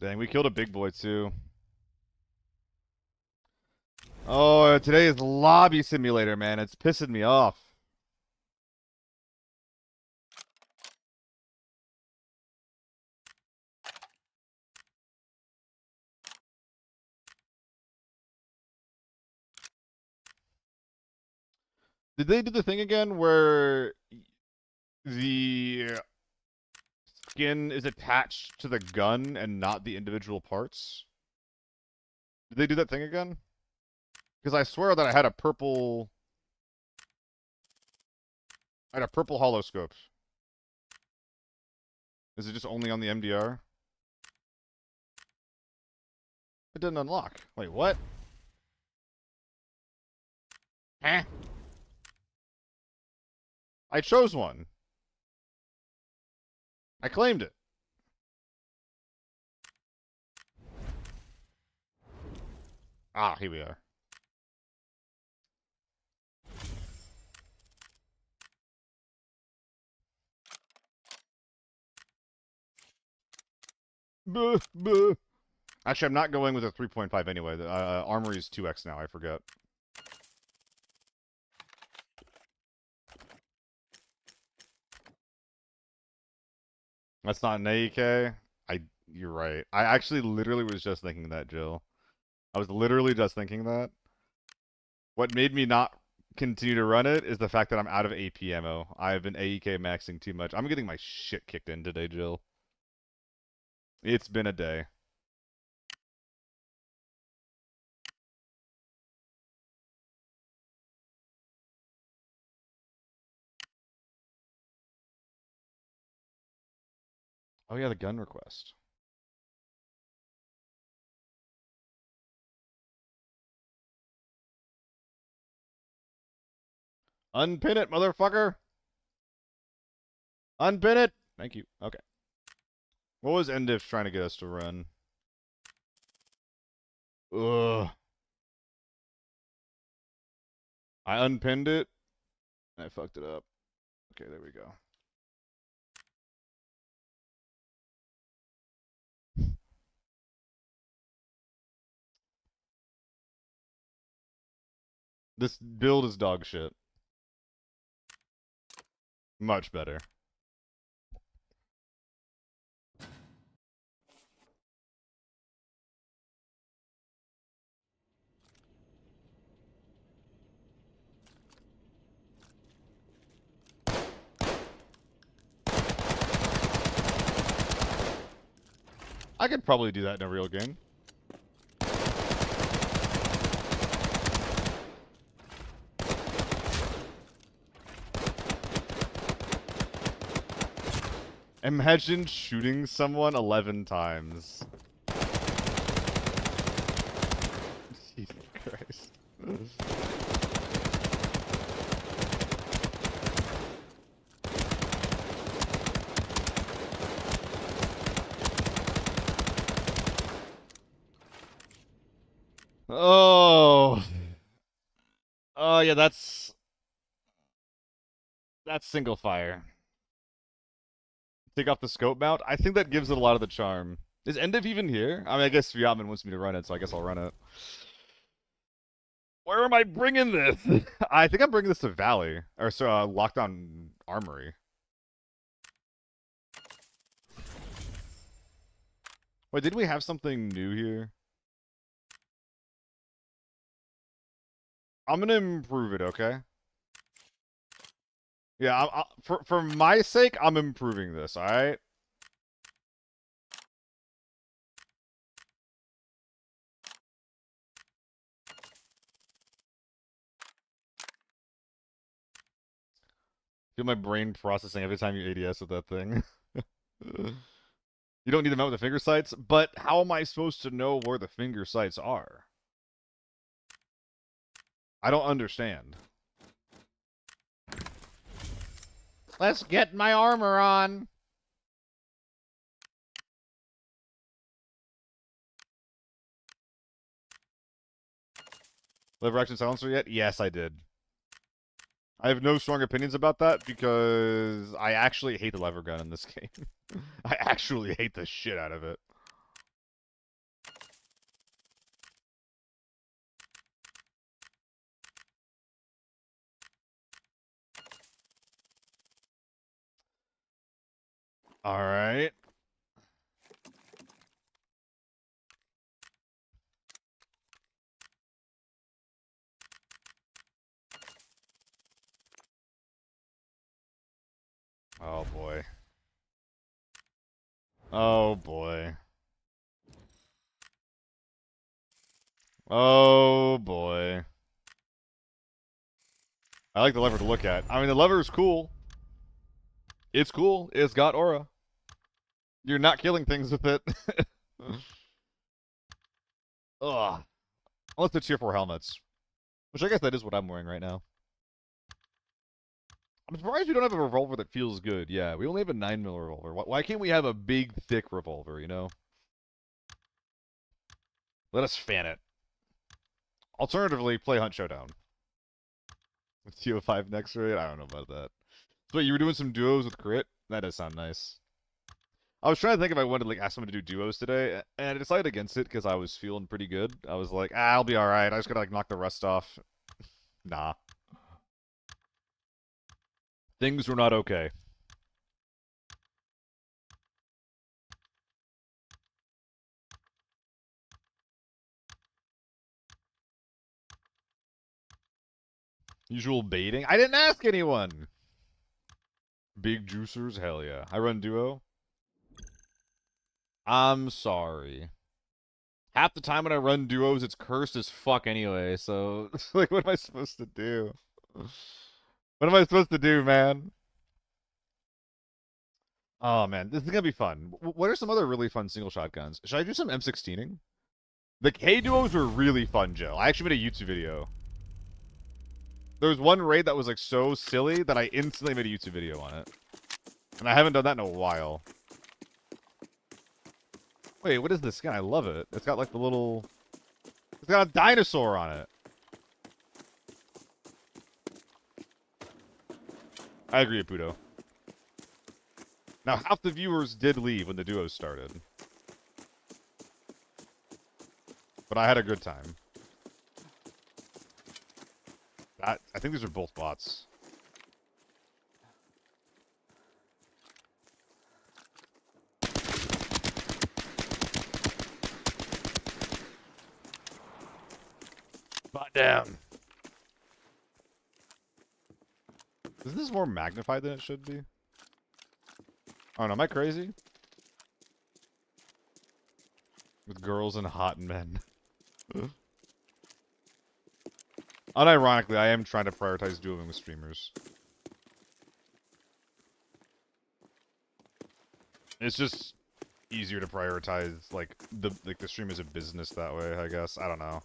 Dang, we killed a big boy too. Oh, today is lobby simulator, man. It's pissing me off. Did they do the thing again where the skin is attached to the gun and not the individual parts? Did they do that thing again? Because I swear that I had a purple hollow scope. Is it just only on the MDR? It didn't unlock. Wait, what? Huh? I chose one. I claimed it. Ah, here we are. Buh, buh. Actually, I'm not going with a 3.5 anyway. The armory is 2x now, I forget. That's not an AEK? You're right. I actually literally was just thinking that, Jill. I was literally just thinking that. What made me not continue to run it is the fact that I'm out of AP ammo. I've been AEK maxing too much. I'm getting my shit kicked in today, Jill. It's been a day. Oh yeah, the gun request. Unpin it, motherfucker. Unpin it. Thank you. Okay. What was Endif trying to get us to run? Ugh. I unpinned it. And I fucked it up. Okay, there we go. This build is dog shit. Much better. I could probably do that in a real game. Imagine shooting someone 11 times. Jesus Christ. Oh. Oh yeah, that's single fire. Take off the scope mount. I think that gives it a lot of the charm. Is Endiv even here? I mean, I guess Viatman wants me to run it, so I guess I'll run it. Where am I bringing this? I think I'm bringing this to Valley. Or, so, Lockdown Armory. Wait, did we have something new here? I'm gonna improve it, okay? Yeah, for my sake, I'm improving this, alright? Feel my brain processing every time you ADS with that thing. You don't need them out with the finger sights, but how am I supposed to know where the finger sights are? I don't understand. Let's get my armor on. Lever action silencer yet? Yes, I did. I have no strong opinions about that because I actually hate the lever gun in this game. I actually hate the shit out of it. All right. Oh boy. Oh boy. Oh boy. I like the lever to look at. I mean, the lever is cool. It's cool. It's got aura. You're not killing things with it. Ugh. Unless they're tier 4 helmets. Which I guess that is what I'm wearing right now. I'm surprised we don't have a revolver that feels good. Yeah, we only have a 9mm revolver. Why can't we have a big, thick revolver, you know? Let us fan it. Alternatively, play Hunt Showdown. With TO5 next rate? I don't know about that. So wait, you were doing some duos with crit? That does sound nice. I was trying to think if I wanted to like ask someone to do duos today, and I decided against it because I was feeling pretty good. I was like, I'll be alright. I just gotta like knock the rust off. Nah. Things were not okay. Usual baiting? I didn't ask anyone! Big juicers? Hell yeah. I run duo? I'm sorry. Half the time when I run duos, it's cursed as fuck anyway, so... like, what am I supposed to do? What am I supposed to do, man? Oh, man. This is gonna be fun. What are some other really fun single shotguns? Should I do some M16ing? The K-duos were really fun, Joe. I actually made a YouTube video. There was one raid that was like so silly that I instantly made a YouTube video on it. And I haven't done that in a while. Wait, what is this skin? I love it. It's got like the little... It's got a dinosaur on it. I agree, Puto. Now, half the viewers did leave when the duo started. But I had a good time. I think these are both bots. Bot down. Isn't this more magnified than it should be? Oh no, am I crazy? With girls and hot men. Unironically, I am trying to prioritize dueling with streamers. It's just easier to prioritize like the stream as a business that way, I guess. I don't know.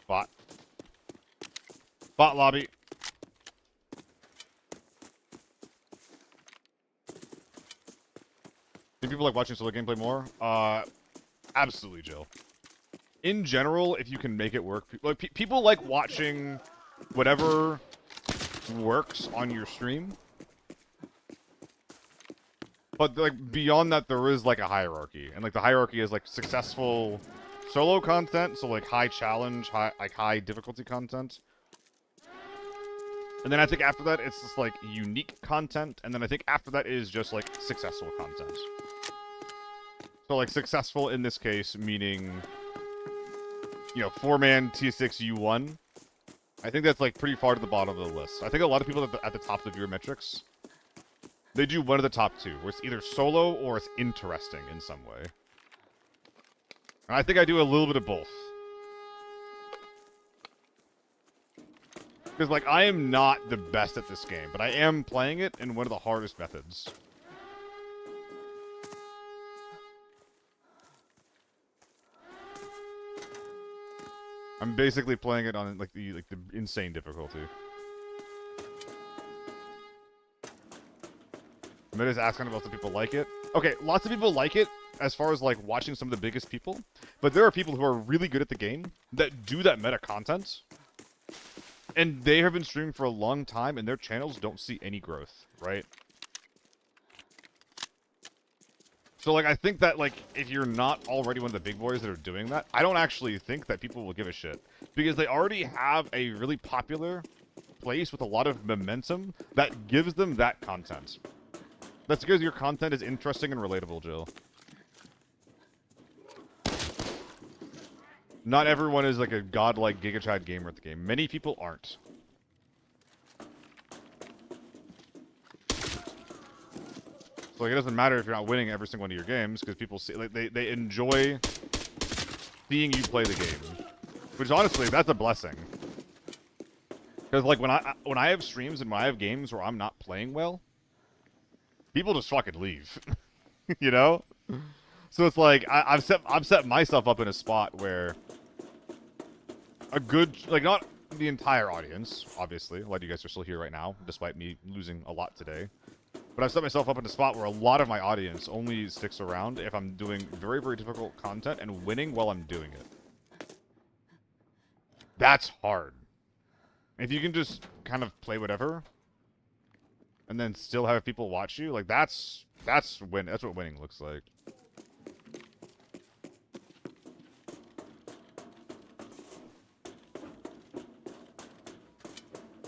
Bot. Bot lobby. Do people like watching solo gameplay more? Absolutely, Jill. In general, if you can make it work, people like watching whatever works on your stream. But like beyond that, there is like a hierarchy, and like the hierarchy is like successful solo content, so like high challenge, high difficulty content. And then I think after that, it's just like unique content, and then I think after that is just like successful content. So like successful in this case, meaning, you know, 4-man T6 U1. I think that's like pretty far to the bottom of the list. I think a lot of people at the top of the viewer metrics, they do one of the top two, where it's either solo or it's interesting in some way. And I think I do a little bit of both. Because, like, I am not the best at this game, but I am playing it in one of the hardest methods. I'm basically playing it on, like, the insane difficulty. I'm just asking about if people like it. Okay, lots of people like it as far as, like, watching some of the biggest people. But there are people who are really good at the game that do that meta content. And they have been streaming for a long time, and their channels don't see any growth, right? So, like, I think that, like, if you're not already one of the big boys that are doing that, I don't actually think that people will give a shit. Because they already have a really popular place with a lot of momentum that gives them that content. That's because your content is interesting and relatable, Jill. Not everyone is like a godlike Giga Chad gamer at the game. Many people aren't. So like, it doesn't matter if you're not winning every single one of your games, because people see, like, they enjoy seeing you play the game. Which honestly, that's a blessing. Because like when I have streams and when I have games where I'm not playing well, people just fucking leave. You know? So it's like I've set myself up in a spot where a good, like, not the entire audience, obviously. A lot of you guys are still here right now, despite me losing a lot today. But I've set myself up in a spot where a lot of my audience only sticks around if I'm doing very, very difficult content and winning while I'm doing it. That's hard. If you can just kind of play whatever, and then still have people watch you, like, that's what winning looks like.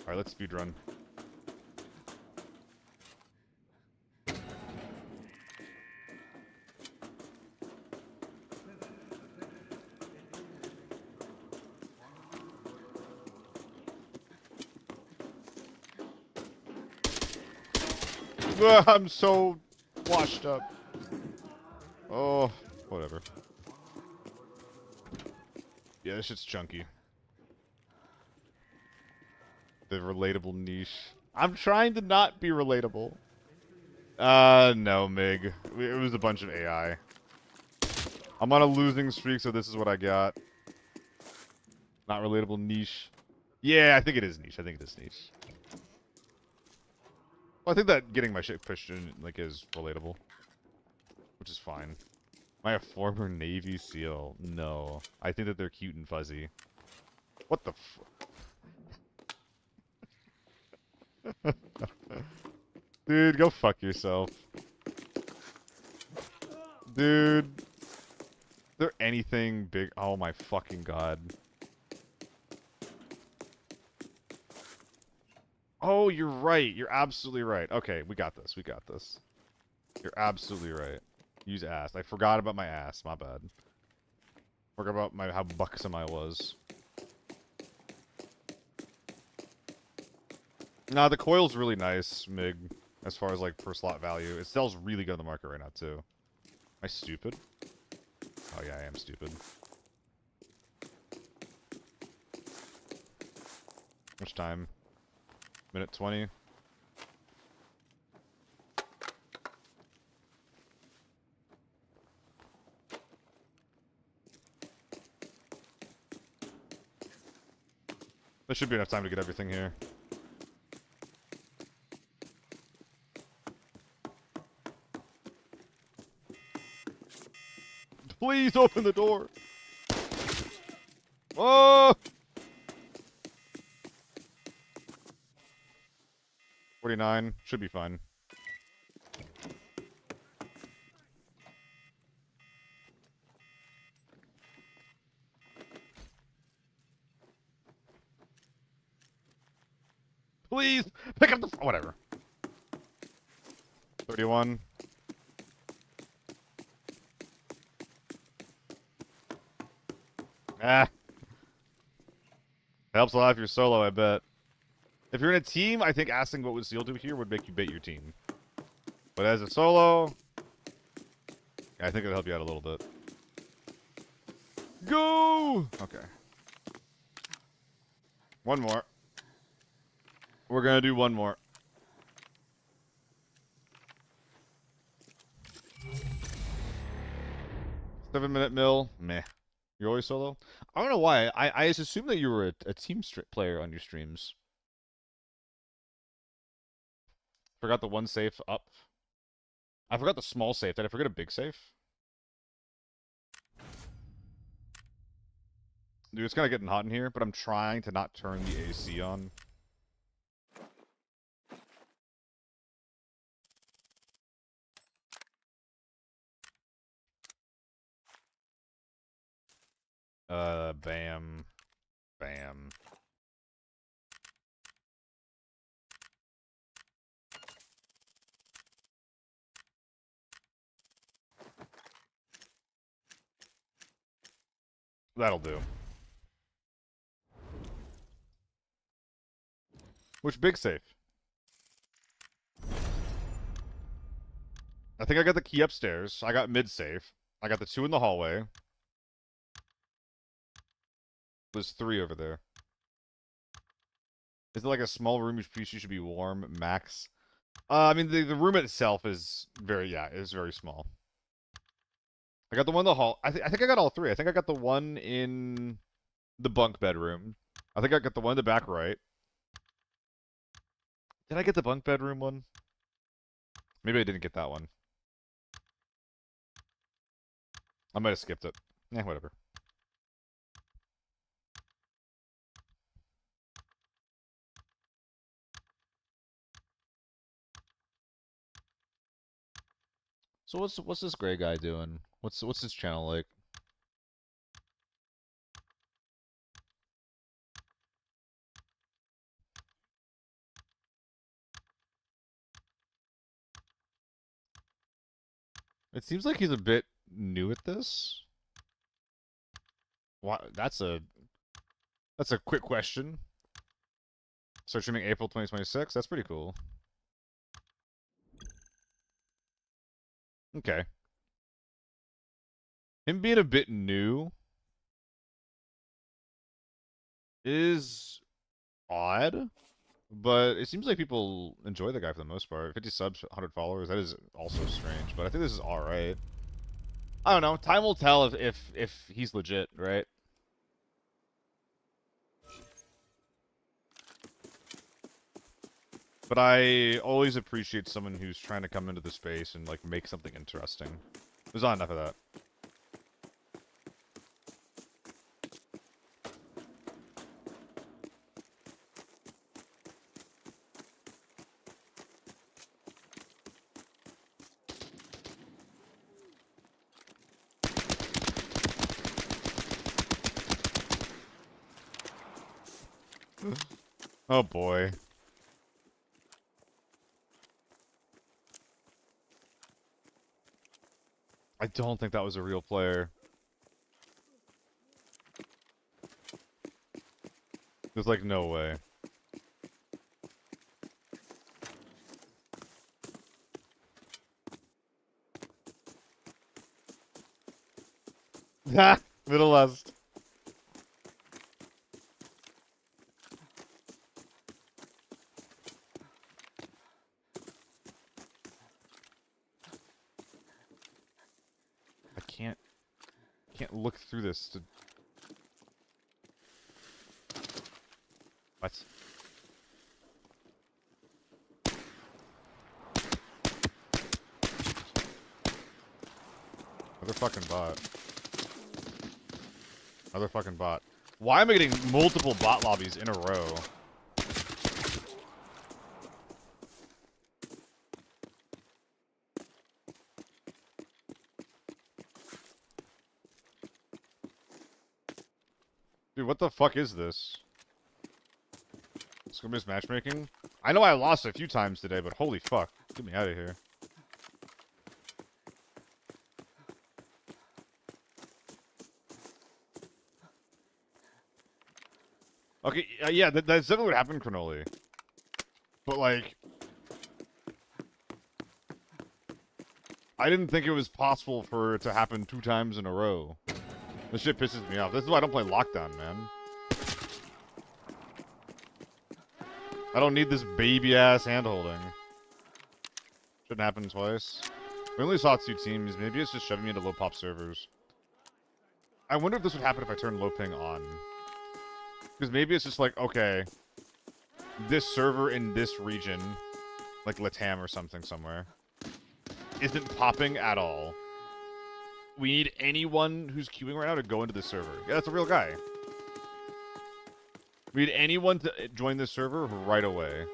Alright, let's speedrun. I'm so washed up. Oh, whatever. Yeah, this shit's chunky. The relatable niche. I'm trying to not be relatable. No, Mig. It was a bunch of AI. I'm on a losing streak, so this is what I got. Not relatable niche. Yeah, I think it is niche. I think it is niche. Well, I think that getting my shit pushed in, like, is relatable. Which is fine. Am I a former Navy SEAL? No. I think that they're cute and fuzzy. What the f- Dude, go fuck yourself. Dude. Is there anything big? Oh my fucking god. Oh, you're right. You're absolutely right. Okay, we got this. We got this. You're absolutely right. Use ass. I forgot about my ass. My bad. Forgot about how buxom I was. Nah, the coil's really nice, Mig, as far as, like, per slot value. It sells really good on the market right now, too. Am I stupid? Oh, yeah, I am stupid. How much time? Minute 20? There should be enough time to get everything here. Please open the door! Oh! 49. Should be fine. Please! Pick up the... Whatever. 31. Ah. Helps a lot if you're solo, I bet. If you're in a team, I think asking what would Seal do here would make you bait your team. But as a solo... I think it'll help you out a little bit. Go! Okay. One more. We're gonna do one more. 7-minute mill. Meh. You're always solo? I don't know why. I just assumed that you were a team player on your streams. Forgot the one safe up. I forgot the small safe. Did I forget a big safe? Dude, it's kind of getting hot in here, but I'm trying to not turn the AC on. Bam. Bam. That'll do. Which big safe? I think I got the key upstairs. I got mid safe. I got the 2 in the hallway. There's 3 over there. Is it like a small room which piece should be warm? Max? I mean, the room itself is very, is very small. I got the one in the hall. I think I got all 3. I think I got the one in the bunk bedroom. I think I got the one in the back right. Did I get the bunk bedroom one? Maybe I didn't get that one. I might have skipped it. Whatever. So what's this gray guy doing? What's his channel like? It seems like he's a bit new at this. Why? That's a quick question. Start streaming April 2026. That's pretty cool. Okay. Him being a bit new is odd. But it seems like people enjoy the guy for the most part. 50 subs, 100 followers. That is also strange, but I think this is all right. I don't know. Time will tell if he's legit, right? But I always appreciate someone who's trying to come into the space and like make something interesting. There's not enough of that. Oh boy. I don't think that was a real player. There's like no way. Ha! Middle left. I can't look through this to... What? Another fucking bot. Another fucking bot. Why am I getting multiple bot lobbies in a row? Dude, what the fuck is this? Skill-based matchmaking? I know I lost a few times today, but holy fuck. Get me out of here. Okay, yeah, that's definitely what happened, Cronoli. But, like... I didn't think it was possible for it to happen 2 times in a row. This shit pisses me off. This is why I don't play Lockdown, man. I don't need this baby-ass hand-holding. Shouldn't happen twice. We only saw 2 teams. Maybe it's just shoving me into low-pop servers. I wonder if this would happen if I turn low ping on. Because maybe it's just like, okay, this server in this region, like Latam or something somewhere, isn't popping at all. We need anyone who's queuing right now to go into this server. Yeah, that's a real guy. We need anyone to join this server right away.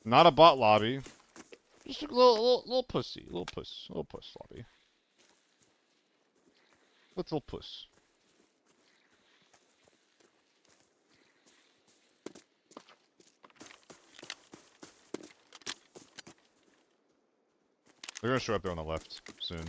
Not a bot lobby. Just a little pussy. Little puss lobby. Little puss. They're gonna show up there on the left soon.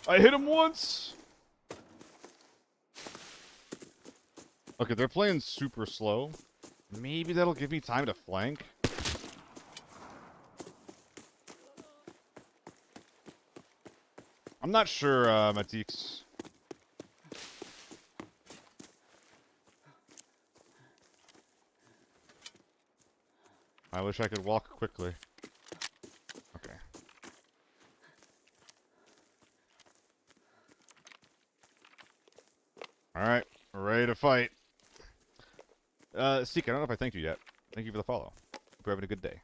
I hit him once! Okay, they're playing super slow. Maybe that'll give me time to flank. I'm not sure, Matix. I wish I could walk quickly. Okay. Alright, we're ready to fight. Seek, I don't know if I thanked you yet. Thank you for the follow. Hope you're having a good day.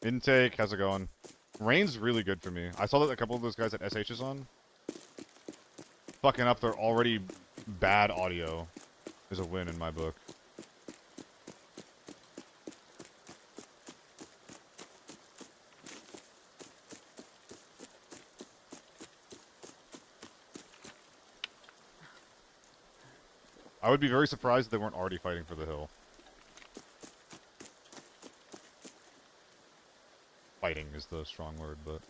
Intake, how's it going? Rain's really good for me. I saw that a couple of those guys at SH is on. Fucking up their already bad audio is a win in my book. I would be very surprised if they weren't already fighting for the hill. Fighting is the strong word, but...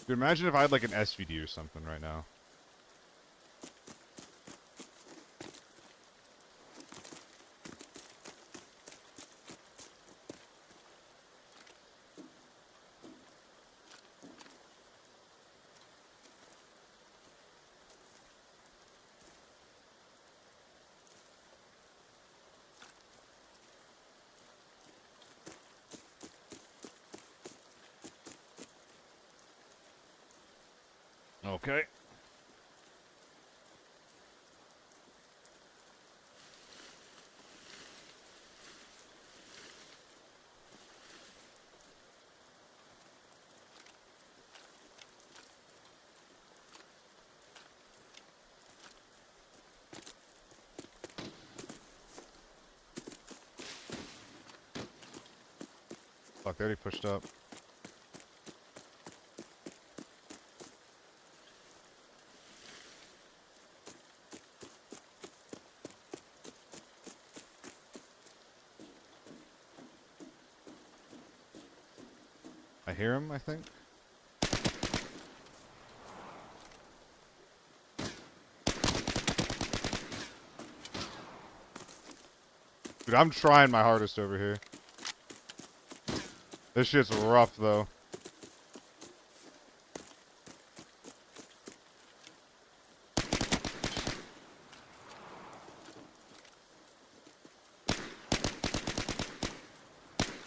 Dude, imagine if I had like an SVD or something right now. Okay. Fuck, they already pushed up. I hear him, I think. Dude, I'm trying my hardest over here. This shit's rough, though.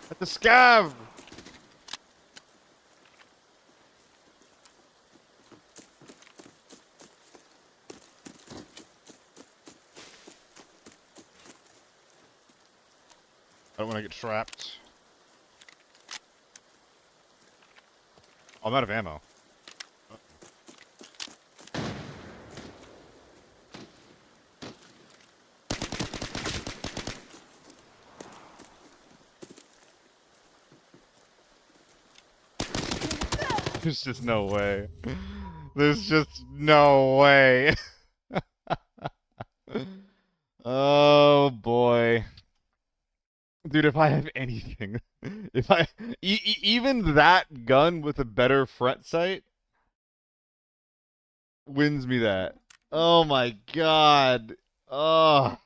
At the scav! I don't want to get trapped. Oh, I'm out of ammo. There's just no way. There's just no way. Oh boy. Dude, if I have anything, if I even that gun with a better front sight wins me that. Oh my god. Oh.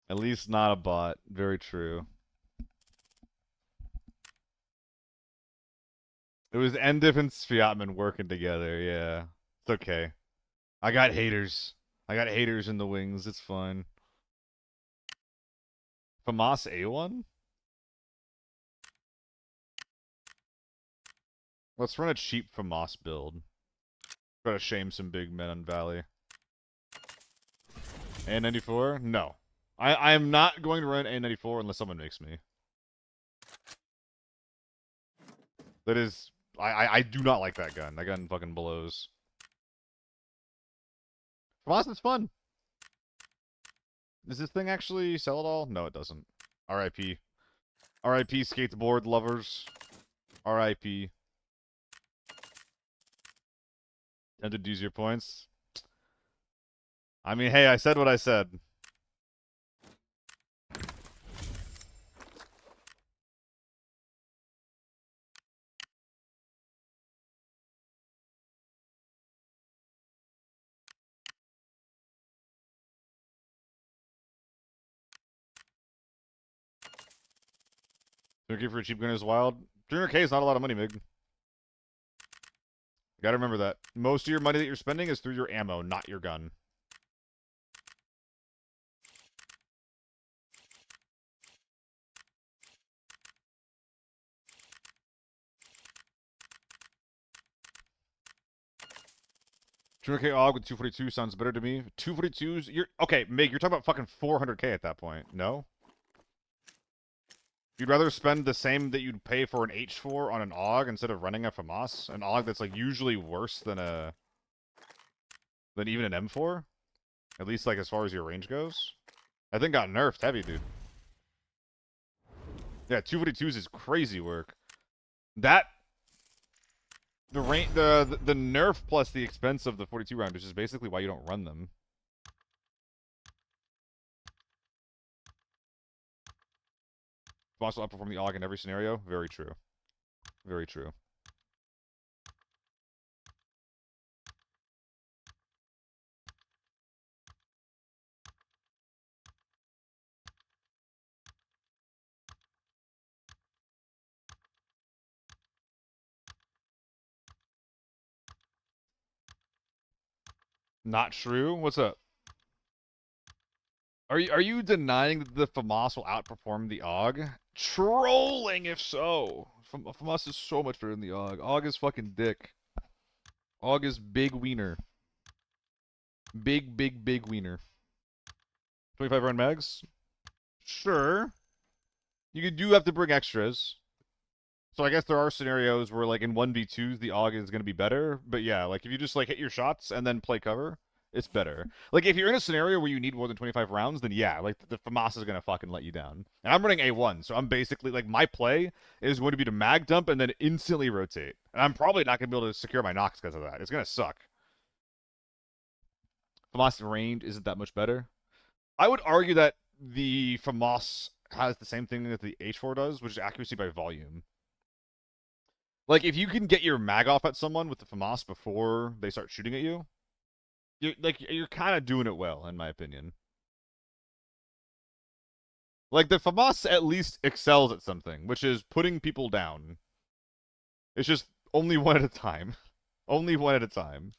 At least not a bot. Very true. It was Endif and Sviatman working together, yeah. It's okay. I got haters. I got haters in the wings. It's fine. FAMAS A1? Let's run a cheap FAMAS build. Try to shame some big men on Valley. A94? No. I am not going to run A94 unless someone makes me. That is... I do not like that gun. That gun fucking blows. FAMAS is fun. Does this thing actually sell at all? No, it doesn't. R.I.P. R.I.P. skateboard lovers. R.I.P. Tempted to use your points. I mean, hey, I said what I said. $200K for a cheap gun is wild. $300K is not a lot of money, Mig. You gotta remember that. Most of your money that you're spending is through your ammo, not your gun. 200k AUG with 242 sounds better to me. 242s, you're okay, Mig, you're talking about fucking 400k at that point. No? You'd rather spend the same that you'd pay for an H4 on an AUG instead of running a FAMAS? An AUG that's like usually worse than even an M4? At least like as far as your range goes? That thing got nerfed heavy, dude. Yeah, 242s is crazy work. That the nerf plus the expense of the 42 round is just basically why you don't run them. Boss will outperform the AUG in every scenario. Very true. Very true. Not true? What's up? Are you denying that the FAMAS will outperform the AUG? Trolling if so. FAMAS is so much better than the AUG. AUG is fucking dick. AUG is big wiener. Big wiener. 25 round mags? Sure. You do have to bring extras. So I guess there are scenarios where, like, in 1v2s, the AUG is going to be better. But yeah, like, if you just, like, hit your shots and then play cover, it's better. Like, if you're in a scenario where you need more than 25 rounds, then yeah, like, the FAMAS is going to fucking let you down. And I'm running A1, so I'm basically, like, my play is going to be to mag dump and then instantly rotate. And I'm probably not going to be able to secure my knocks because of that. It's going to suck. FAMAS range isn't that much better. I would argue that the FAMAS has the same thing that the H4 does, which is accuracy by volume. Like, if you can get your mag off at someone with the FAMAS before they start shooting at you, you're kind of doing it well, in my opinion. Like, the FAMAS at least excels at something, which is putting people down. It's just only one at a time. Only one at a time.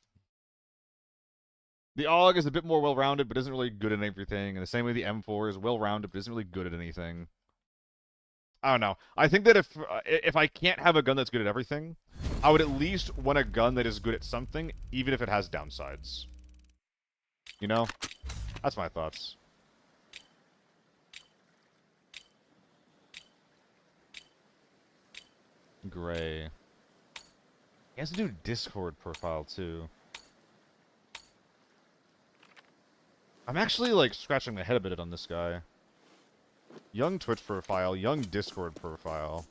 The AUG is a bit more well-rounded, but isn't really good at everything. And the same way the M4 is well-rounded, but isn't really good at anything. I don't know. I think that if I can't have a gun that's good at everything, I would at least want a gun that is good at something, even if it has downsides. You know? That's my thoughts. Gray. He has to do Discord profile, too. I'm actually, like, scratching my head a bit on this guy. Young Twitch profile, young Discord profile.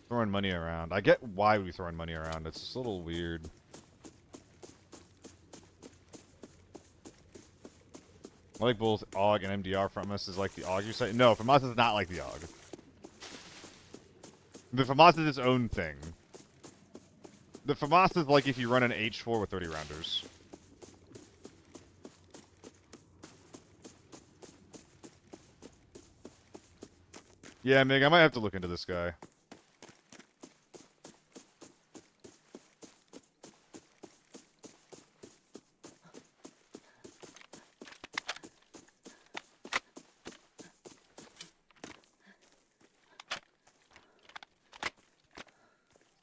Throwing money around. I get why we're throwing money around. It's just a little weird. I like both AUG and MDR. FAMAS is like the AUG you say. No, FAMAS is not like the AUG. The FAMAS is its own thing. The FAMAS is like if you run an H4 with 30 rounders. Yeah, Mig, I might have to look into this guy.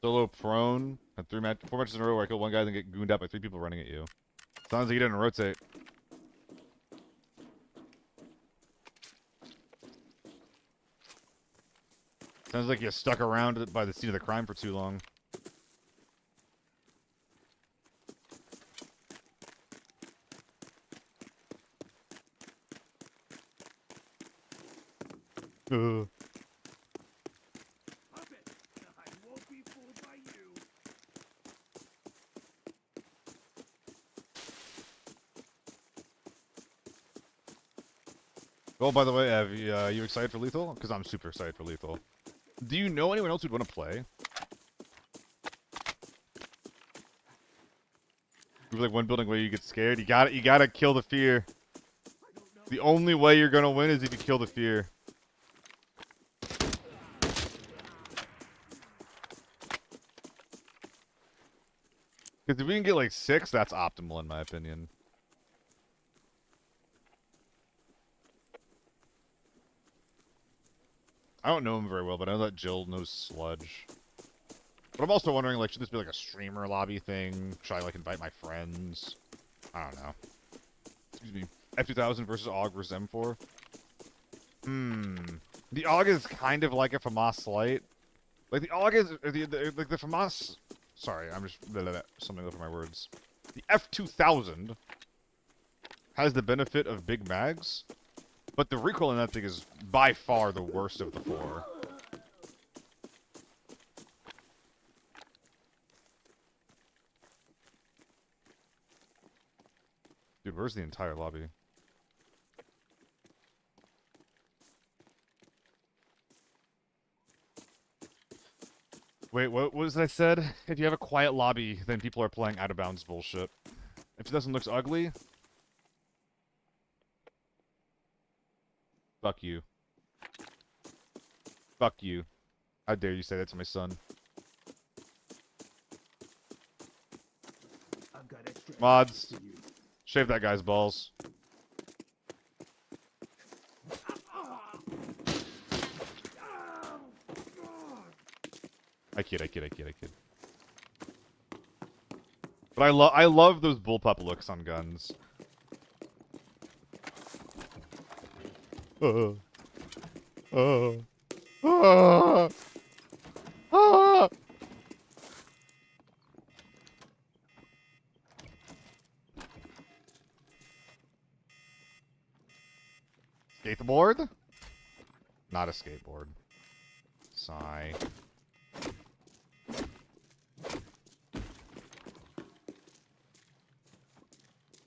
Solo prone. Had 4 matches in a row where I kill one guy, then get gooned out by 3 people running at you. Sounds like he didn't rotate. Sounds like you stuck around by the scene of the crime for too long. Puppet, I won't be fooled by you. Oh, by the way, Ev, you excited for Lethal? Because I'm super excited for Lethal. Do you know anyone else who'd want to play? Move like one building where you get scared. You gotta kill the fear. The only way you're gonna win is if you kill the fear. Because if we can get like 6, that's optimal in my opinion. I don't know him very well, but I know that Jill knows Sludge. But I'm also wondering, like, should this be like a streamer lobby thing? Should I like invite my friends? I don't know. Excuse me. F2000 versus AUG versus M4. The AUG is kind of like a FAMAS Lite. Like the AUG is like the FAMAS. Sorry, I'm just something over my words. The F2000 has the benefit of big mags, but the recoil in that thing is by far the worst of the four. Dude, where's the entire lobby? Wait, what was it I said? If you have a quiet lobby, then people are playing out of bounds bullshit. If it doesn't look ugly, fuck you. Fuck you. How dare you say that to my son? I've got extra Mods, for you. shave that guy's balls. I kid. But I love those bullpup looks on guns. Uh, uh, uh. Skateboard? Not a skateboard. Sigh.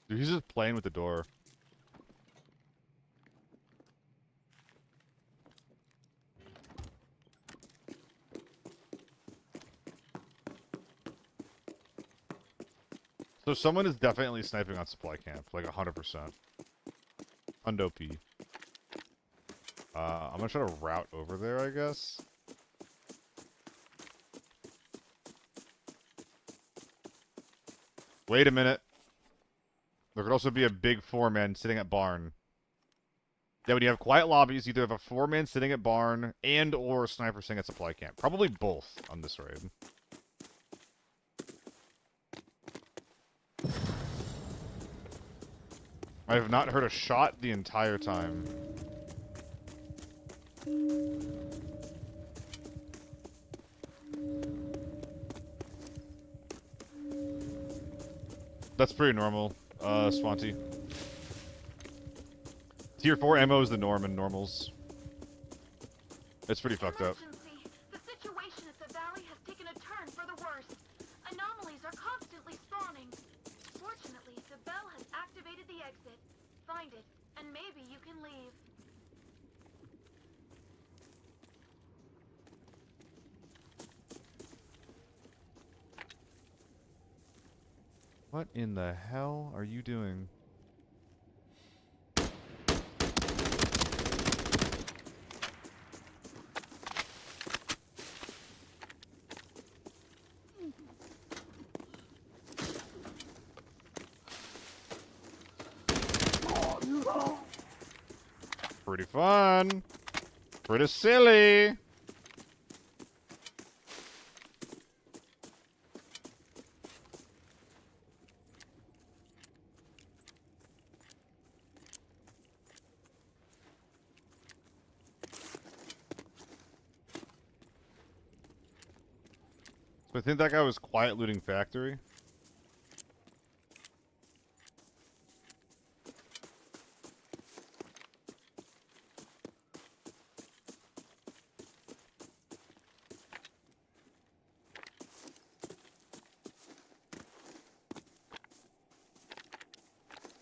Dude, he's just playing with the door. So someone is definitely sniping on supply camp, like 100%. Hundo P. I'm gonna try to route over there, I guess. Wait a minute. There could also be a big four-man sitting at barn. Yeah, when you have quiet lobbies, you either have a four-man sitting at barn and or a sniper sitting at supply camp. Probably both on this raid. I have not heard a shot the entire time. That's pretty normal, Swanty. Tier 4 ammo is the norm in normals. It's pretty fucked up. Emergency. The situation at the valley has taken a turn for the worse. Anomalies are constantly spawning. Fortunately, the bell has activated the exit. Find it, and maybe you can leave. What in the hell are you doing? Pretty fun. Pretty silly. So I think that guy was quiet looting factory.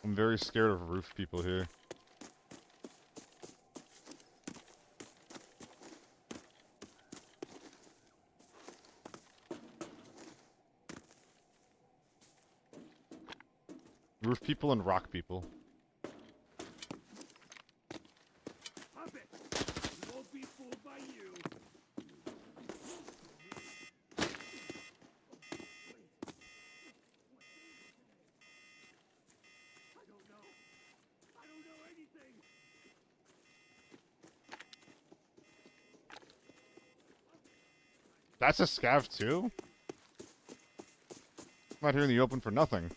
I'm very scared of roof people here. Roof people and rock people. Pop it. We won't be fooled by you. I don't know anything. That's a scav too? I'm out here in the open for nothing.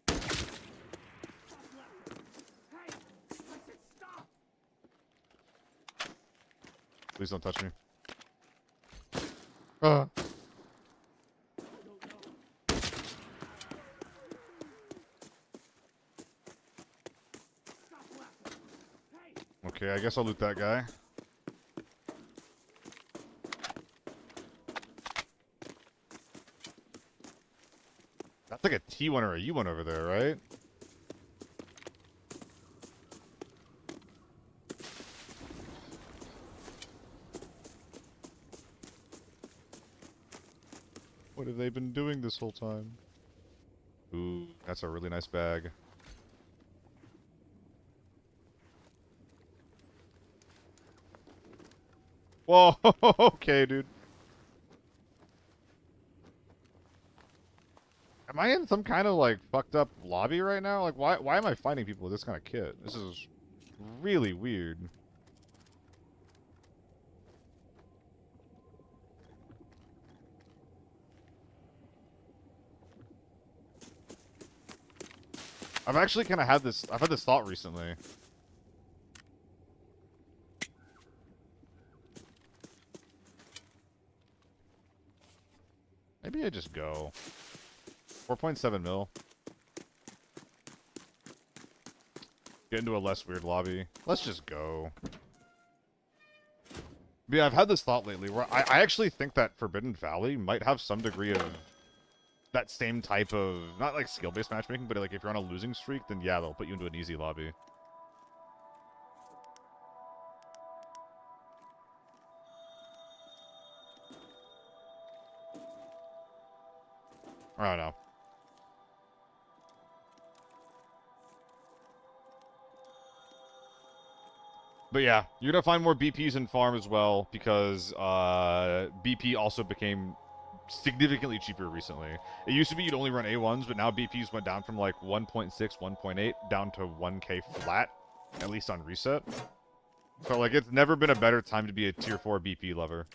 Hey, I said stop. Please don't touch me. I don't know. Stop laughing. Hey, Okay, I guess I'll loot that guy. That's like a T1 or a U1 over there, right? What have they been doing this whole time? Ooh, that's a really nice bag. Whoa, okay, dude. Am I in some kind of, like, fucked up lobby right now? Like, why am I finding people with this kind of kit? This is really weird. I've actually kind of had this, I've had this thought recently. Maybe I just go. 4.7 mil. Get into a less weird lobby. Let's just go. But yeah, I've had this thought lately where I actually think that Forbidden Valley might have some degree of that same type of, not like skill-based matchmaking, but like if you're on a losing streak, then yeah, they'll put you into an easy lobby. I don't know. But yeah, you're gonna find more BPs in farm as well because BP also became significantly cheaper recently. It used to be you'd only run A1s, but now BPs went down from like 1.6, 1.8 down to 1k flat, at least on reset. So like it's never been a better time to be a tier 4 BP lover.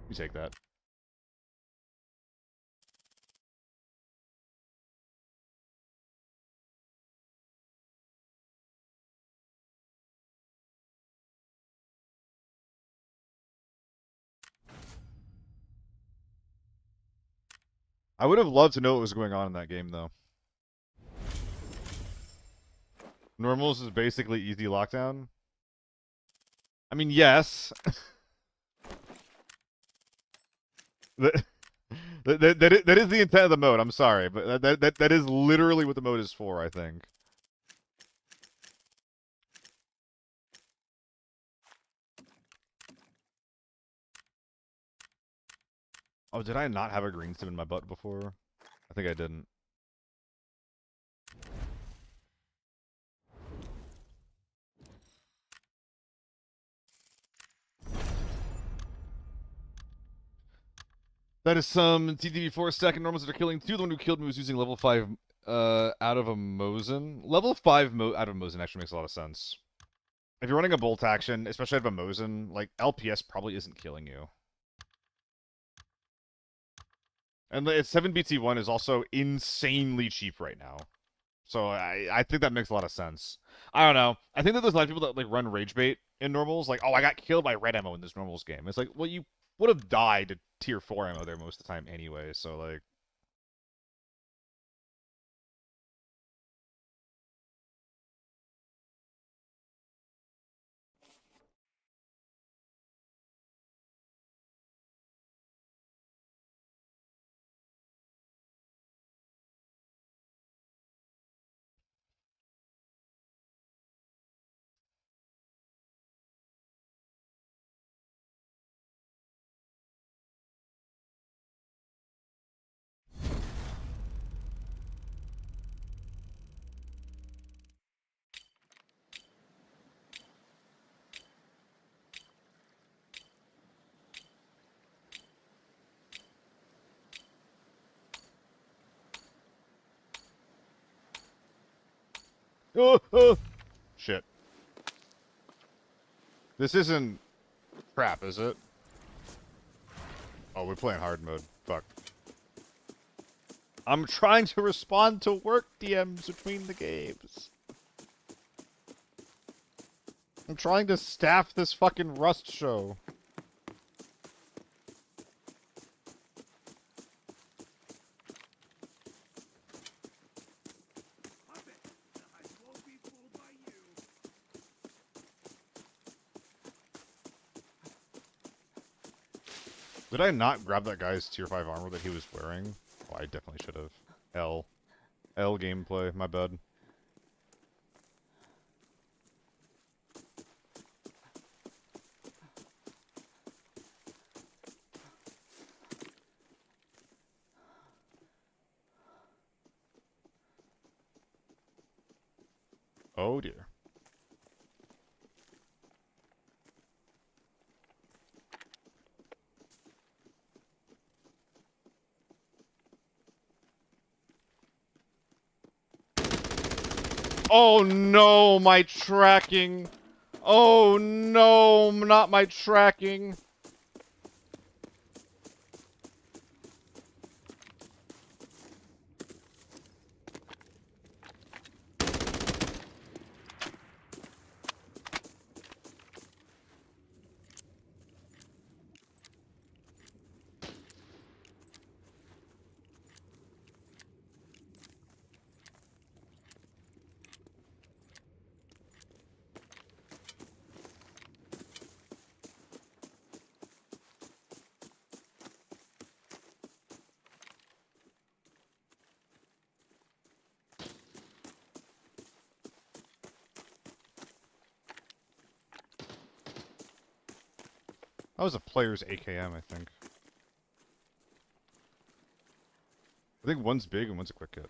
You take that. I would have loved to know what was going on in that game though. Normals is basically easy lockdown. I mean, yes. that, that is the intent of the mode. I'm sorry, but that is literally what the mode is for, I think. Oh, did I not have a green stem in my butt before? I think I didn't. That is some TTV4 stacking normals that are killing two. The one who killed me was using level 5 out of a Mosin. Level 5 out of Mosin actually makes a lot of sense. If you're running a bolt action, especially out of a Mosin, like LPS probably isn't killing you. And the 7BT1 is also insanely cheap right now. So I think that makes a lot of sense. I don't know. I think that there's a lot of people that like run rage bait in normals, like, oh, I got killed by red ammo in this normals game. It's like, well, you would have died to tier 4 ammo there most of the time anyway, so like oh, oh. Shit. This isn't crap, is it? Oh, we're playing hard mode. Fuck. I'm trying to respond to work DMs between the games. I'm trying to staff this fucking Rust show. Puppet, I won't be fooled by you. Did I not grab that guy's tier 5 armor that he was wearing? Oh, I definitely should have. L. L gameplay, my bad. Oh dear. Oh no, my tracking. Oh no, not my tracking. That was a player's AKM, I think. I think one's big and one's a quick hit.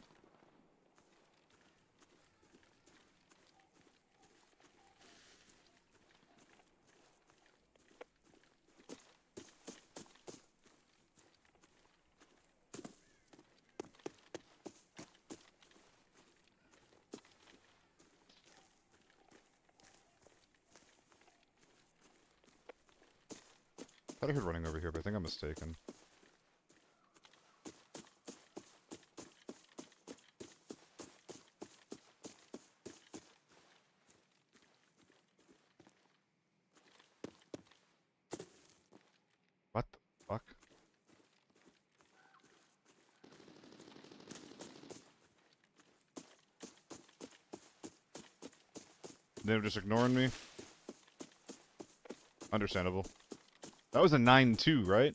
I thought I heard running over here, but I think I'm mistaken. What the fuck? They were just ignoring me? Understandable. That was a 9-2, right?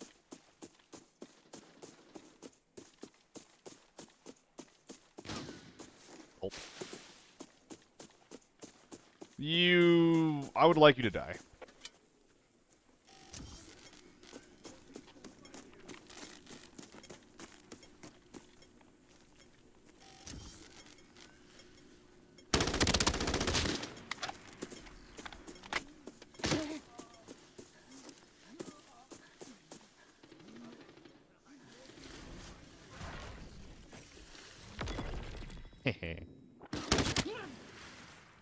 Oh. I would like you to die.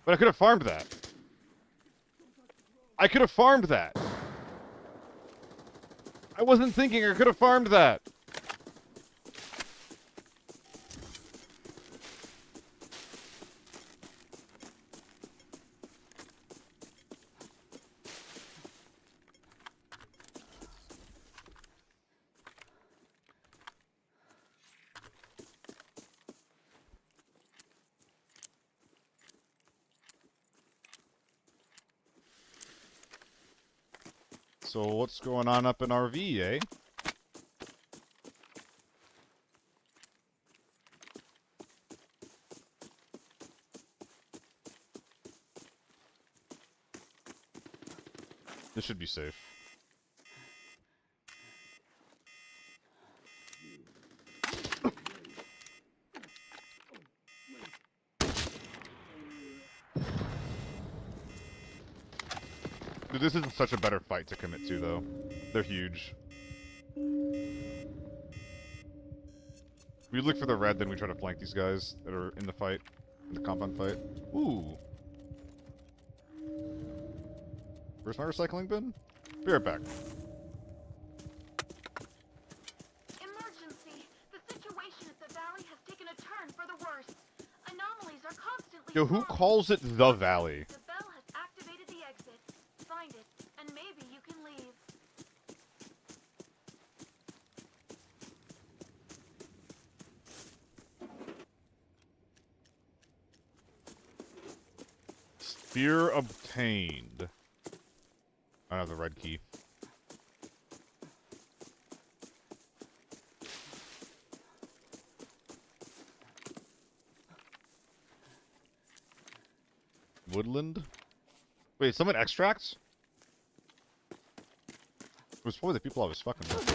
But I could have farmed that. I could have farmed that. I wasn't thinking I could have farmed that. So what's going on up in RV, eh? This should be safe. Dude, this is such a better fight to commit to, though. They're huge. We look for the red, then we try to flank these guys that are in the fight. In the compound fight. Ooh. Where's my recycling bin? Be right back. Emergency! The situation at the valley has taken a turn for the worse. Anomalies are constantly Yo, who spawning. calls it the valley? The bell has activated the exit. Find it, and maybe you can leave. Sphere obtained. I have the red key. Woodland? Wait, someone extracts? It was probably the people I was fucking with.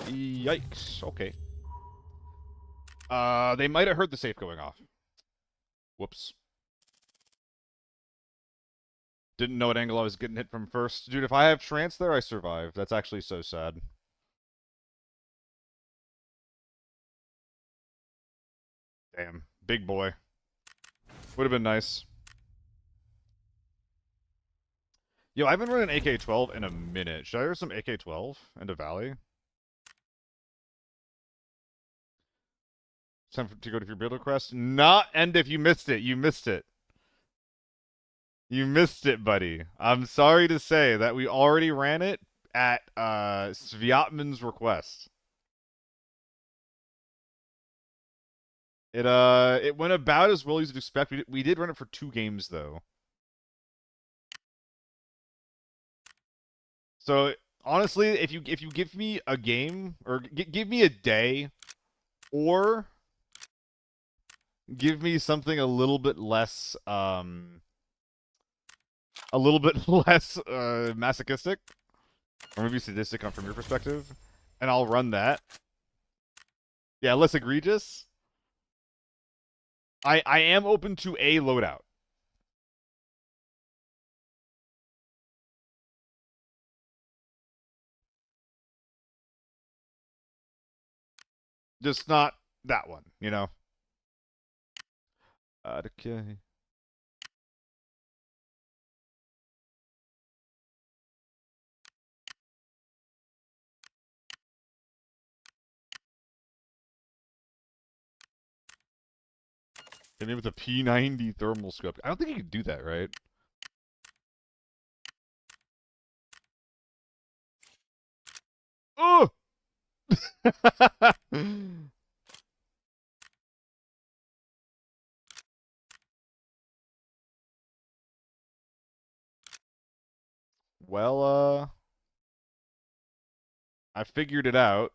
Yikes. Okay. They might have heard the safe going off. Whoops. Didn't know what angle I was getting hit from first. Dude, if I have trance there, I survive. That's actually so sad. Damn. Big boy. Would have been nice. Yo, I haven't run an AK-12 in a minute. Should I run some AK-12 into Valley? It's time to go to your build request. Not end if you missed it. You missed it. You missed it, buddy. I'm sorry to say that we already ran it at Sviatman's request. It went about as well as you'd expect. We did run it for 2 games though. So honestly, if you give me a game or give me a day, or give me something a little bit less masochistic, or maybe sadistic from your perspective, and I'll run that. Yeah, less egregious. I am open to a loadout. Just not that one, you know? Okay. Maybe with a P90 thermal scope. I don't think you could do that, right? Oh! Well, I figured it out.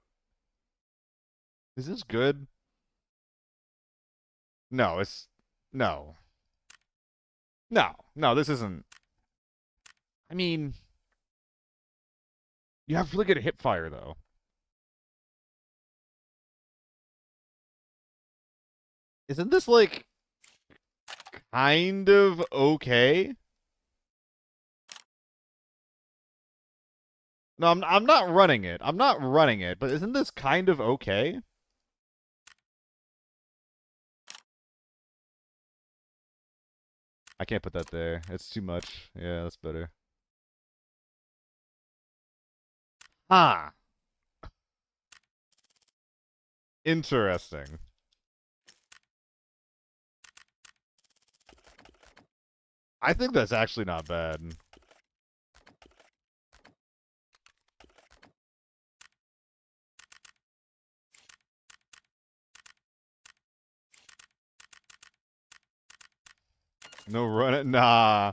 Is this good? No, it's... No. No, this isn't... I mean... You have really good hip fire, though. Isn't this, like... kind of okay? No, I'm not running it. I'm not running it, but isn't this kind of okay? I can't put that there. It's too much. Yeah, that's better. Ah. Interesting. I think that's actually not bad. No run it. Nah.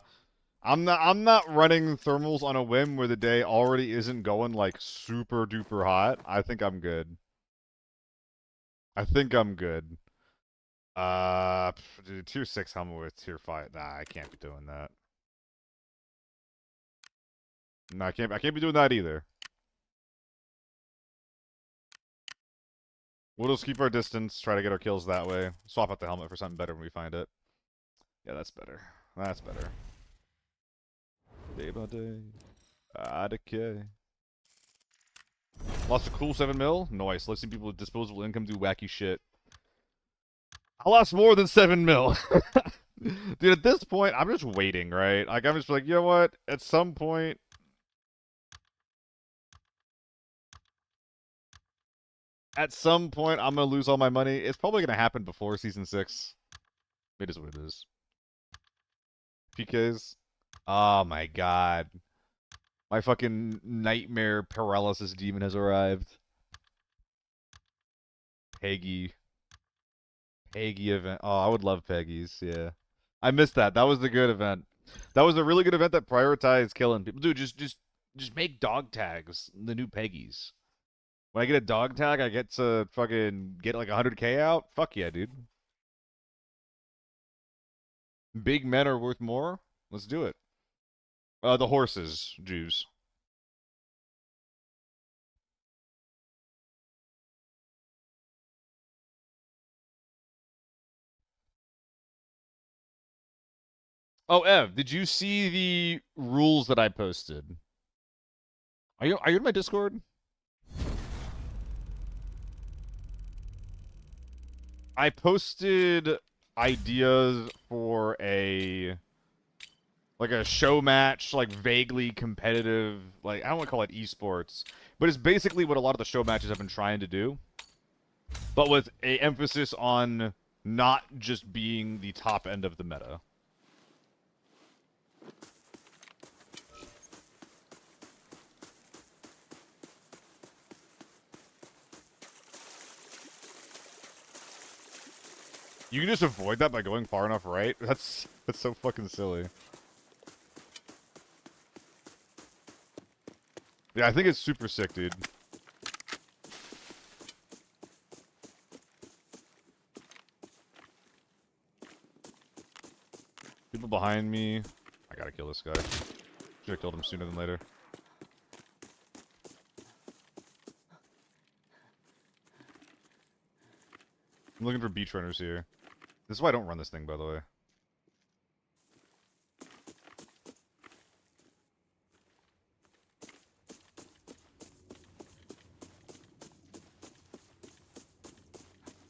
I'm not running thermals on a whim where the day already isn't going like super duper hot. I think I'm good. I think I'm good. Dude, tier 6 helmet with tier 5. Nah, I can't be doing that. No, I can't be doing that either. We'll just keep our distance, try to get our kills that way. Swap out the helmet for something better when we find it. Yeah, that's better. That's better. Day by day. Okay. Lost a cool 7 mil? Nice. Let's see people with disposable income do wacky shit. I lost more than 7 mil. Dude, at this point, I'm just waiting, right? Like, I'm just like, you know what? At some point... At some point, I'm gonna lose all my money. It's probably gonna happen before Season 6. It is what it is. PKs. Oh my god. My fucking nightmare paralysis demon has arrived. Peggy. Peggy event. Oh, I would love Peggy's, yeah. I missed that. That was the good event. That was a really good event that prioritized killing people. Dude, just make dog tags, the new Peggy's. When I get a dog tag, I get to fucking get like 100k out? Fuck yeah, dude. Big men are worth more? Let's do it. The horses, Jews. Oh, Ev, did you see the rules that I posted? Are you in my Discord? I posted ideas for a show match, like vaguely competitive, like I don't want to call it esports, but it's basically what a lot of the show matches have been trying to do, but with a emphasis on not just being the top end of the meta. You can just avoid that by going far enough right? That's so fucking silly. Yeah, I think it's super sick, dude. People behind me. I gotta kill this guy. Should have killed him sooner than later. I'm looking for beach runners here. This is why I don't run this thing, by the way.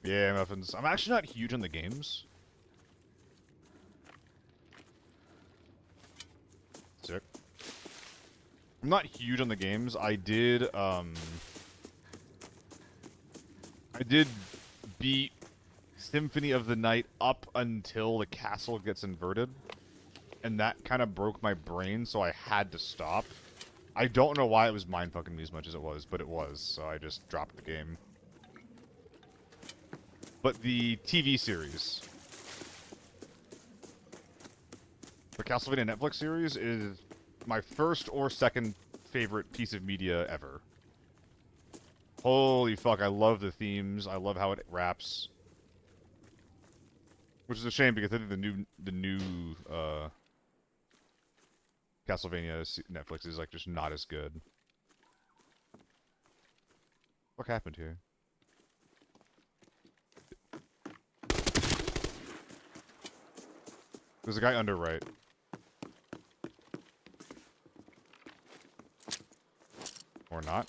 Yeah, muffins. I'm actually not huge on the games. Sick. I'm not huge on the games. I did beat Symphony of the Night up until the castle gets inverted. And that kind of broke my brain, so I had to stop. I don't know why it was mind-fucking me as much as it was, but it was, so I just dropped the game. But the TV series, the Castlevania Netflix series, is my first or second favorite piece of media ever. Holy fuck, I love the themes. I love how it wraps. Which is a shame because I think the new Castlevania Netflix is like just not as good. What happened here? There's a guy under right. Or not.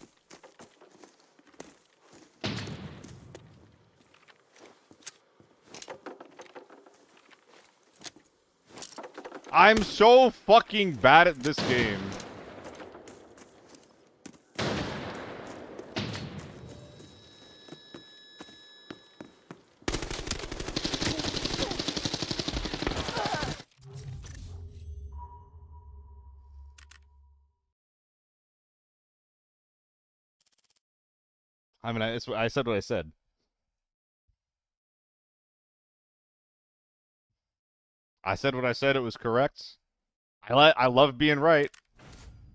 I'm so fucking bad at this game. I mean, I said what I said. I said what I said. It was correct. I love being right.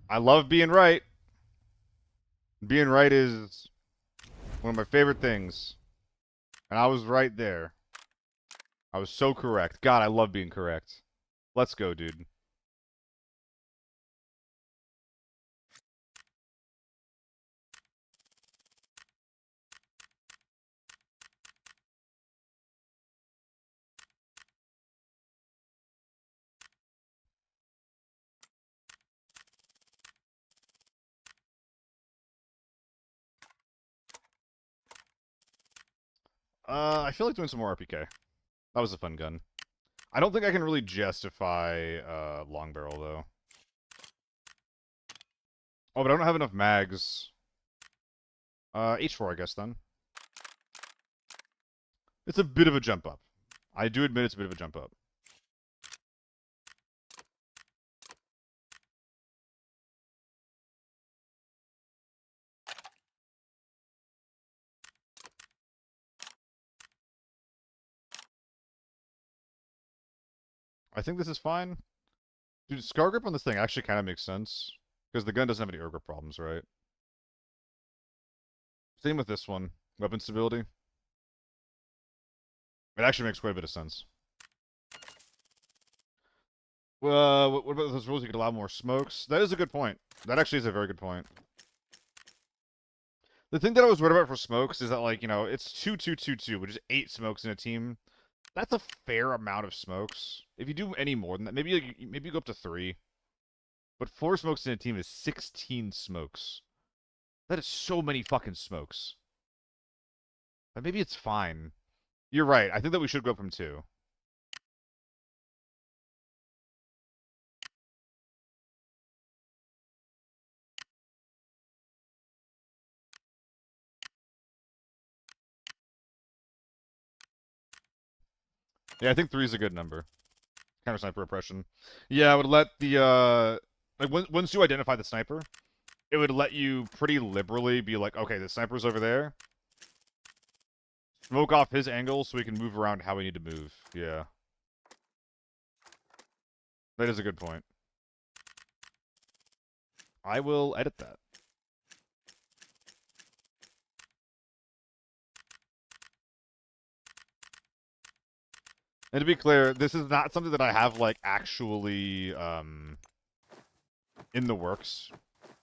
I love being right. Being right is one of my favorite things. And I was right there. I was so correct. God, I love being correct. Let's go, dude. I feel like doing some more RPK. That was a fun gun. I don't think I can really justify long barrel though. Oh, but I don't have enough mags. H4, I guess then. It's a bit of a jump up. I do admit it's a bit of a jump up. I think this is fine. Dude, Scar Grip on this thing actually kind of makes sense. Because the gun doesn't have any air grip problems, right? Same with this one. Weapon stability. It actually makes quite a bit of sense. Well, what about those rules? You could allow more smokes? That is a good point. That actually is a very good point. The thing that I was worried about for smokes is that, like, you know, it's 2-2-2-2, which is 8 smokes in a team. That's a fair amount of smokes. If you do any more than that, maybe you go up to 3. But 4 smokes in a team is 16 smokes. That is so many fucking smokes. But maybe it's fine. You're right. I think that we should go from 2. Yeah, I think 3 is a good number. Counter sniper oppression. Yeah, it would let the like once you identify the sniper, it would let you pretty liberally be like, okay, the sniper's over there. Smoke off his angle so we can move around how we need to move. Yeah. That is a good point. I will edit that. And to be clear, this is not something that I have, like, actually, in the works.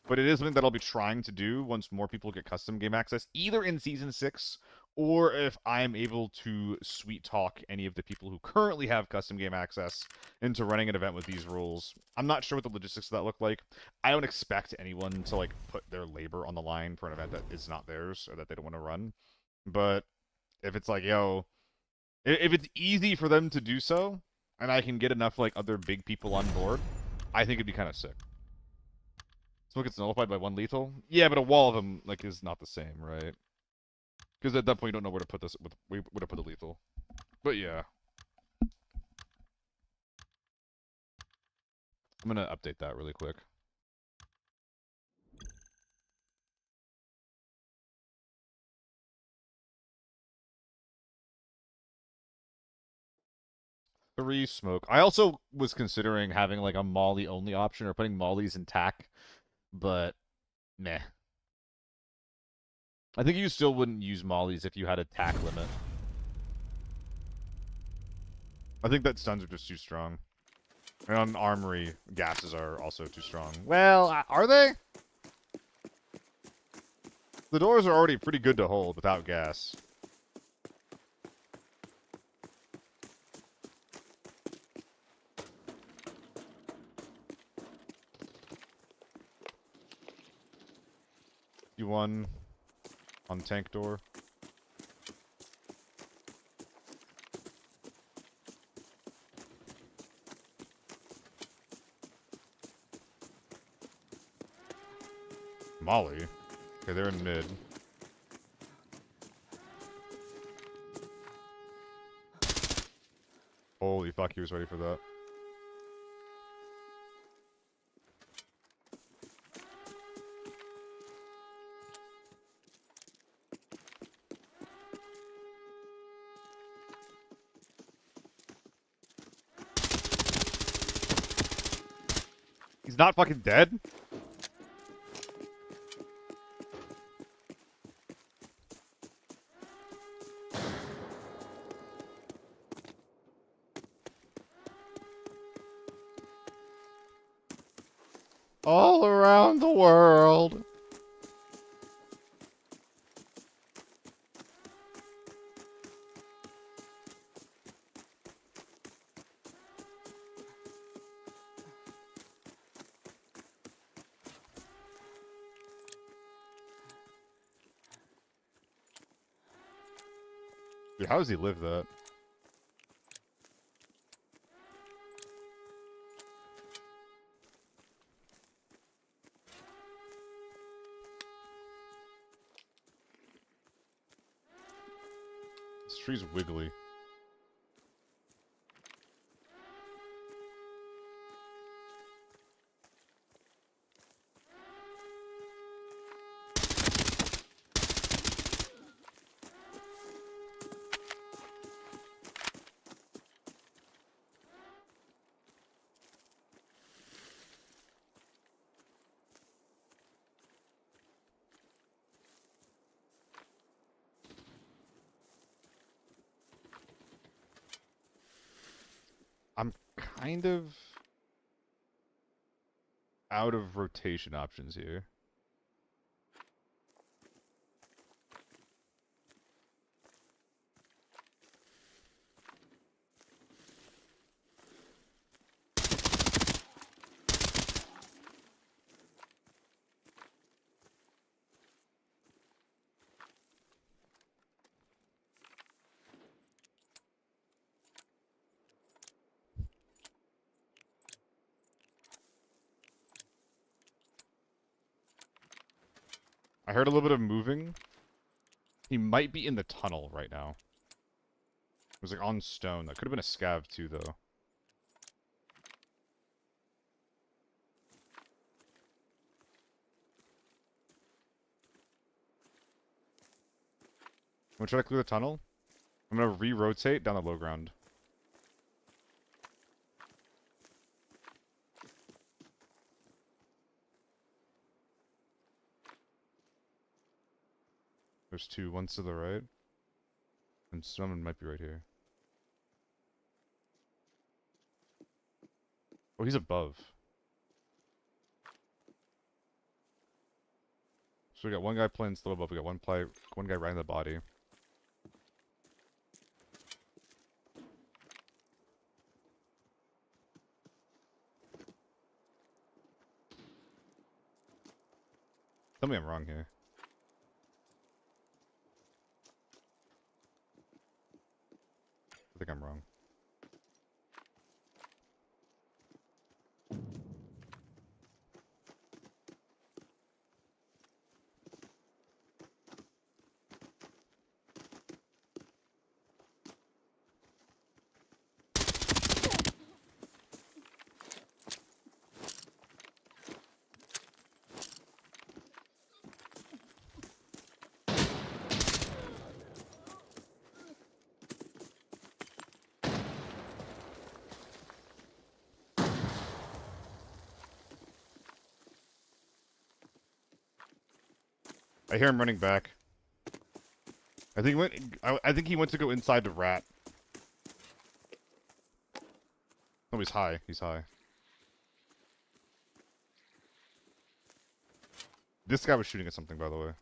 But it is something that I'll be trying to do once more people get custom game access, either in Season 6, or if I'm able to sweet talk any of the people who currently have custom game access into running an event with these rules. I'm not sure what the logistics of that look like. I don't expect anyone to, like, put their labor on the line for an event that is not theirs, or that they don't want to run. But if it's like, yo, if it's easy for them to do so, and I can get enough, like, other big people on board, I think it'd be kind of sick. Smoke gets nullified by 1 lethal? Yeah, but a wall of them, like, is not the same, right? Because at that point, you don't know where to put this, where to put the lethal. But yeah. I'm gonna update that really quick. Three smoke. I also was considering having, like, a molly only option or putting mollies in tack, but meh. I think you still wouldn't use mollies if you had a tack limit. I think that stuns are just too strong. And on armory, gases are also too strong. Well, are they? The doors are already pretty good to hold without gas. You won on tank door. Molly? Okay, they're in mid. Holy fuck, he was ready for that. He's not fucking dead? All around the world. Dude, how does he live that? tree's wiggly. I'm kind of out of rotation options here. I heard a little bit of moving. He might be in the tunnel right now. It was like on stone. That could have been a scav too, though. I'm gonna try to clear the tunnel. I'm gonna re-rotate down the low ground. There's two. One's to the right. And someone might be right here. Oh, he's above. So we got one guy playing still above. We got one guy right in the body. Tell me I'm wrong here. I think I'm wrong. I hear him running back. I think he went. I think he went to go inside the rat. Oh, he's high. He's high. This guy was shooting at something, by the way.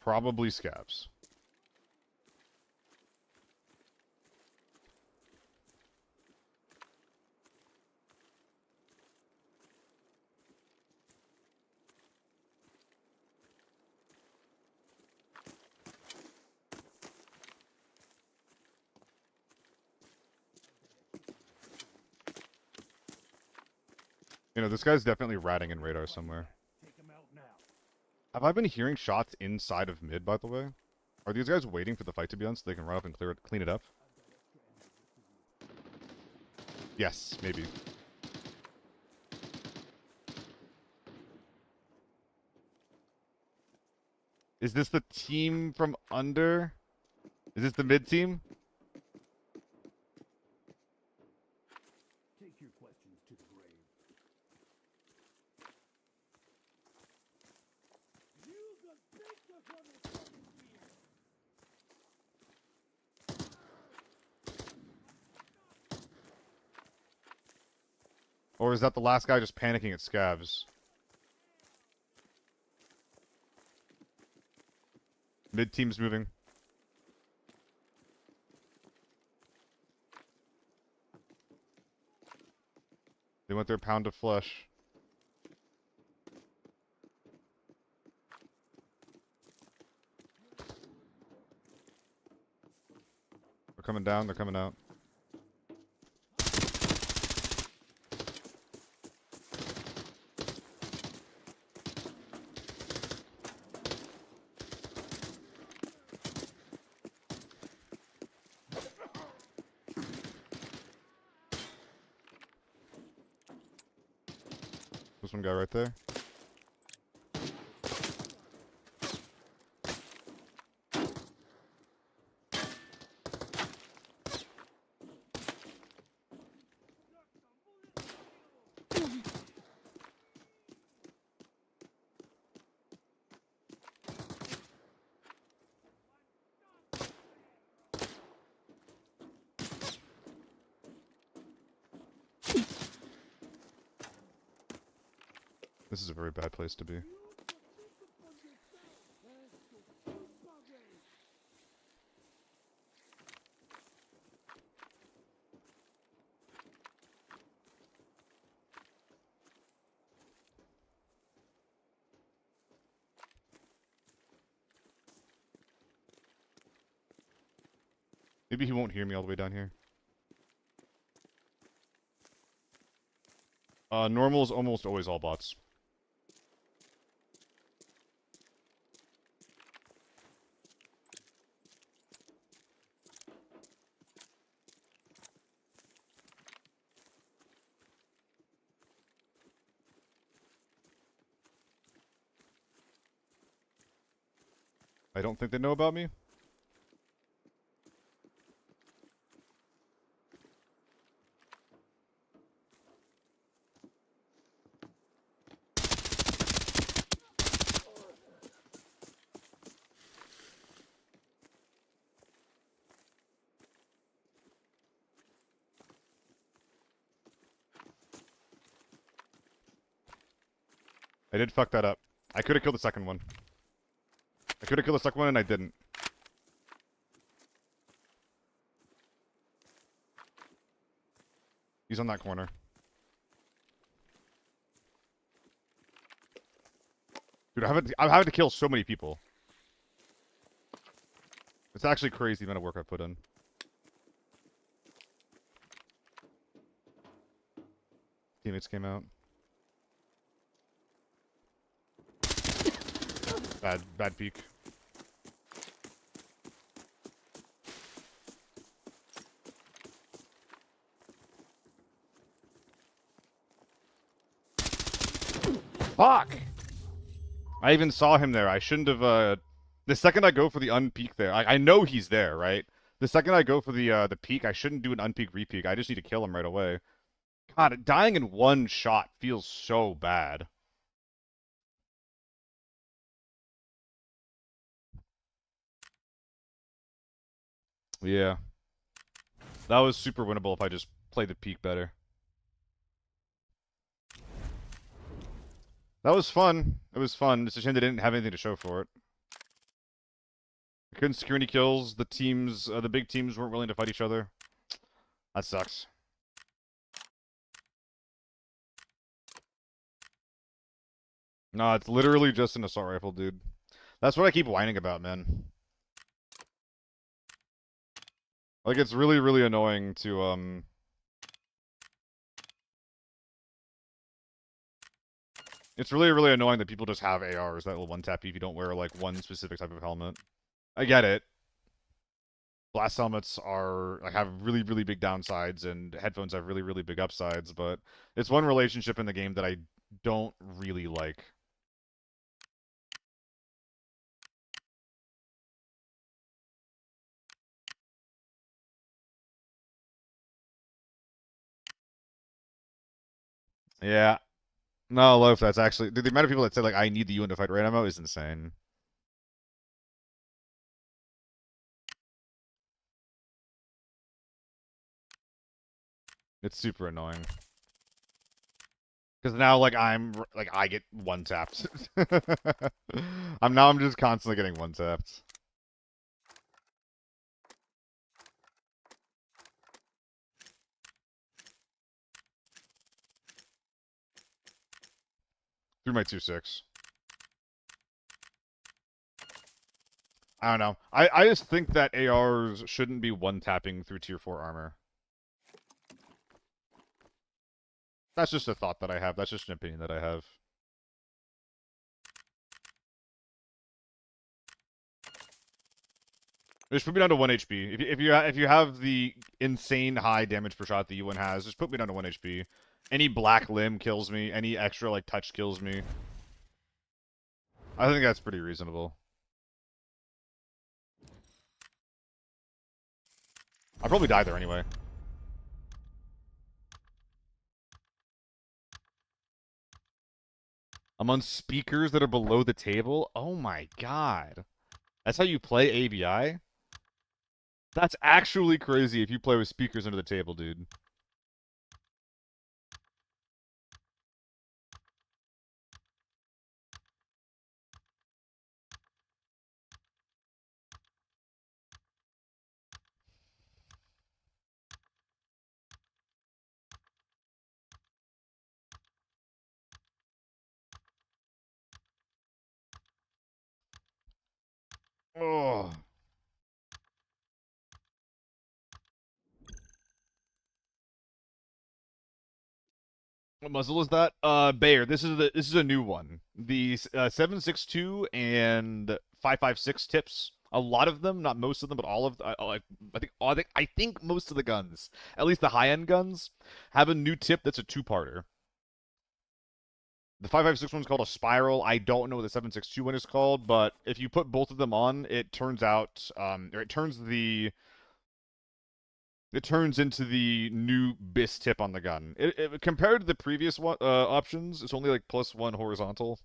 Probably scabs. You know, this guy's definitely ratting in radar somewhere. Take him out now. Have I been hearing shots inside of mid, by the way? Are these guys waiting for the fight to be done so they can run up and clean it up? Yes, maybe. Is this the team from under? Is this the mid team? Take your questions to the grave. You can think of what is coming here. Or is that the last guy just panicking at scavs? Mid team's moving. They went their pound of flesh. They're coming down, they're coming out. This one guy right there. This is a very bad place to be. Maybe he won't hear me all the way down here. Normal is almost always all bots. I don't think they know about me. I did fuck that up. I could have killed the second one. I could have killed the second one and I didn't. He's on that corner. Dude, I've had to kill so many people. It's actually crazy the amount of work I put in. Teammates came out. Bad peek. Fuck! I even saw him there. I shouldn't have, the second I go for the unpeek there, I know he's there, right? The second I go for the peek, I shouldn't do an unpeek repeek. I just need to kill him right away. God, dying in one shot feels so bad. Yeah. That was super winnable if I just played the peek better. That was fun. It was fun. It's a shame they didn't have anything to show for it. I couldn't secure any kills. The teams, the big teams weren't willing to fight each other. That sucks. No, it's literally just an assault rifle, dude. That's what I keep whining about, man. Like, it's really, really annoying to, It's really, really annoying that people just have ARs that will one-tap you if you don't wear, like, one specific type of helmet. I get it. Blast helmets are, like, have really, really big downsides, and headphones have really, really big upsides, but it's one relationship in the game that I don't really like. Yeah. No, Loaf, that's actually... Dude, the amount of people that say, like, I need the UN to fight raid ammo is insane. It's super annoying. Because now, like, I get one-tapped. I'm just constantly getting one-tapped. Through my 2.6. I don't know. I just think that ARs shouldn't be one-tapping through tier 4 armor. That's just a thought that I have. That's just an opinion that I have. Just put me down to 1 HP. If you have the insane high damage per shot that Ewan has, just put me down to 1 HP. Any black limb kills me. Any extra like touch kills me. I think that's pretty reasonable. I'll probably die there anyway. I'm on speakers that are below the table. Oh my god. That's how you play ABI? That's actually crazy if you play with speakers under the table, dude. Oh. What muzzle is that? Bayer. This is a new one. The 7.62 and 5.56 tips. A lot of them, not most of them, but all of I think most of the guns, at least the high end guns, have a new tip that's a two-parter. The 5.56 one's called a spiral. I don't know what the 7.62 one is called, but if you put both of them on, it turns out, or it turns into the new BIS tip on the gun. Compared to the previous one, options, it's only like +1 horizontal.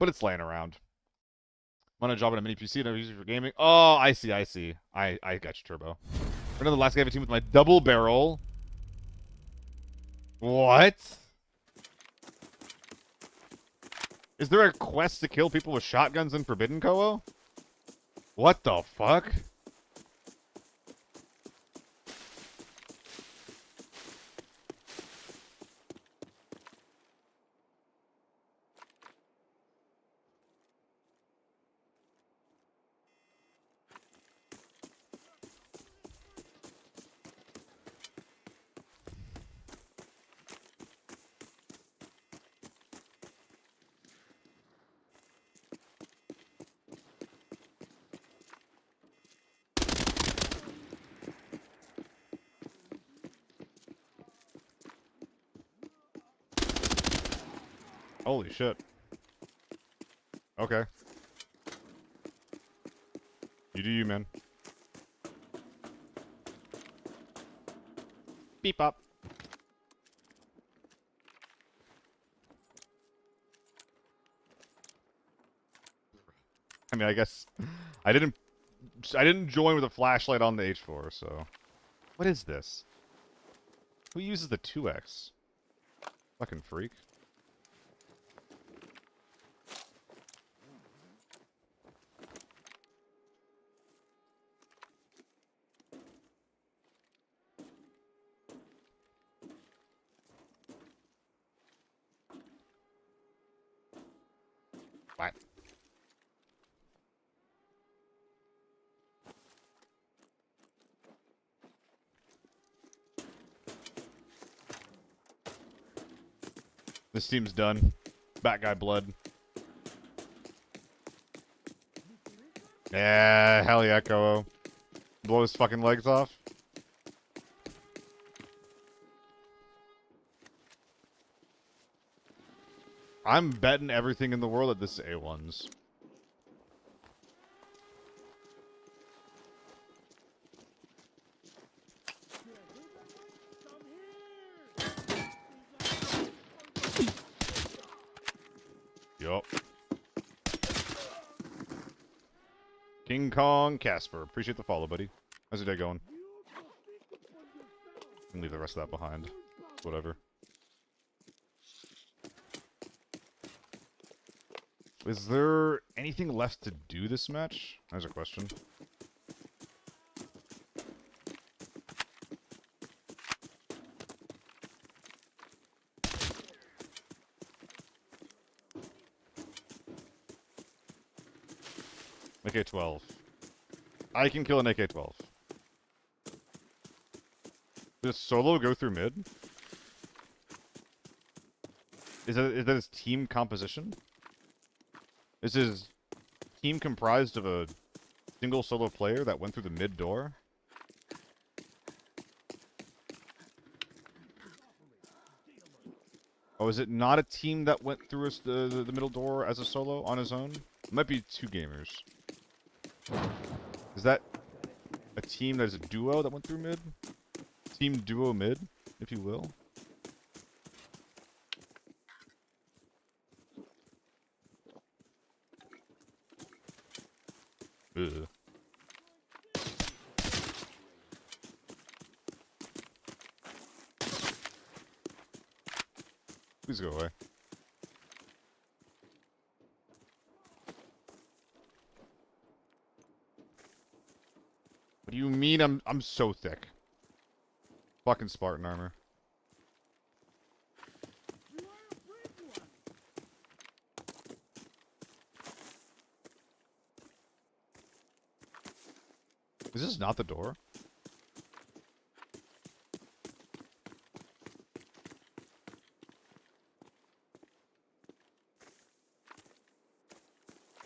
But it's laying around. Want a job on a mini PC and I use it for gaming? Oh, I see. I got you, Turbo. For another last guy of a team with my double barrel. What? Is there a quest to kill people with shotguns in Forbidden Koa? What the fuck? Holy shit. Okay. You do you, man. Beep up. I mean, I guess I didn't join with a flashlight on the H4, so. What is this? Who uses the 2X? Fucking freak. Bye. This team's done. Bat guy blood. Yeah, hell yeah, Koho. Blow his fucking legs off. I'm betting everything in the world that this is A1's. Yup. King Kong Casper. Appreciate the follow, buddy. How's your day going? And leave the rest of that behind. Whatever. Is there anything left to do this match? There's a question. AK-12. I can kill an AK-12. Does Solo go through mid? Is that his team composition? Is his team comprised of a single solo player that went through the mid door? Oh, is it not a team that went through the middle door as a solo on his own? It might be two gamers. Is that a team that is a duo that went through mid? Team duo mid, if you will. Ugh. Please go away. What do you mean I'm so thick? Fucking Spartan armor. You are a brave one. Is this not the door?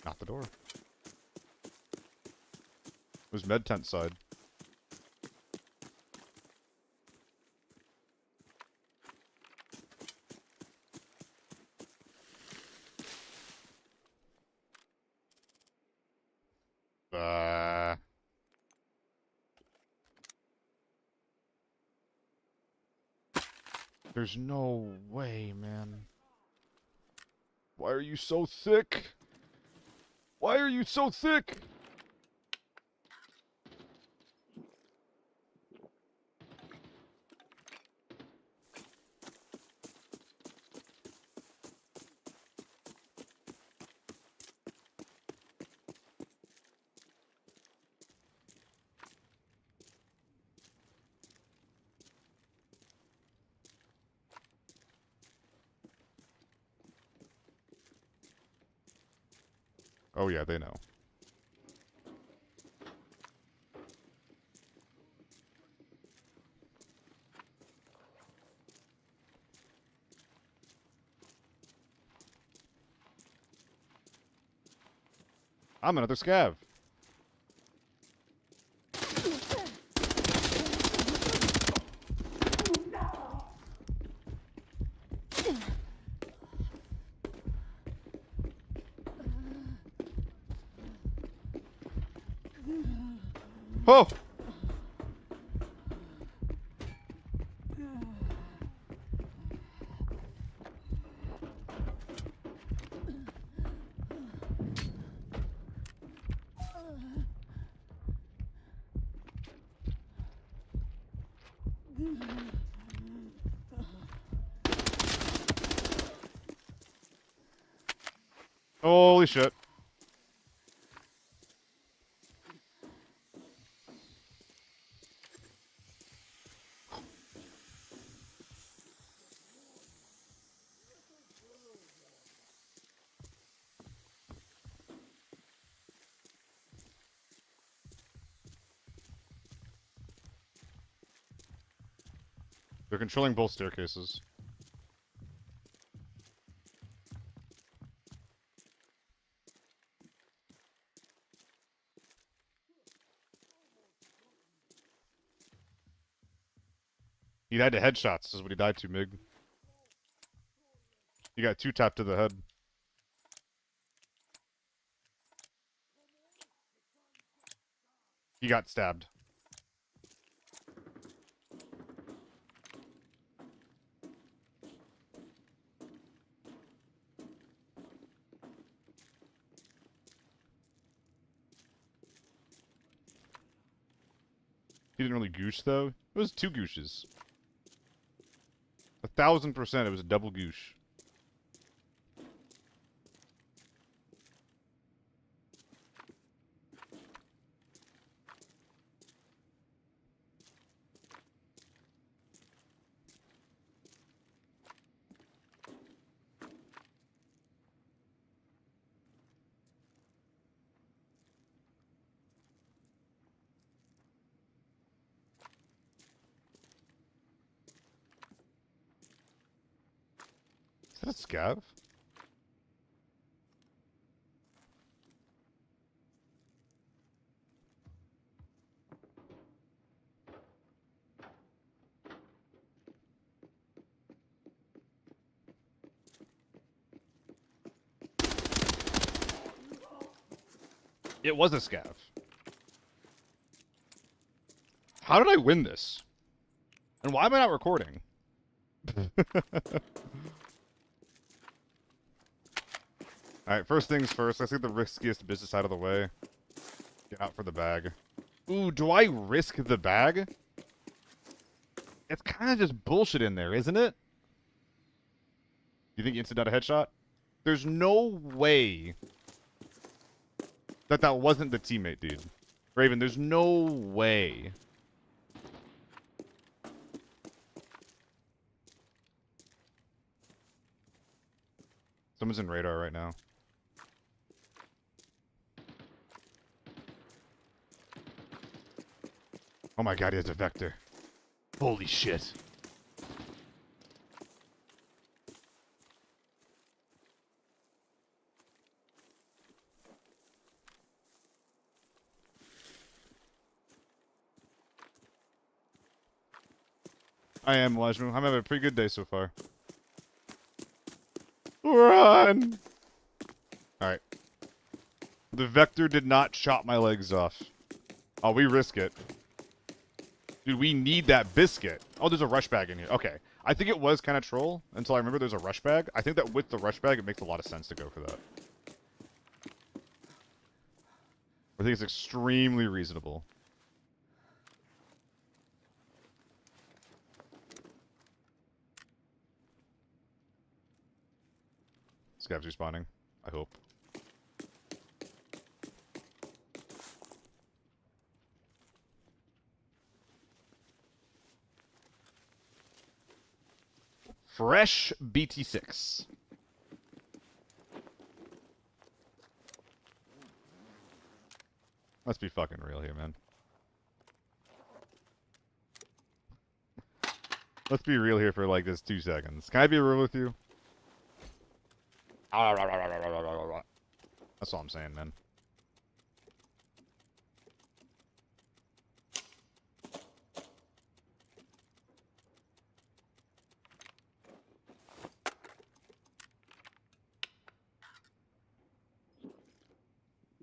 Not the door. It was med tent side. There's no way, man. Why are you so thick? Why are you so thick? Oh yeah, they know. I'm another scav. Oh! Holy shit. They're controlling both staircases. He died to headshots, is what he died to, Mig. He got two tapped to the head. He got stabbed. He didn't really goosh, though. It was two gooshes. 1000% it was a double goosh. Is that a scav? It was a scav. How did I win this? And why am I not recording? Alright, first things first. Let's get the riskiest business out of the way. Get out for the bag. Ooh, do I risk the bag? It's kind of just bullshit in there, isn't it? You think you instant out a headshot? There's no way that wasn't the teammate, dude. Raven, there's no way. Someone's in radar right now. Oh my god, he has a vector. Holy shit. I am, Wajmu. I'm having a pretty good day so far. Run! Alright. The vector did not chop my legs off. Oh, we risk it. Dude, we need that biscuit. Oh, there's a rush bag in here. Okay. I think it was kind of troll until I remember there's a rush bag. I think that with the rush bag, it makes a lot of sense to go for that. I think it's extremely reasonable. Scavs respawning. I hope. Fresh BT6. Let's be fucking real here, man. Let's be real here for like this 2 seconds. Can I be real with you? That's all I'm saying, man.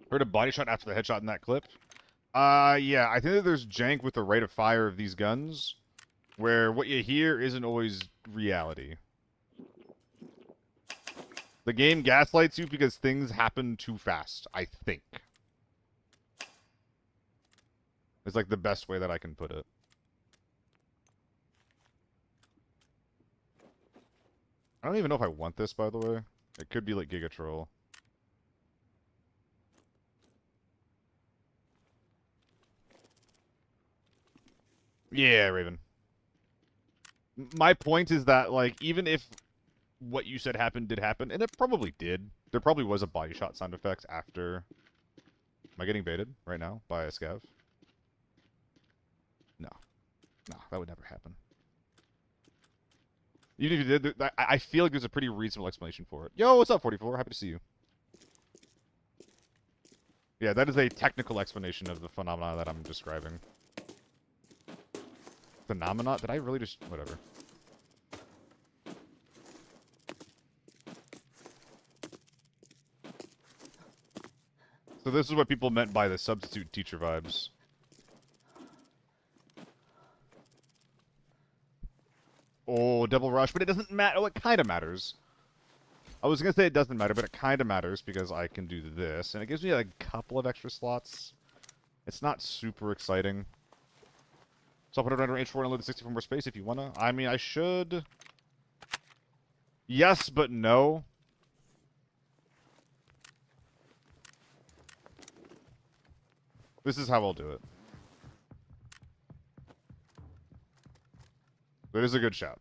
Heard a body shot after the headshot in that clip? Yeah, I think that there's jank with the rate of fire of these guns, where what you hear isn't always reality. The game gaslights you because things happen too fast, I think. It's like the best way that I can put it. I don't even know if I want this, by the way. It could be like Giga Troll. Yeah, Raven. My point is that, like, even if what you said happened did happen, and it probably did, there probably was a body shot sound effect after. Am I getting baited right now by a scav? No. No, that would never happen. Even if you did, I feel like there's a pretty reasonable explanation for it. Yo, what's up, 44? Happy to see you. Yeah, that is a technical explanation of the phenomena that I'm describing. Phenomena? Did I really just... Whatever. So this is what people meant by the substitute teacher vibes. Oh, double rush, but it doesn't matter. Oh, it kind of matters. I was going to say it doesn't matter, but it kind of matters because I can do this, and it gives me like, a couple of extra slots. It's not super exciting. So I'll put it under H4 and load the 64 more space if you want to. I mean, I should... Yes, but no. This is how I'll do it. But it is a good shout.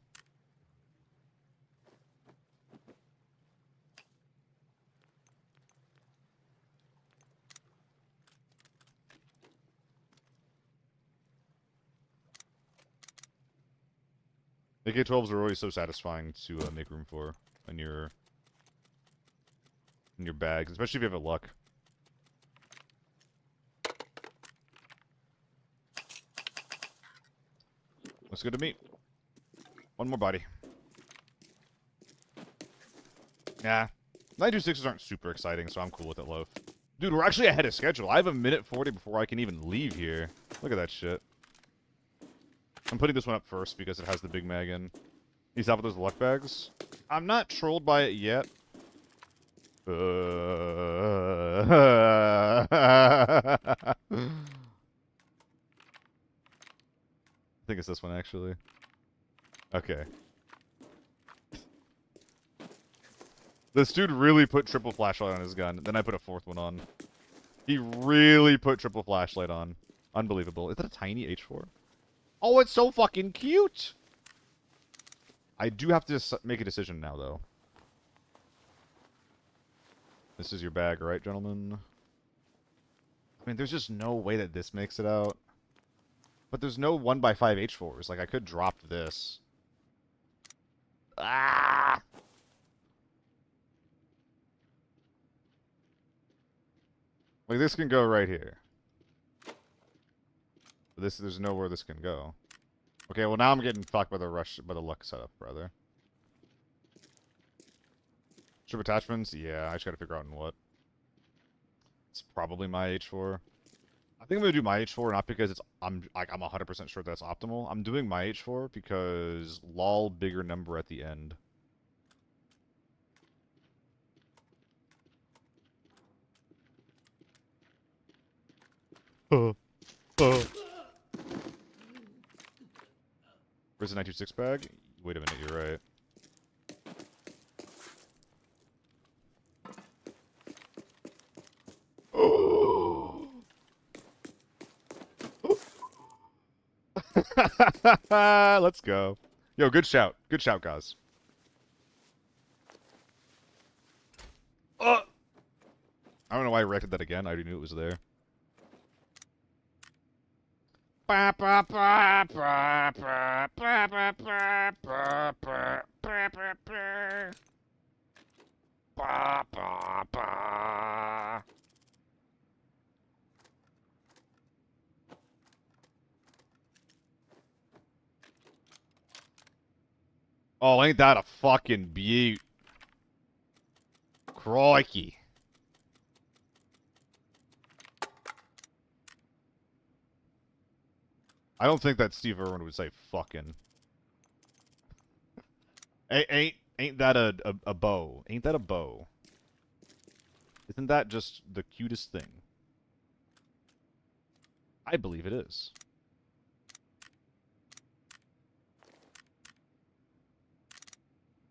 AK-12s are always so satisfying to make room for in your bags, especially if you have a luck. Looks good to me. One more body. Nah. 926s aren't super exciting, so I'm cool with it, low. Dude, we're actually ahead of schedule. I have 1:40 before I can even leave here. Look at that shit. I'm putting this one up first because it has the big mag in. He's out with those luck bags. I'm not trolled by it yet. I think it's this one, actually. Okay. This dude really put triple flashlight on his gun. Then I put a fourth one on. He really put triple flashlight on. Unbelievable. Is that a tiny H4? Oh, it's so fucking cute! I do have to make a decision now, though. This is your bag, right, gentlemen? I mean, there's just no way that this makes it out. But there's no 1x5 H4s. Like, I could drop this. Ah! Like, this can go right here. But there's nowhere this can go. Okay, well, now I'm getting fucked by the luck setup, brother. Strip attachments? Yeah, I just gotta figure out in what. It's probably my H4. I think I'm gonna do my H4 not because I'm 100% sure that's optimal. I'm doing my H4 because lol bigger number at the end. Where's the 926 bag? Wait a minute, you're right. Let's go. Yo, good shout. Good shout, guys. I don't know why I reacted that again. I already knew it was there. Oh, ain't that a fucking beaut. Crikey. I don't think that Steve Irwin would say fucking. Ain't that a bow? Ain't that a bow? Isn't that just the cutest thing? I believe it is.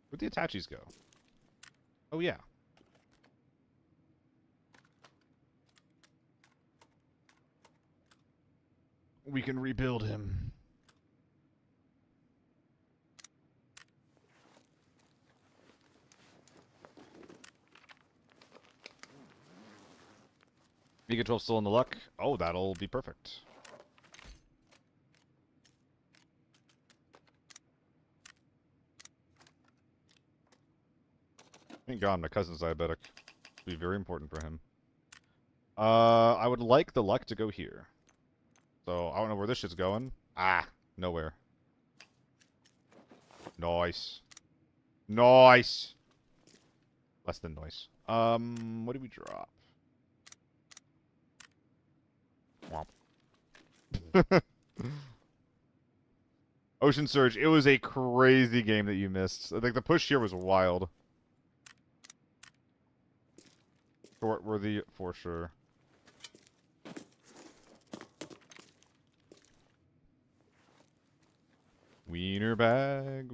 Where'd the attaches go? Oh, yeah. We can rebuild him. Mega 12 still in the luck. Oh, that'll be perfect. Thank God my cousin's diabetic. It'll be very important for him. I would like the luck to go here. So, I don't know where this shit's going. Ah, nowhere. Nice. Nice! Less than nice. What did we drop? Womp. Ocean Surge, it was a crazy game that you missed. Like, the push here was wild. Short worthy, for sure. Wiener bag,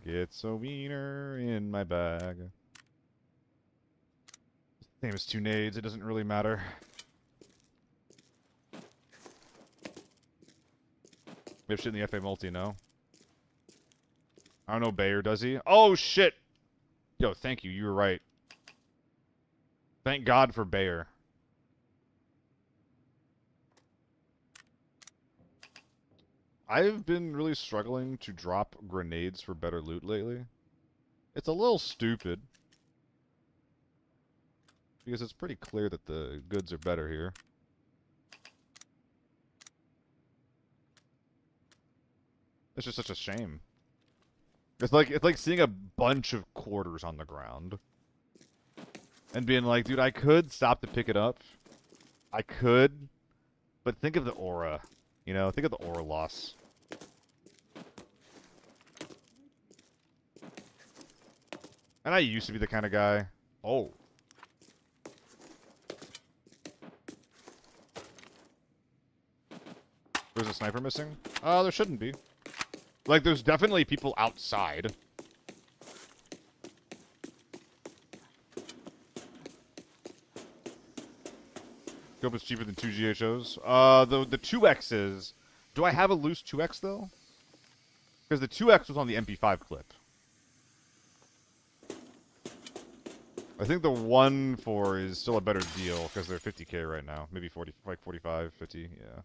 it's a wiener in my bag. Name is two nades, it doesn't really matter. We have shit in the FA multi, no? I don't know Bayer, does he? Oh, shit! Yo, thank you, you were right. Thank God for Bayer. I've been really struggling to drop grenades for better loot lately. It's a little stupid. Because it's pretty clear that the goods are better here. It's just such a shame. It's like seeing a bunch of quarters on the ground. And being like, dude, I could stop to pick it up. I could. But think of the aura. You know, think of the aura loss. And I used to be the kind of guy. Oh. There's a sniper missing? There shouldn't be. Like, there's definitely people outside. Scope is cheaper than 2 GHOs. The 2X's... Do I have a loose 2X, though? Because the 2X was on the MP5 clip. I think the 1.4 is still a better deal, because they're 50k right now. Maybe 40, like 45, 50, yeah.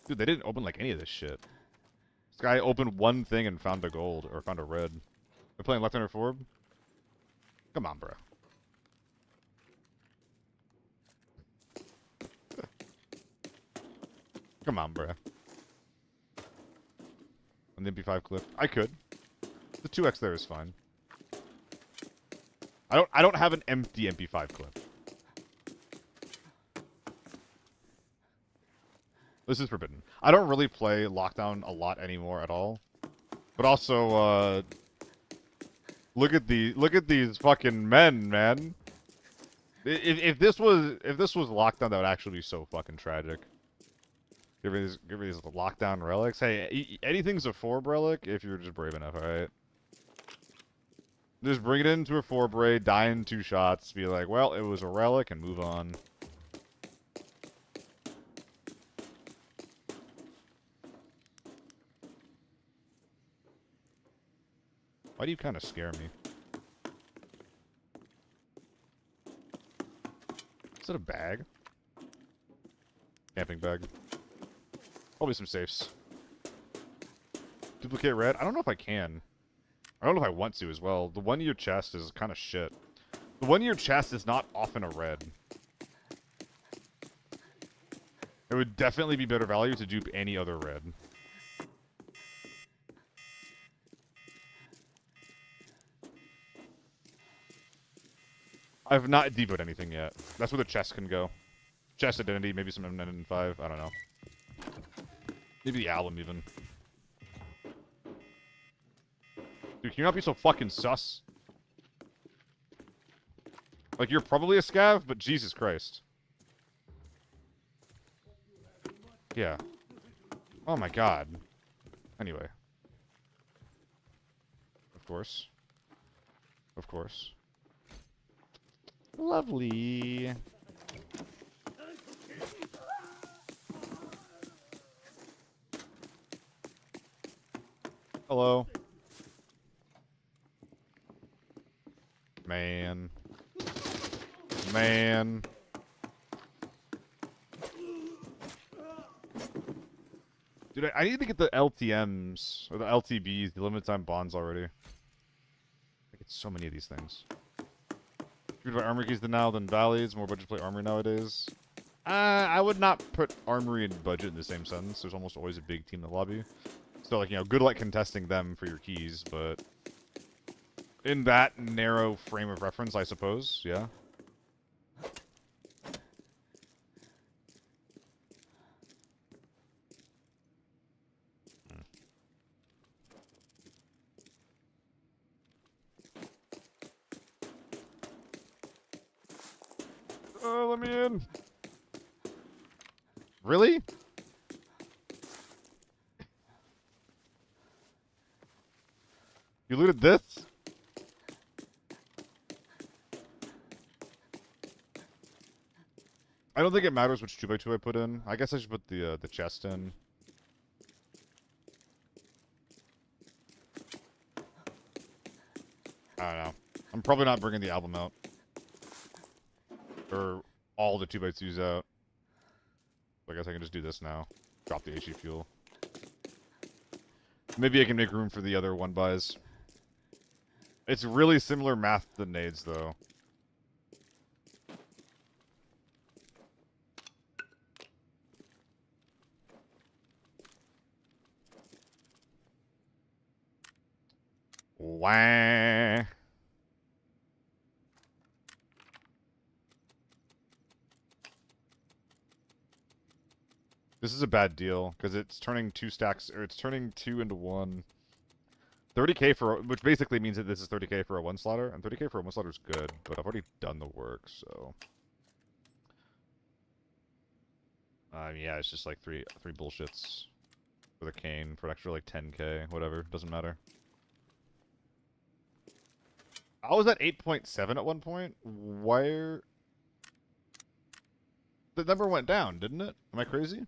Dude, they didn't open like any of this shit. This guy opened one thing and found a gold, or found a red. They're playing left-hander forward? Come on, bro. Come on, bro. On the MP5 clip. I could. The 2X there is fine. I don't have an empty MP5 clip. This is forbidden. I don't really play Lockdown a lot anymore at all. But also, look at these fucking men, man. If this was Lockdown, that would actually be so fucking tragic. Give me these Lockdown relics. Hey, anything's a 4 relic if you're just brave enough, alright? Just bring it into a 4 braid, die in 2 shots, be like, well, it was a relic, and move on. Why do you kind of scare me? Is that a bag? Camping bag. Probably some safes. Duplicate red? I don't know if I can. I don't know if I want to as well. The one in your chest is kind of shit. The one in your chest is not often a red. It would definitely be better value to dupe any other red. I've not depoted anything yet. That's where the chest can go. Chest identity, maybe some M995. I don't know. Maybe the album even. Dude, can you not be so fucking sus? Like, you're probably a scav, but Jesus Christ. Yeah. Oh my god. Anyway. Of course. Of course. Lovely. Hello. Man. Man. Dude, I need to get the LTMs, or the LTBs, the limited time bonds already. I get so many of these things. Good by armor keys now than valleys, more budget to play armory nowadays. I would not put armory and budget in the same sentence. There's almost always a big team in the lobby. So, like, you know, good luck contesting them for your keys, but in that narrow frame of reference, I suppose, yeah. Let me in. Really? You looted this? I don't think it matters which 2x2 I put in. I guess I should put the chest in. I don't know. I'm probably not bringing the album out. Or all the 2x2s out. I guess I can just do this now. Drop the HE fuel. Maybe I can make room for the other 1-buys. It's really similar math to the nades, though. Wah. This is a bad deal because it's turning 2 stacks, or it's turning 2 into 1. 30k for, which basically means that this is 30k for a 1-slotter, and 30k for a 1-slotter is good, but I've already done the work, so. Yeah, it's just like three bullshits for the cane for an extra like 10k, whatever, doesn't matter. I was at 8.7 at one point. Where? The number went down, didn't it? Am I crazy?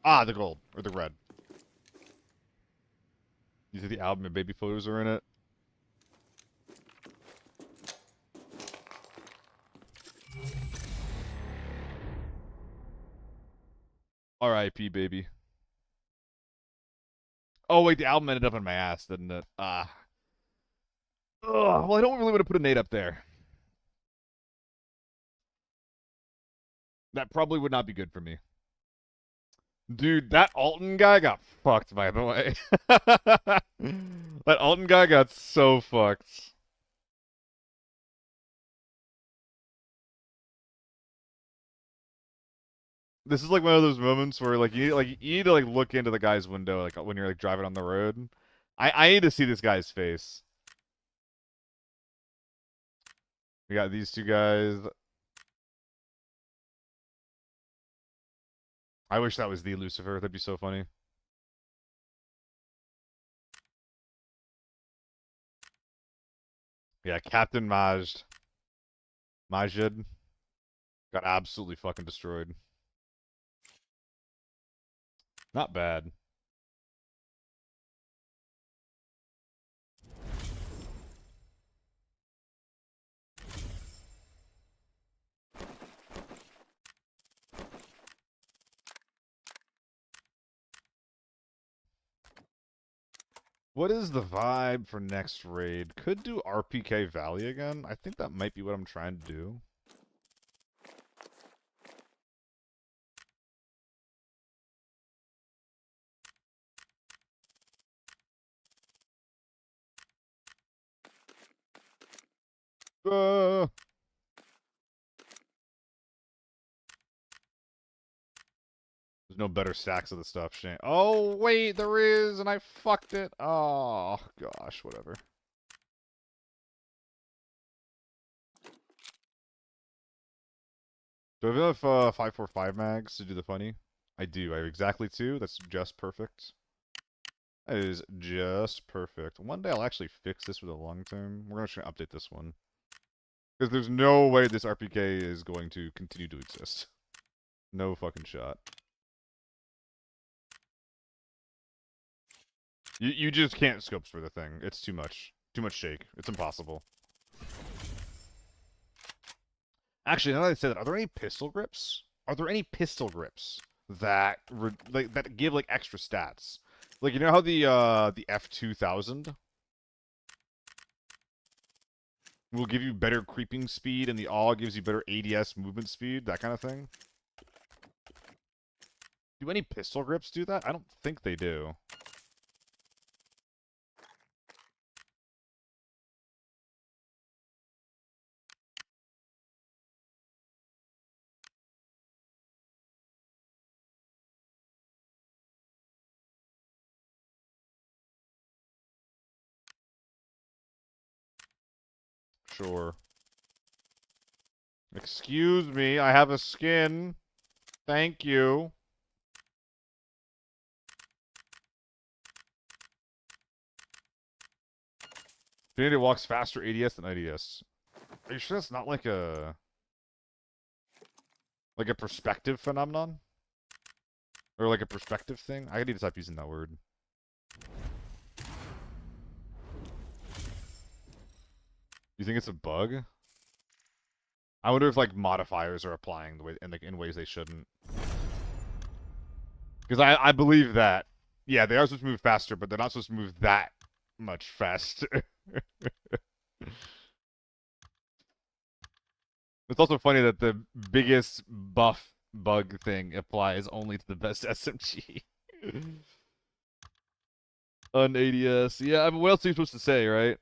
Ah, the gold. Or the red. You see the album and baby photos are in it? R.I.P. baby. Oh, wait, the album ended up on my ass, didn't it? Ah. Ugh, well, I don't really want to put a nade up there. That probably would not be good for me. Dude, that Alton guy got fucked, by the way. That Alton guy got so fucked. This is like one of those moments where like you need to like look into the guy's window like when you're like driving on the road. I need to see this guy's face. We got these two guys. I wish that was the Lucifer. That'd be so funny. Yeah, Captain Majd. Majid got absolutely fucking destroyed. Not bad. What is the vibe for next raid? Could do RPK Valley again. I think that might be what I'm trying to do. Uh, There's no better stacks of the stuff, Shane. Oh, wait, there is, and I fucked it. Oh, gosh, whatever. Do I have enough 545 mags to do the funny? I do. I have exactly 2. That's just perfect. That is just perfect. One day I'll actually fix this for the long term. We're going to update this one. Because there's no way this RPK is going to continue to exist. No fucking shot. You just can't scopes for the thing. It's too much. Too much shake. It's impossible. Actually, now that I say that, are there any pistol grips? Are there any pistol grips that that give like extra stats? Like, you know how the F2000 will give you better creeping speed and the AW gives you better ADS movement speed, that kind of thing? Do any pistol grips do that? I don't think they do. Sure. Excuse me, I have a skin. Thank you. Infinity walks faster ADS than IDS. Are you sure that's not like a perspective phenomenon? Or like a perspective thing? I need to stop using that word. You think it's a bug? I wonder if like modifiers are applying the way in ways they shouldn't. Because I believe that. Yeah, they are supposed to move faster, but they're not supposed to move that much faster. It's also funny that the biggest buff bug thing applies only to the best SMG. On ADS. Yeah, I mean, what else are you supposed to say, right?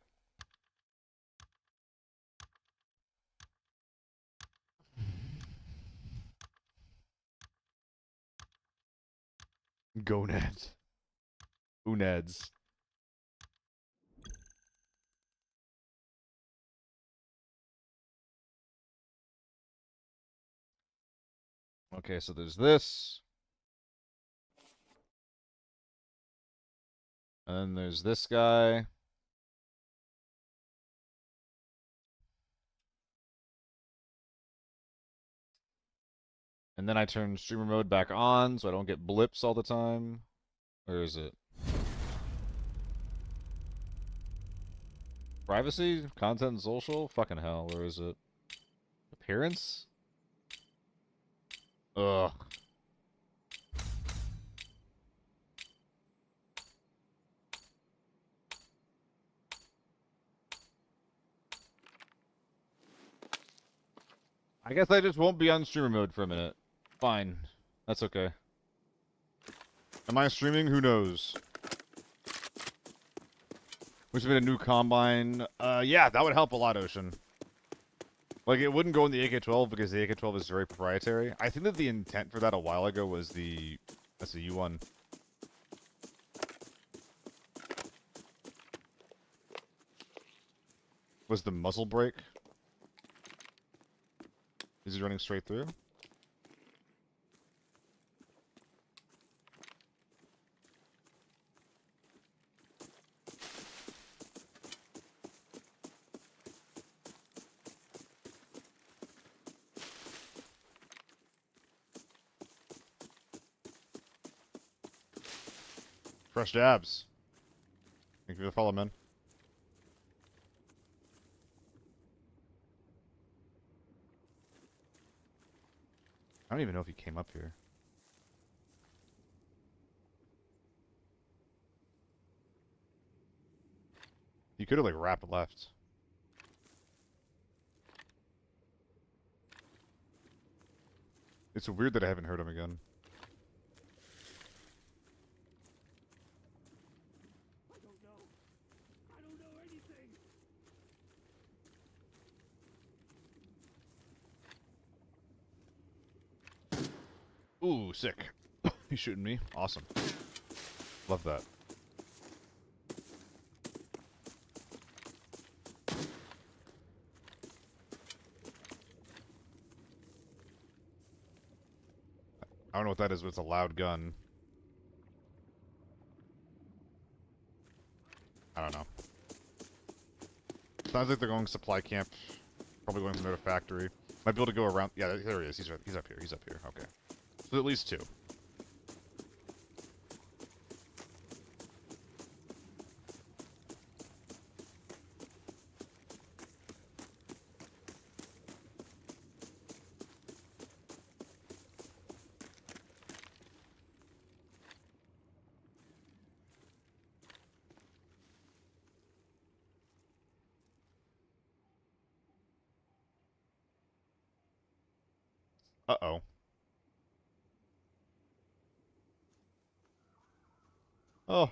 Gonads. Unads. Okay, so there's this. And then there's this guy. And then I turn streamer mode back on so I don't get blips all the time. Where is it? Privacy? Content and social? Fucking hell, where is it? Appearance? Ugh. I guess I just won't be on streamer mode for a minute. Fine. That's okay. Am I streaming? Who knows? Wish we had a new combine. Yeah, that would help a lot, Ocean. Like, it wouldn't go in the AK-12 because the AK-12 is very proprietary. I think that the intent for that a while ago was the U1. Was the muzzle brake? Is he running straight through? Fresh dabs. Thank you for the follow, man. I don't even know if he came up here. He could have, like, wrapped left. It's weird that I haven't heard him again. I don't know. I don't know anything. Ooh, sick. He's shooting me. Awesome. Love that. I don't know what that is, but it's a loud gun. I don't know. Sounds like they're going supply camp. Probably going from their factory. Might be able to go around. Yeah, there he is. He's up here. He's up here. Okay. So at least two. Uh-oh. Oh.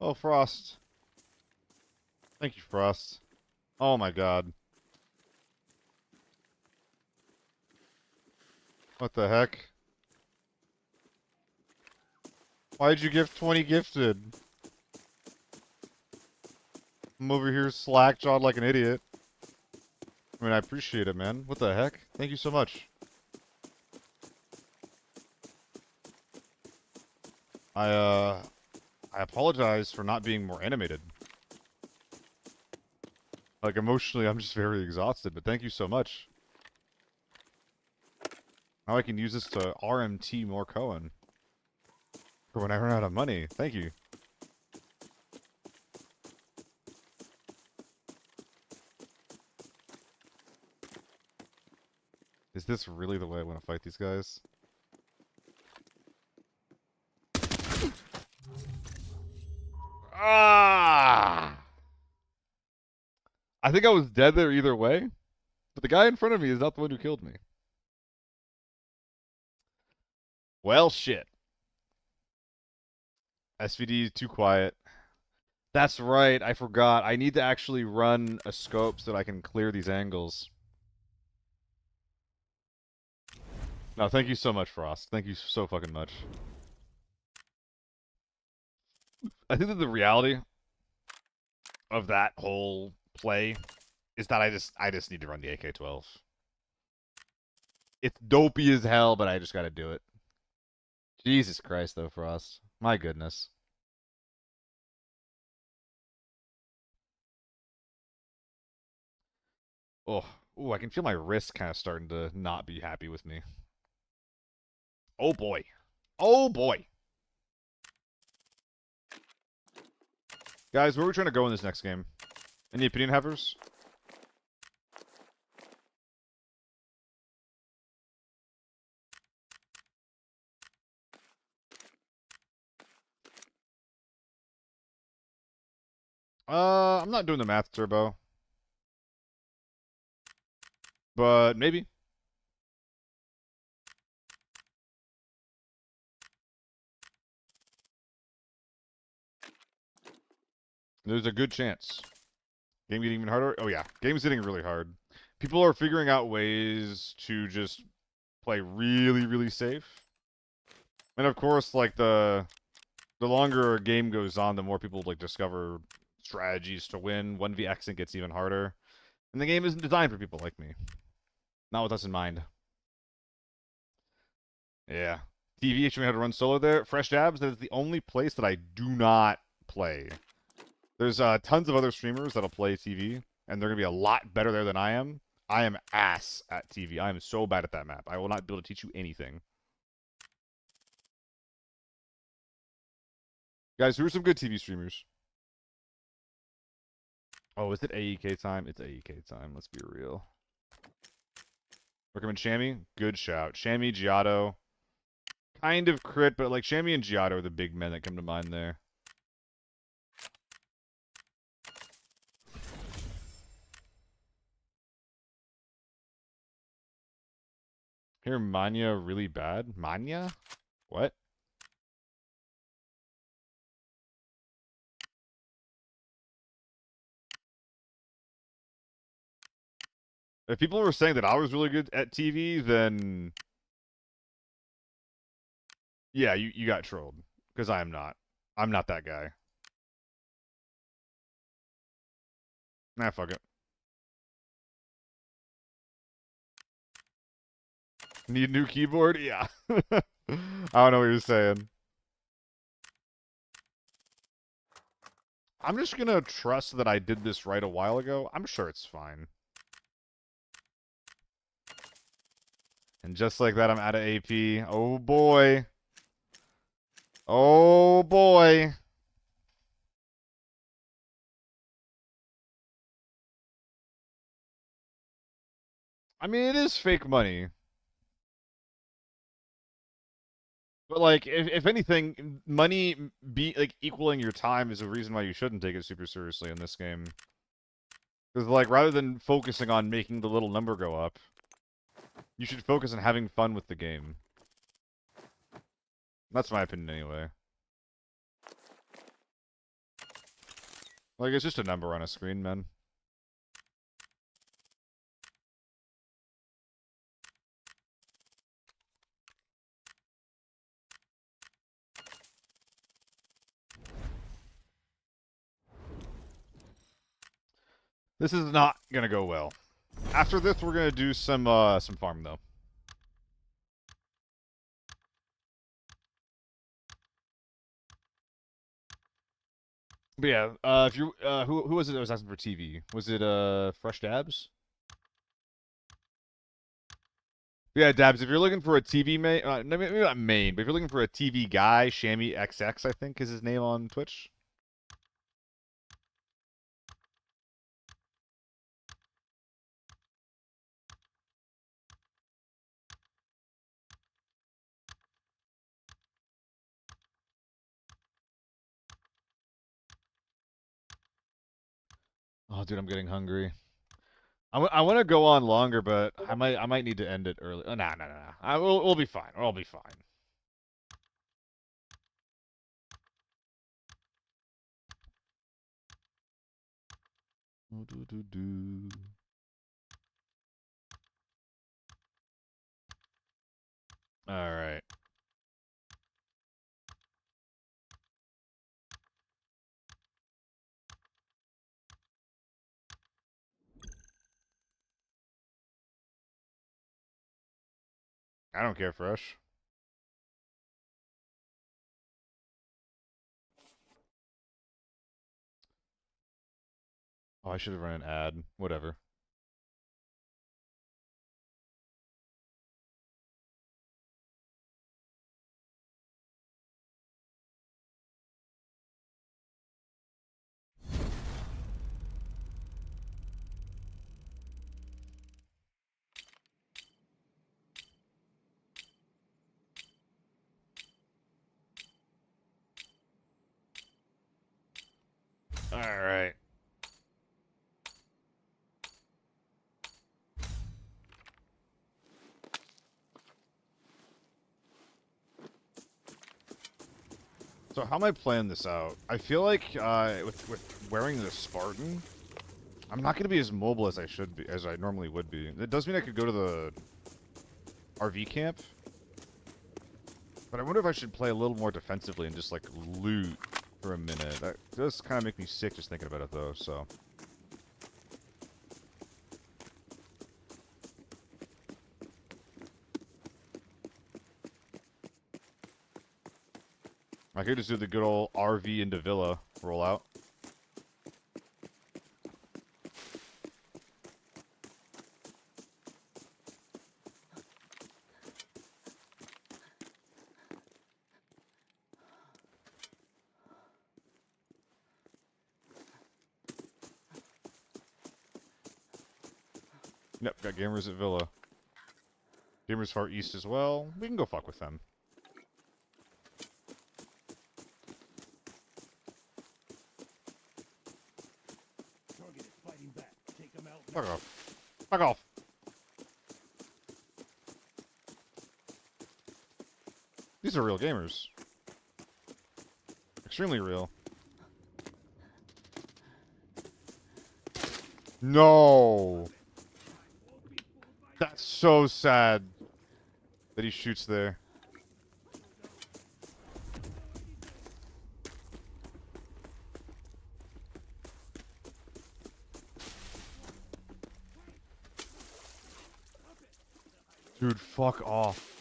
Oh, Frost. Thank you, Frost. Oh my god. What the heck? Why'd you give 20 gifted? I'm over here slack-jawed like an idiot. I mean, I appreciate it, man. What the heck? Thank you so much. I apologize for not being more animated. Like, emotionally, I'm just very exhausted, but thank you so much. Now I can use this to RMT more Cohen. For when I run out of money. Thank you. Is this really the way I want to fight these guys? Ah! I think I was dead there either way, but the guy in front of me is not the one who killed me. Well, shit. SVD is too quiet. That's right. I forgot. I need to actually run a scope so that I can clear these angles. No, thank you so much, Frost. Thank you so fucking much. I think that the reality of that whole play is that I just need to run the AK-12. It's dopey as hell, but I just gotta do it. Jesus Christ, though, Frost. My goodness. Oh, ooh, I can feel my wrist kind of starting to not be happy with me. Oh boy. Oh boy. Guys, where are we trying to go in this next game? Any opinion havers? I'm not doing the math turbo. But maybe. There's a good chance. Game getting even harder? Oh yeah, game's getting really hard. People are figuring out ways to just play really, really safe. And of course, like the longer a game goes on, the more people like discover strategies to win. 1v Xing gets even harder. And the game isn't designed for people like me. Not with us in mind. Yeah. TV showing how to run solo there. Fresh Dabs, that is the only place that I do not play. There's tons of other streamers that'll play TV, and they're going to be a lot better there than I am. I am ass at TV. I am so bad at that map. I will not be able to teach you anything. Guys, who are some good TV streamers? Oh, is it AEK time? It's AEK time. Let's be real. Recommend Shammy? Good shout. Shammy, Giotto. Kind of crit, but like Shammy and Giotto are the big men that come to mind there. Hear Manya really bad? Manya? What? If people were saying that I was really good at TV, then yeah, you got trolled. Because I am not. I'm not that guy. Nah, fuck it. Need a new keyboard? Yeah. I don't know what you're saying. I'm just gonna trust that I did this right a while ago. I'm sure it's fine. And just like that, I'm out of AP. Oh boy. Oh boy. I mean, it is fake money. But like, if anything, money be like equaling your time is a reason why you shouldn't take it super seriously in this game. Because like, rather than focusing on making the little number go up, you should focus on having fun with the game. That's my opinion anyway. Like, it's just a number on a screen, man. This is not gonna go well. After this, we're gonna do some farm though. But yeah, if you who was it that was asking for TV? Was it Fresh Dabs? Yeah, Dabs. If you're looking for a TV main, maybe not main, but if you're looking for a TV guy, Shammy XX, I think is his name on Twitch. Oh, dude, I'm getting hungry. I want to go on longer, but I might need to end it early. Nah. We'll be fine. We'll be fine. All right. I don't care, Fresh. Oh, I should have run an ad. Whatever. All right. So how am I playing this out? I feel like with wearing the Spartan, I'm not going to be as mobile as I should be, as I normally would be. It does mean I could go to the RV camp, but I wonder if I should play a little more defensively and just like loot for a minute. That does kind of make me sick just thinking about it though. So I could just do the good old RV into Villa rollout. Yep, got gamers at Villa. Gamers far east as well. We can go fuck with them. Target is fighting back. Take him out. Fuck off. Fuck off. These are real gamers. Extremely real. No! That's so sad that he shoots there. Dude, fuck off.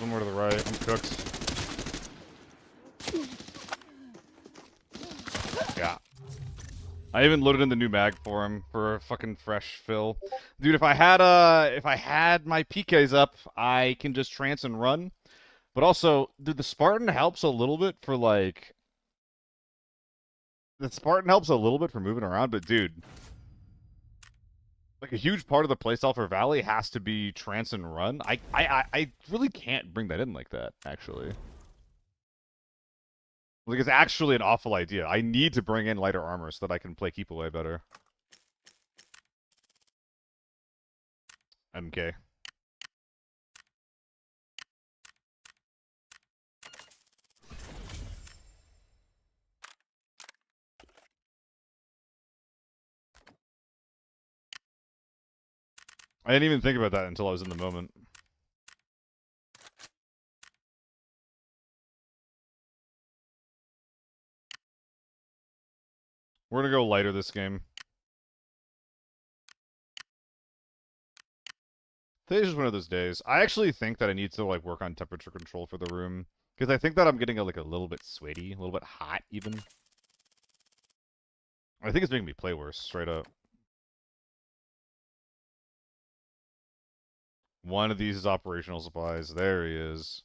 One more to the right. I'm cooked. Yeah. I even loaded in the new mag for him for a fucking fresh fill. Dude, if I had my PKs up, I can just trance and run. But also, dude, the Spartan helps a little bit for like the Spartan helps a little bit for moving around, but dude, like a huge part of the playstyle for Valley has to be trance and run. I really can't bring that in like that, actually. Like, it's actually an awful idea. I need to bring in lighter armor so that I can play keep away better. MK. I didn't even think about that until I was in the moment. We're gonna go lighter this game. Today's just one of those days. I actually think that I need to like work on temperature control for the room. Because I think that I'm getting like a little bit sweaty, a little bit hot even. I think it's making me play worse, straight up. One of these is operational supplies. There he is.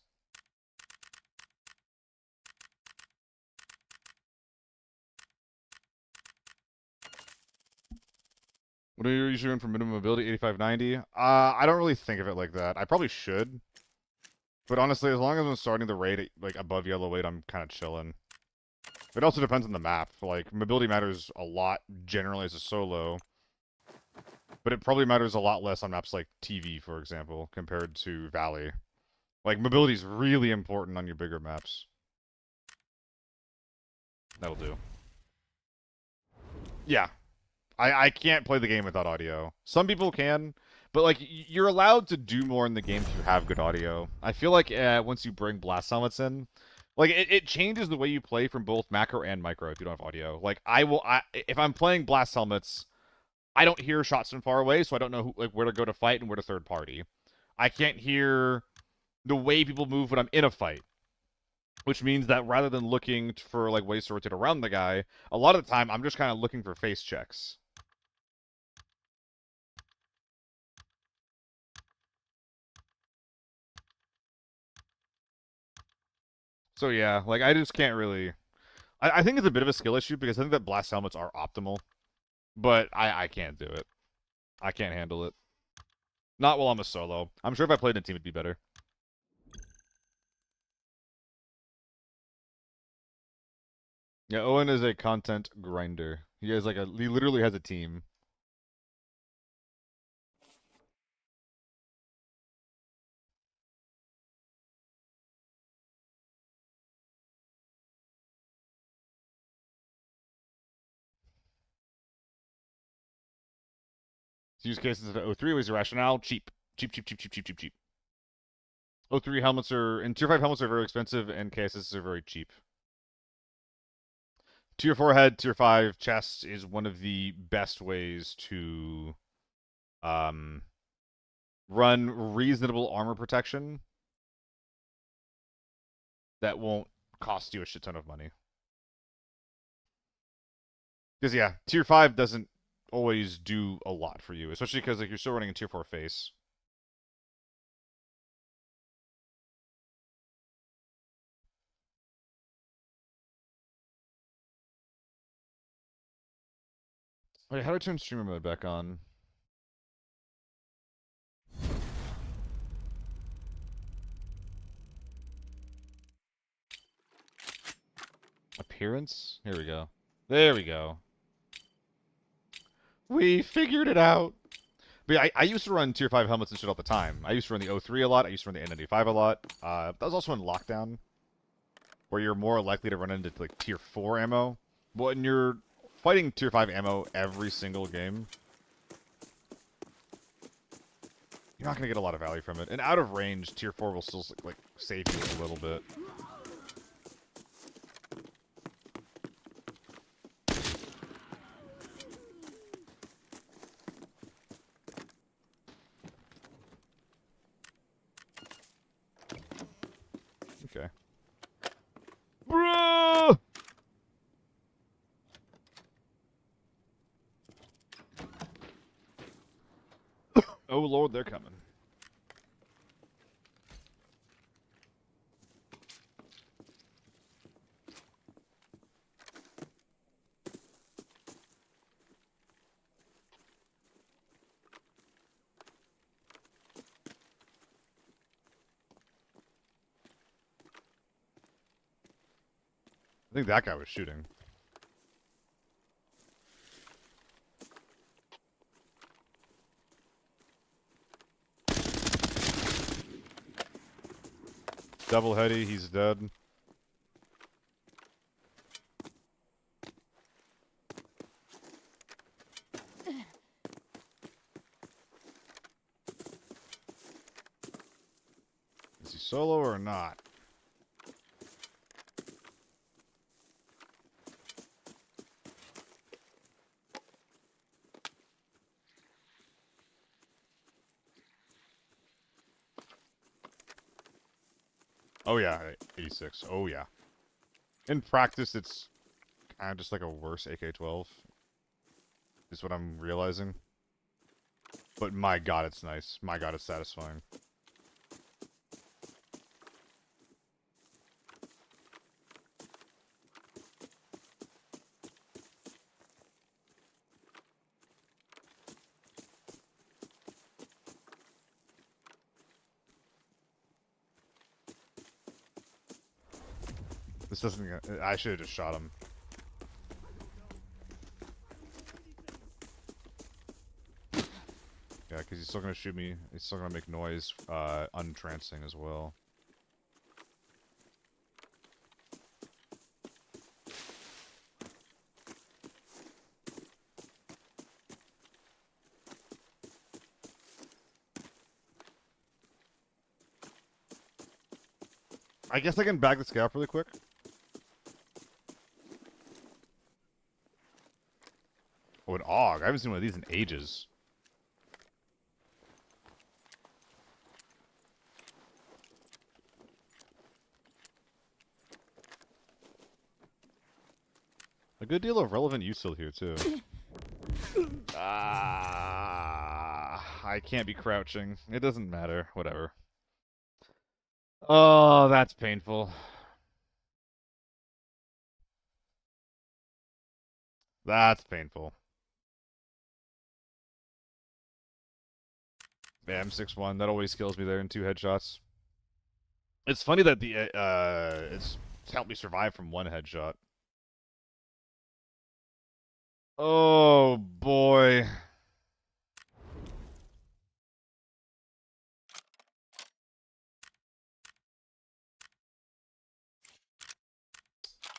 What are you usually doing for minimum mobility? 85, 90? I don't really think of it like that. I probably should. But honestly, as long as I'm starting the raid at, like, above yellow weight, I'm kind of chilling. It also depends on the map. Like, mobility matters a lot generally as a solo. But it probably matters a lot less on maps like TV, for example, compared to Valley. Like, mobility is really important on your bigger maps. That'll do. Yeah. I can't play the game without audio. Some people can, but, like, you're allowed to do more in the game if you have good audio. I feel like once you bring blast helmets in, like, it changes the way you play from both macro and micro if you don't have audio. Like, if I'm playing blast helmets, I don't hear shots from far away, so I don't know where to go to fight and where to third party. I can't hear the way people move when I'm in a fight. Which means that rather than looking for, like, ways to rotate around the guy, a lot of the time I'm just kind of looking for face checks. So yeah, like, I just can't really... I think it's a bit of a skill issue because I think that blast helmets are optimal. But I can't do it. I can't handle it. Not while I'm a solo. I'm sure if I played in a team it'd be better. Yeah, Owen is a content grinder. He literally has a team. Use cases of O3 was rationale. Cheap. Cheap, cheap, cheap, cheap, cheap, cheap, cheap. O3 helmets and Tier 5 helmets are very expensive, and KSS are very cheap. Tier 4 head, Tier 5 chest is one of the best ways to run reasonable armor protection that won't cost you a shit ton of money. Because, yeah, Tier 5 doesn't always do a lot for you, especially because, like, you're still running a Tier 4 face. Wait, how do I turn streamer mode back on? Appearance? Here we go. There we go. We figured it out. But yeah, I used to run Tier 5 helmets and shit all the time. I used to run the O3 a lot. I used to run the N95 a lot. That was also in Lockdown, where you're more likely to run into, like, Tier 4 ammo. But when you're fighting Tier 5 ammo every single game, you're not going to get a lot of value from it. And out of range, Tier 4 will still, like, save you a little bit. Okay. Bruh! Oh lord, they're coming. I think that guy was shooting. Double heady, he's dead. Is he solo or not? Oh yeah, 86. Oh yeah. In practice, it's kind of just like a worse AK-12. Is what I'm realizing. But my god, it's nice. My god, it's satisfying. This doesn't. I should have just shot him. Yeah, because he's still gonna shoot me. He's still gonna make noise, untrancing as well. I guess I can bag the scalp really quick. Oh, an AUG. I haven't seen one of these in ages. A good deal of relevant use still here, too. I can't be crouching. It doesn't matter. Whatever. Oh, that's painful. That's painful. Yeah, I'm 6'1". That always kills me there in 2 headshots. It's funny that the it's helped me survive from 1 headshot. Oh boy.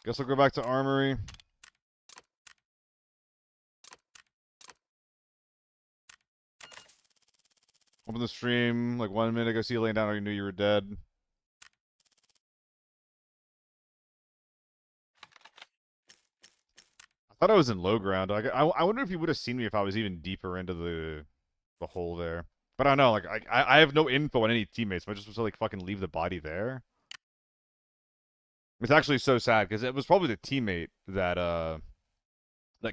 Guess I'll go back to armory. Open the stream like 1 minute ago. See you laying down. I knew you were dead. I thought I was in low ground. I wonder if he would have seen me if I was even deeper into the hole there. But I don't know. Like I have no info on any teammates. But I just was to like fucking leave the body there. It's actually so sad because it was probably the teammate that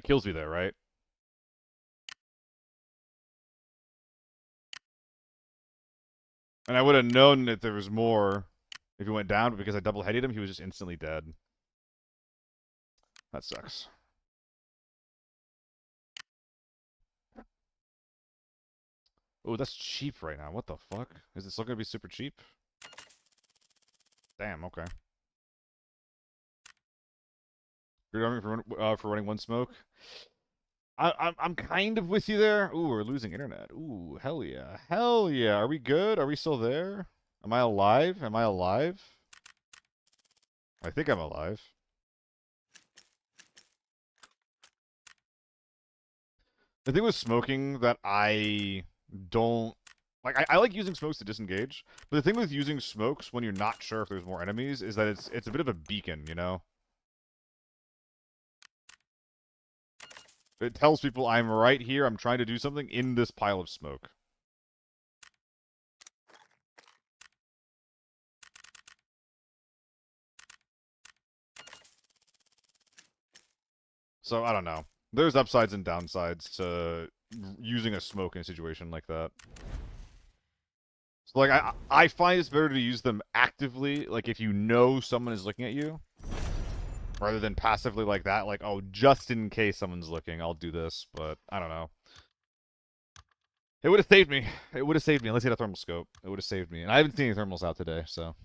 kills me there, right? And I would have known that there was more if he went down, but because I double-headed him, he was just instantly dead. That sucks. Oh, that's cheap right now. What the fuck? Is it still gonna be super cheap? Damn, okay. Good army for running 1 smoke. I'm kind of with you there. Ooh, we're losing internet. Ooh, hell yeah. Hell yeah. Are we good? Are we still there? Am I alive? Am I alive? I think I'm alive. The thing with smoking that I don't... Like, I like using smokes to disengage, but the thing with using smokes when you're not sure if there's more enemies is that it's a bit of a beacon, you know? It tells people I'm right here, I'm trying to do something in this pile of smoke. So, I don't know. There's upsides and downsides to using a smoke in a situation like that. So, like, I find it's better to use them actively, like, if you know someone is looking at you, rather than passively like that, like, oh, just in case someone's looking, I'll do this, but I don't know. It would have saved me. It would have saved me, unless he had a thermal scope. It would have saved me. And I haven't seen any thermals out today, so...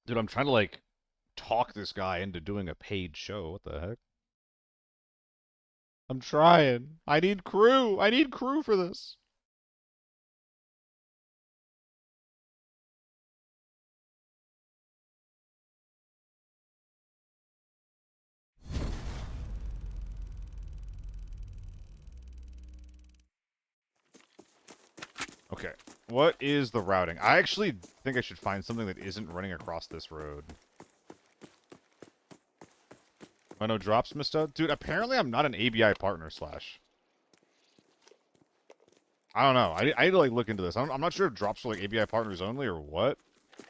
Dude, I'm trying to, like, talk this guy into doing a paid show. What the heck? I'm trying. I need crew. I need crew for this. Okay. What is the routing? I actually think I should find something that isn't running across this road. Oh, no drops missed out? Dude, apparently I'm not an ABI partner slash. I don't know. I need to, like, look into this. I'm not sure if drops are, like, ABI partners only or what. It's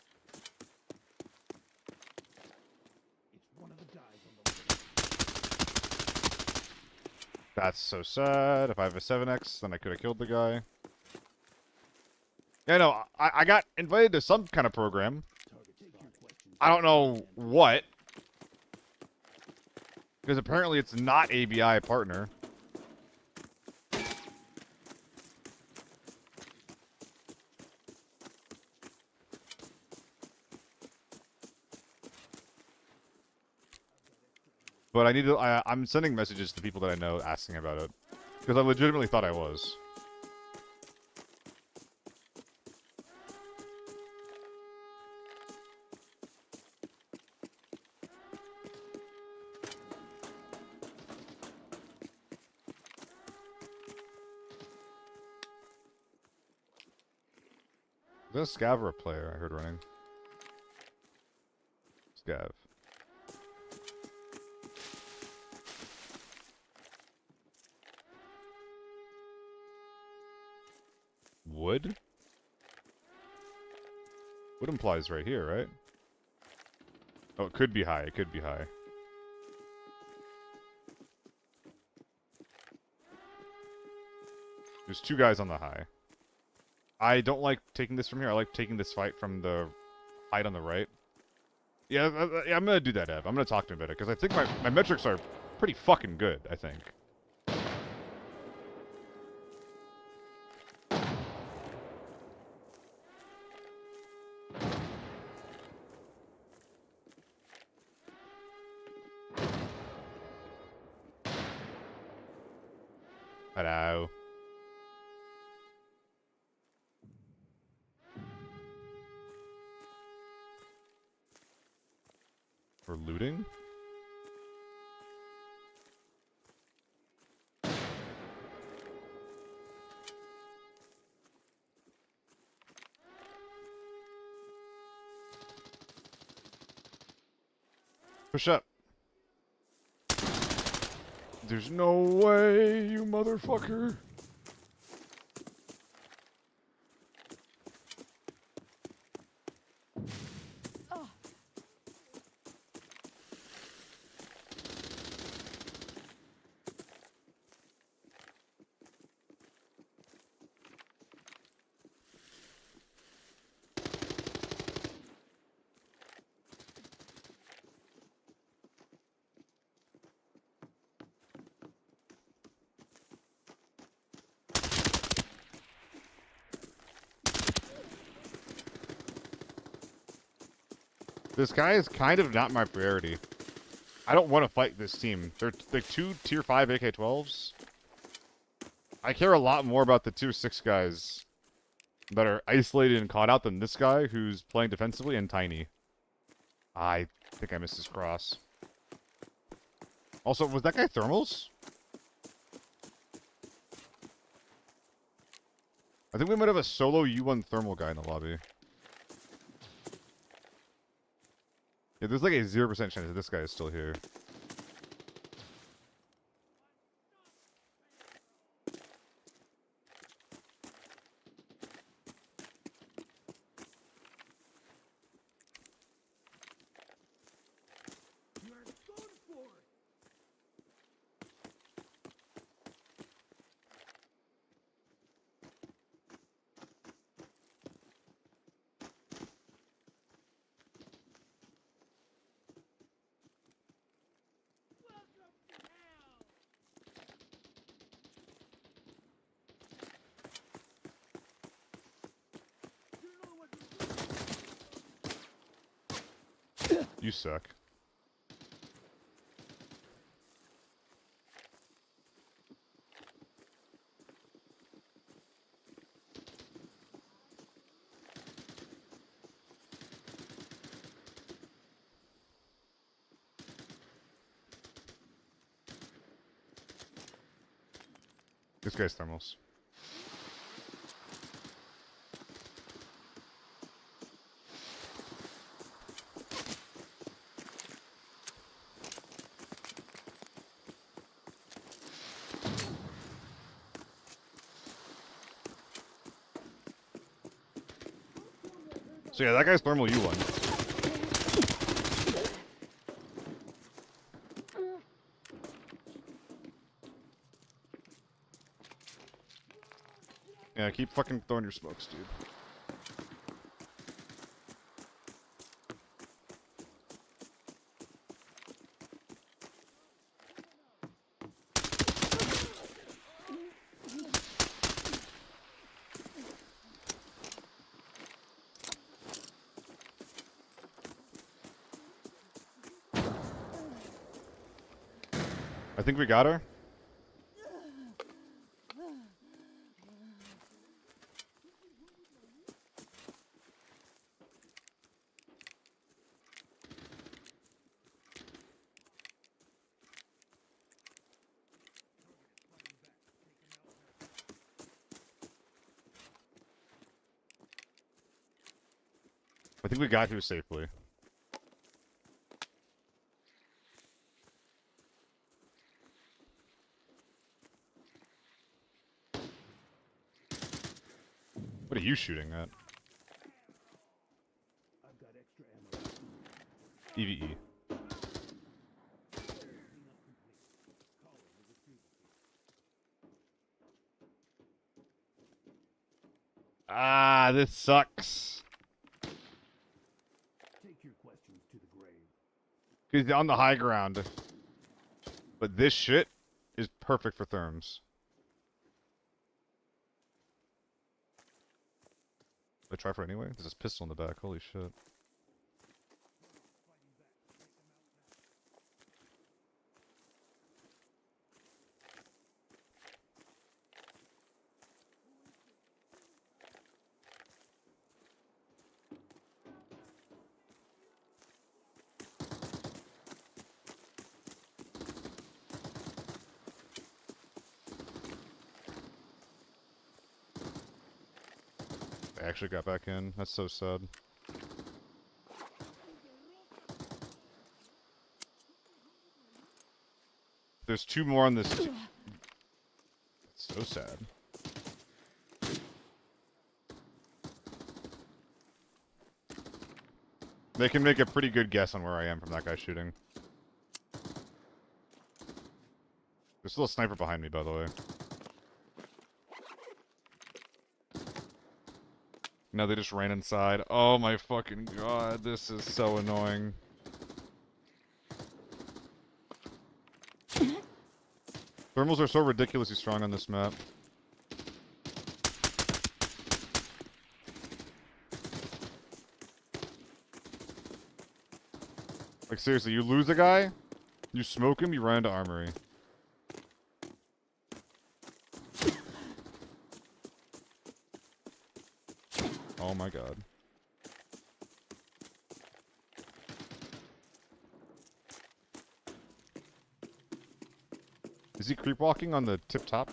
one of the guys on the list. That's so sad. If I have a 7x, then I could have killed the guy. Yeah, no, I got invited to some kind of program. I don't know what. Because apparently it's not ABI partner. But I need to, I'm sending messages to people that I know asking about it. Because I legitimately thought I was. Is that a scav or a player I heard running? Scav. Wood? Wood implies right here, right? Oh, it could be high. It could be high. There's two guys on the high. I don't like taking this from here. I like taking this fight from the height on the right. Yeah, I'm gonna do that, Ev. I'm gonna talk to him about it, because I think my metrics are pretty fucking good, I think. Hello. For looting? Push up. There's no way, you motherfucker. This guy is kind of not my priority. I don't want to fight this team. They're two tier 5 AK-12s. I care a lot more about the tier 6 guys that are isolated and caught out than this guy who's playing defensively and tiny. I think I missed his cross. Also, was that guy thermals? I think we might have a solo U1 thermal guy in the lobby. Yeah, there's like a 0% chance that this guy is still here. You're done for. Welcome to hell. You know what to do. You suck. This guy's thermals. So yeah, that guy's thermal you won. Yeah, keep fucking throwing your smokes, dude. I think we got her. I think we got you safely. What are you shooting at? I've got extra ammo. EVE. Ah, this sucks. Take your questions to the grave. He's on the high ground. But this shit is perfect for therms. I try for it anyway? There's this pistol in the back. Holy shit. I actually got back in. That's so sad. There's two more on this. That's so sad. They can make a pretty good guess on where I am from that guy shooting. There's still a sniper behind me, by the way. No, they just ran inside. Oh my fucking god, this is so annoying. Thermals are so ridiculously strong on this map. Like seriously, you lose a guy, you smoke him, you run into armory. Oh my god. Is he creep walking on the tip top?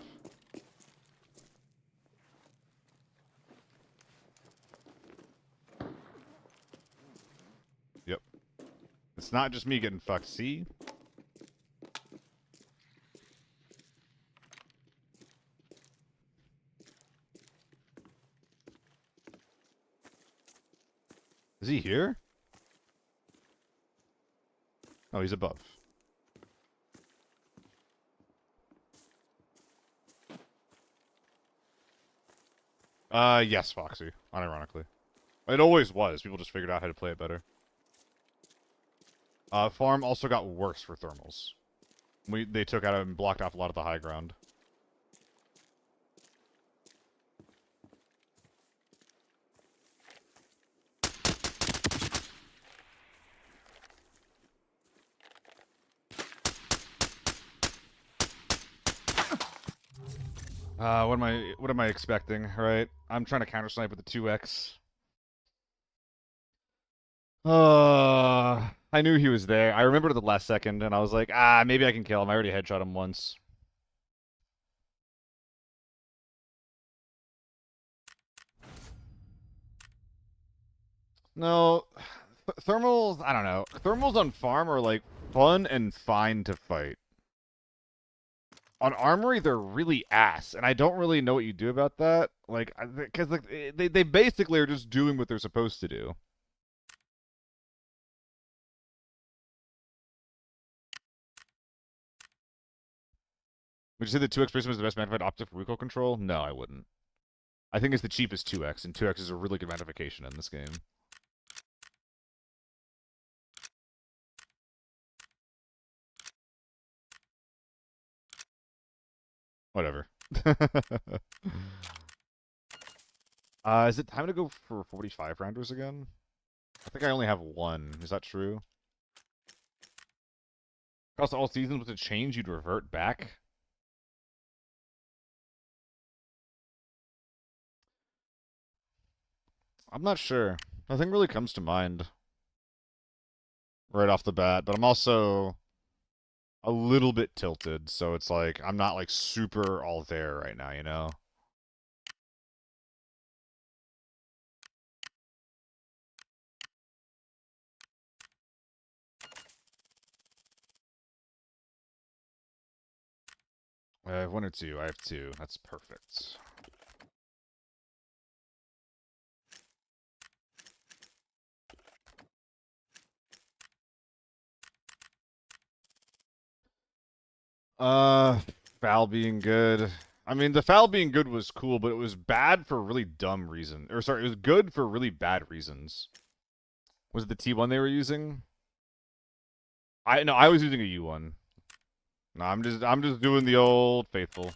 Yep. It's not just me getting fucked, see? Is he here? Oh, he's above. Yes, Foxy. Unironically. It always was. People just figured out how to play it better. Farm also got worse for thermals. They took out and blocked off a lot of the high ground. What am I expecting, right? I'm trying to counter snipe with the 2x. I knew he was there. I remembered at the last second, and I was like, maybe I can kill him. I already headshot him once. No, thermals, I don't know. Thermals on farm are, like, fun and fine to fight. On Armory, they're really ass, and I don't really know what you do about that. Like, because like they basically are just doing what they're supposed to do. Would you say the 2x Prism is the best magnified optic for recoil control? No, I wouldn't. I think it's the cheapest 2x, and 2x is a really good magnification in this game. Whatever. Is it time to go for 45 rounders again? I think I only have one. Is that true? Across all seasons, with a change, you'd revert back? I'm not sure. Nothing really comes to mind right off the bat, but I'm also a little bit tilted, so it's like I'm not like super all there right now, you know? I have one or two. I have two. That's perfect. Foul being good. I mean, the foul being good was cool, but it was bad for really dumb reasons. Or sorry, it was good for really bad reasons. Was it the T1 they were using? I was using a U1. No, I'm just doing the old faithful.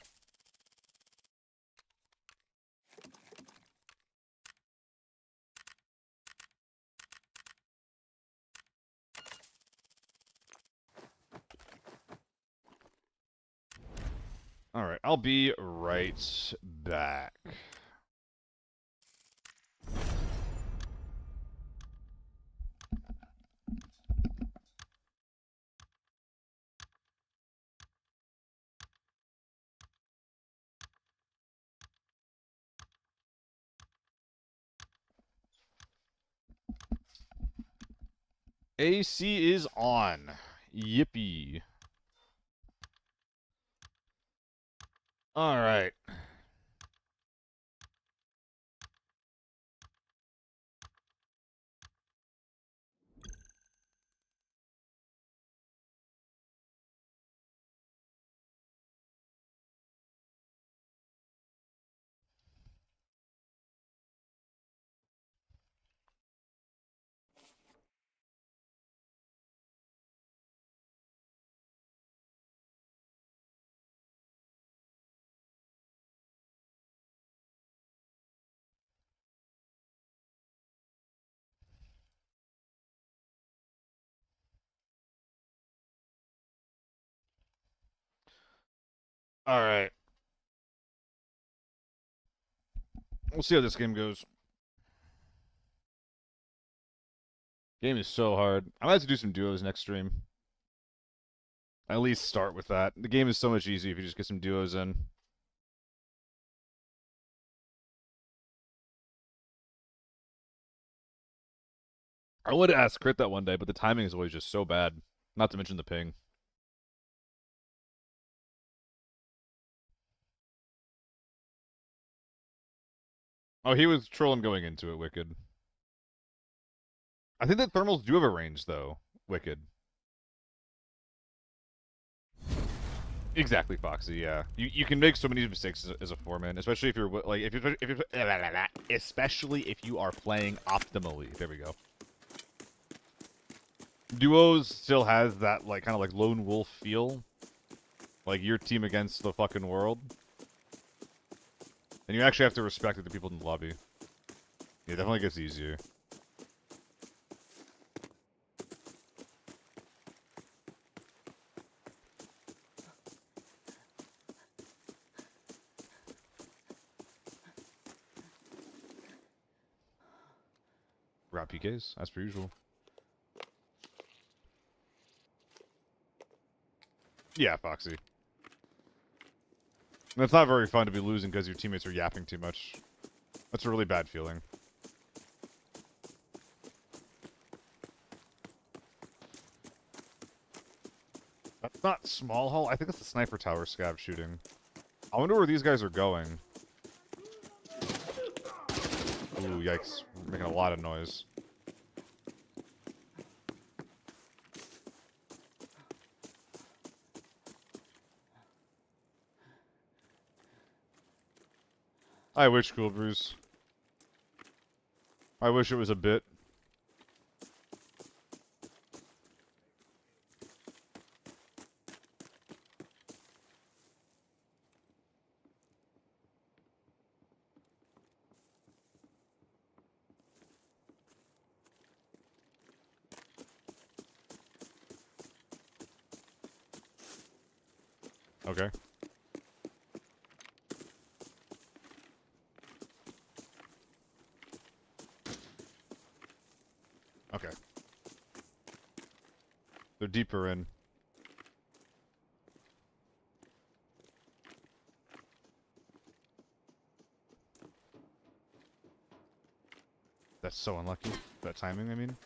Alright, I'll be right back. AC is on. Yippee. Alright. Alright. We'll see how this game goes. Game is so hard. I'm gonna have to do some duos next stream. At least start with that. The game is so much easier if you just get some duos in. I would ask crit that one day, but the timing is always just so bad. Not to mention the ping. Oh, he was trolling going into it, Wicked. I think that thermals do have a range, though. Wicked. Exactly, Foxy. Yeah, you can make so many mistakes as a foreman, especially if you're like if you're especially if you are playing optimally. There we go. Duos still has that like kind of like lone wolf feel, like your team against the fucking world, and you actually have to respect the people in the lobby. Yeah, it definitely gets easier. Route PKs, as per usual. Yeah, Foxy. And it's not very fun to be losing because your teammates are yapping too much. That's a really bad feeling. That's not small hull. I think that's the sniper tower scav shooting. I wonder where these guys are going. Ooh, yikes. We're making a lot of noise. I wish, Cool Bruce. I wish it was a bit. Okay. Okay. They're deeper in. That's so unlucky. That timing, I mean.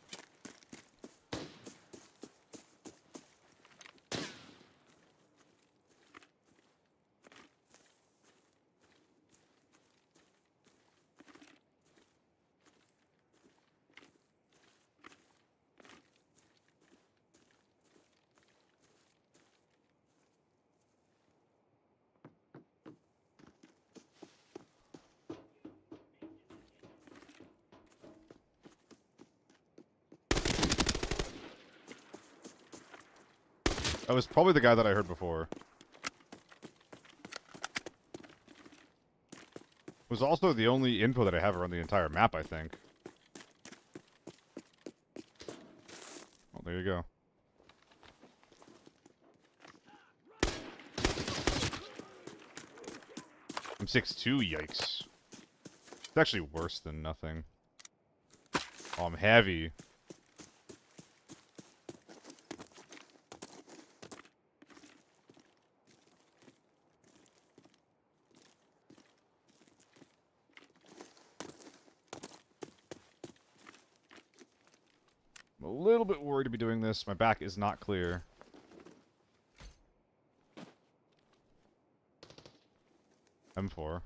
That was probably the guy that I heard before. Was also the only info that I have around the entire map, I think. Oh, there you go. I'm 6'2", yikes. It's actually worse than nothing. Oh, I'm heavy. I'm a little bit worried to be doing this. My back is not clear. M4.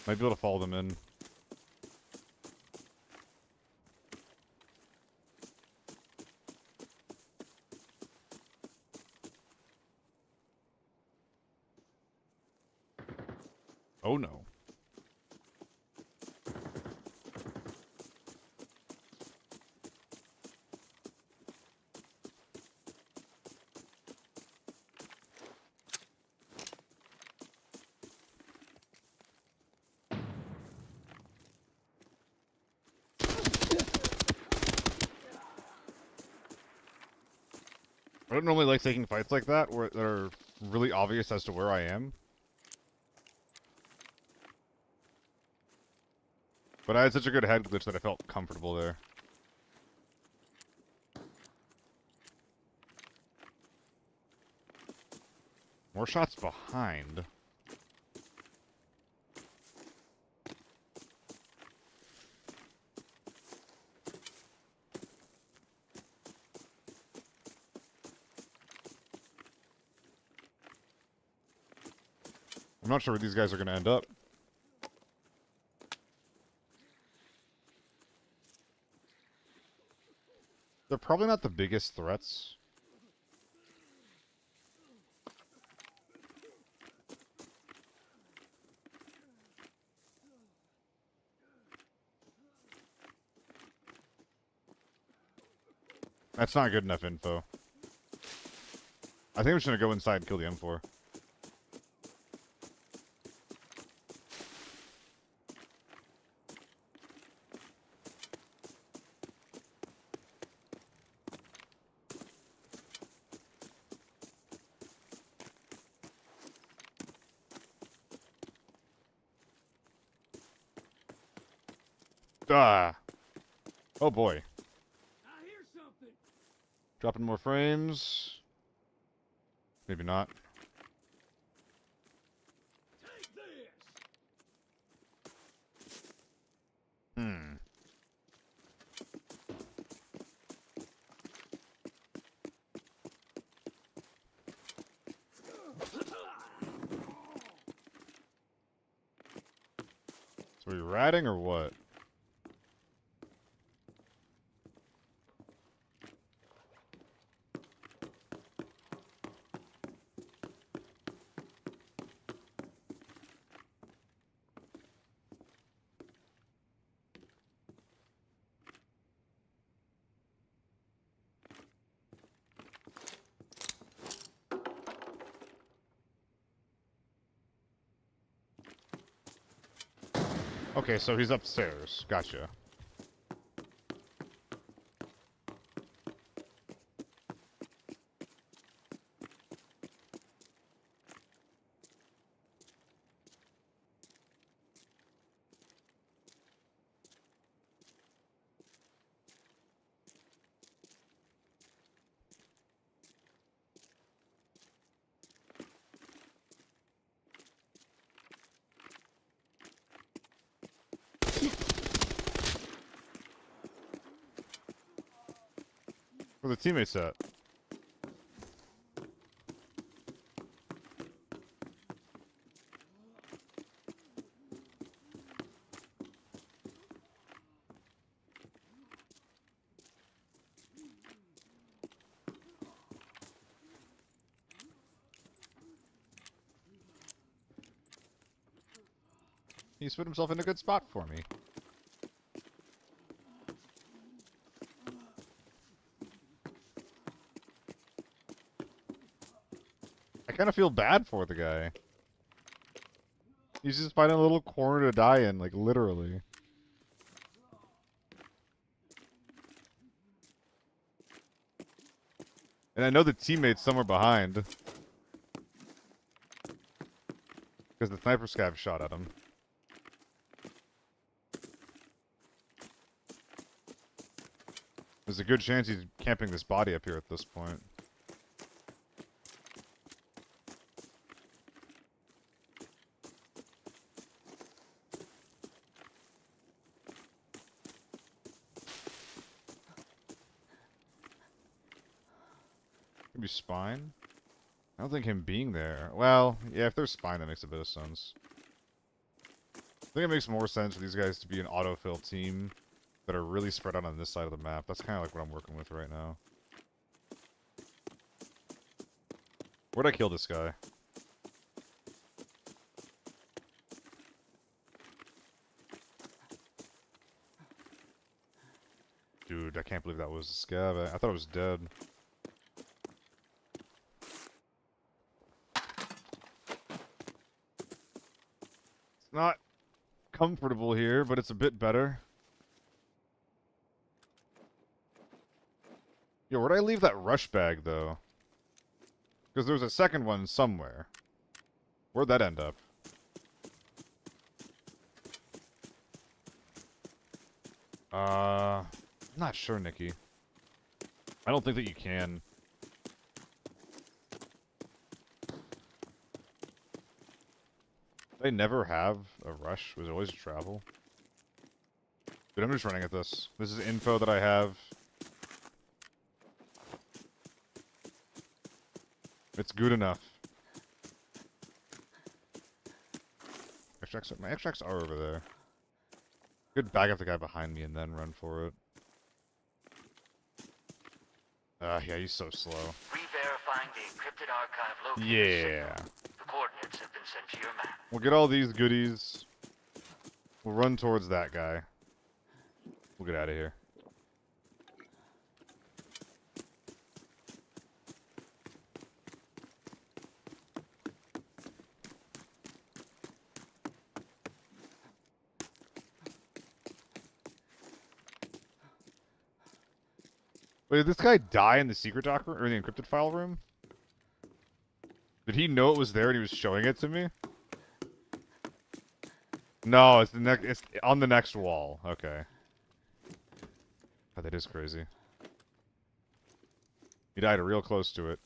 Might be able to follow them in. Oh no. I don't normally like taking fights like that, where they're really obvious as to where I am. But I had such a good head glitch that I felt comfortable there. More shots behind. I'm not sure where these guys are going to end up. They're probably not the biggest threats. That's not good enough info. I think I'm just going to go inside and kill the M4. Ah! Oh boy. I hear something. Dropping more frames. Maybe not. Take this. So are we ratting or what? Okay, so he's upstairs. Gotcha. Where the teammates at? He's put himself in a good spot for me. I kind of feel bad for the guy. He's just finding a little corner to die in, like, literally. And I know the teammate's somewhere behind. Because the sniper scav shot at him. There's a good chance he's camping this body up here at this point. Maybe spine? I don't think him being there. Well, yeah, if there's spine, that makes a bit of sense. I think it makes more sense for these guys to be an autofill team that are really spread out on this side of the map. That's kind of like what I'm working with right now. Where'd I kill this guy? Dude, I can't believe that was a scav. I thought it was dead. It's not comfortable here, but it's a bit better. Yo, where'd I leave that rush bag, though? Because there was a second one somewhere. Where'd that end up? I'm not sure, Nikki. I don't think that you can. They never have a rush. It was always a travel. Dude, I'm just running at this. This is info that I have. It's good enough. My extracts are over there. Good bag up the guy behind me and then run for it. Yeah, he's so slow. Re-verifying the encrypted archive locator Yeah. signal. The coordinates have been sent to your map. We'll get all these goodies. We'll run towards that guy. We'll get out of here. Wait, did this guy die in the secret doc room, or in the encrypted file room? Did he know it was there and he was showing it to me? No, it's the next. It's on the next wall. Okay. God, that is crazy. He died real close to it.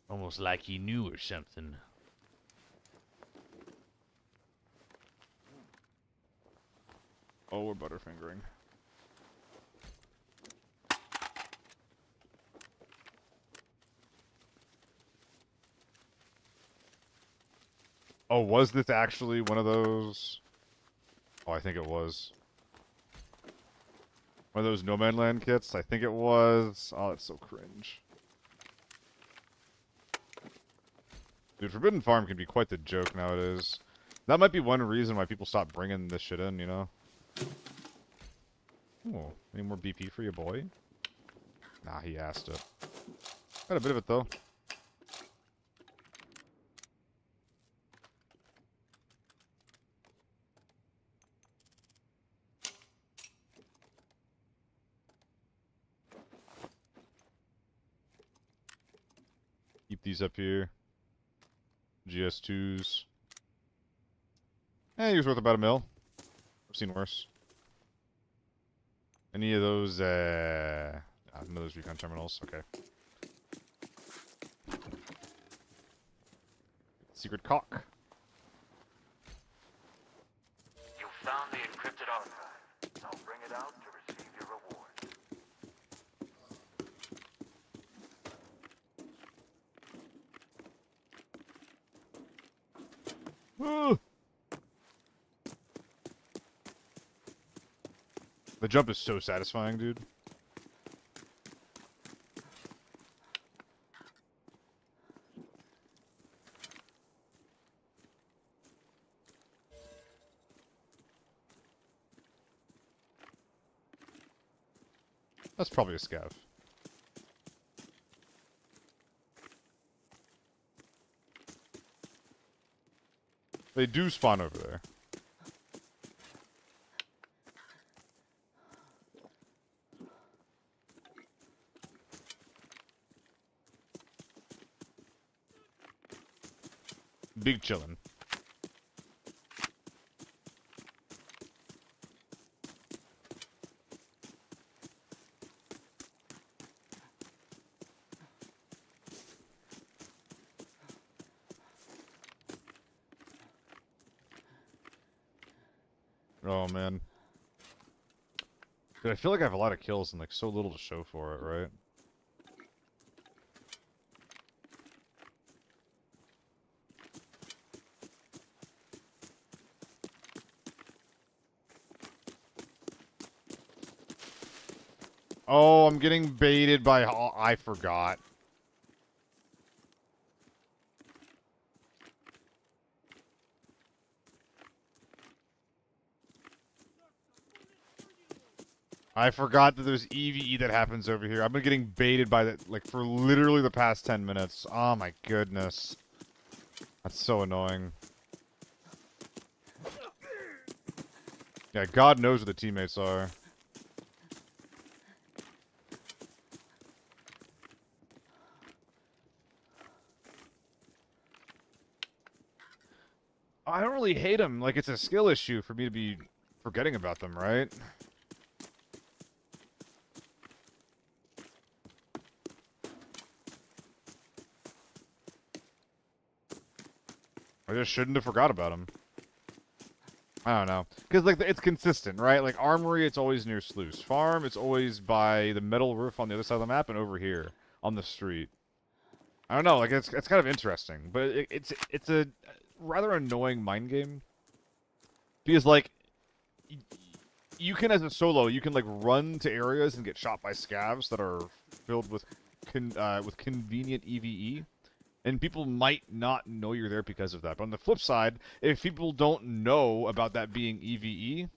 Almost like he knew or something. Oh, we're butterfingering. Oh, was this actually one of those? Oh, I think it was. One of those No Man Land kits? I think it was. Oh, it's so cringe. Dude, Forbidden Farm can be quite the joke nowadays. That might be one reason why people stop bringing this shit in, you know? Oh, any more BP for you, boy? Nah, he asked it. Got a bit of it, though. Keep these up here. GS2s. He was worth about $1 mil. I've seen worse. Any of those, none of those recon terminals. Okay. Secret cock. You found the encrypted archive. Now bring it out to receive your reward. Ah! The jump is so satisfying, dude. That's probably a scav. They do spawn over there. Big chillin'. Oh, man. Dude, I feel like I have a lot of kills and, like, so little to show for it, right? Oh, I'm getting baited by... Oh, I forgot. I forgot that there's EVE that happens over here. I've been getting baited by that, like, for literally the past 10 minutes. Oh my goodness. That's so annoying. Yeah, God knows where the teammates are. I don't really hate them. Like, it's a skill issue for me to be forgetting about them, right? I just shouldn't have forgot about them. I don't know. Because, like, it's consistent, right? Like, Armory, it's always near Sluice. Farm, it's always by the metal roof on the other side of the map and over here on the street. I don't know. Like, it's kind of interesting. But it's a rather annoying mind game. Because, like, you can, as a solo, you can, like, run to areas and get shot by scavs that are filled with convenient EVE. And people might not know you're there because of that. But on the flip side, if people don't know about that being EVE,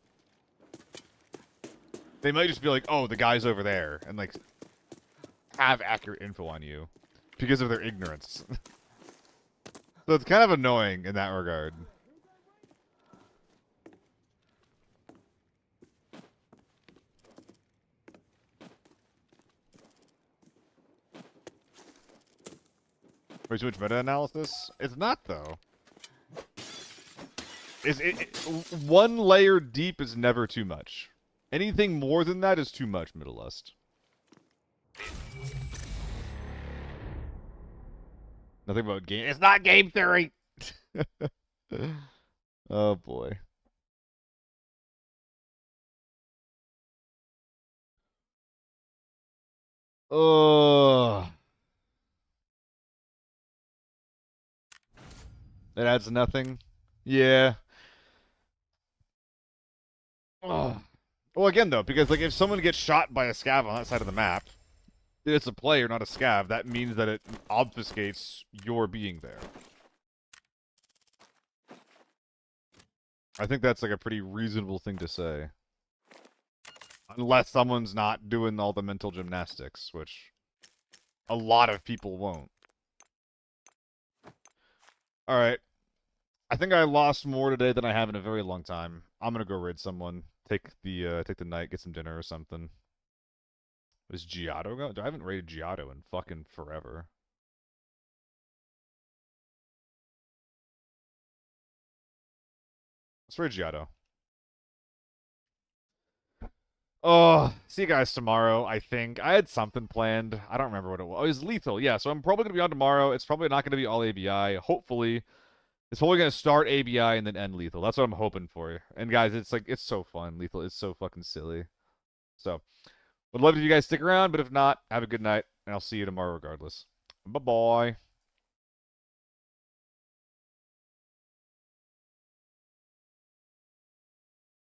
they might just be like, oh, the guy's over there. And, like, have accurate info on you because of their ignorance. So it's kind of annoying in that regard. Way too much meta-analysis? It's not, though. One layer deep is never too much. Anything more than that is too much, Middle Lust. Nothing about game. It's not game theory! Oh, boy. Ugh. It adds nothing. Yeah. Ugh. Well, again, though, because like if someone gets shot by a scav on that side of the map, it's a player, not a scav. That means that it obfuscates your being there. I think that's like a pretty reasonable thing to say. Unless someone's not doing all the mental gymnastics, which a lot of people won't. Alright. I think I lost more today than I have in a very long time. I'm gonna go raid someone. Take the night, get some dinner or something. Is Giotto go? I haven't raided Giotto in fucking forever. Let's raid Giotto. Oh, see you guys tomorrow, I think. I had something planned. I don't remember what it was. Oh, it was Lethal, yeah. So I'm probably going to be on tomorrow. It's probably not going to be all ABI. Hopefully. It's probably going to start ABI and then end Lethal. That's what I'm hoping for. And guys, it's like, it's so fun. Lethal is so fucking silly. So, would love if you guys stick around, but if not, have a good night, and I'll see you tomorrow regardless. Bye-bye.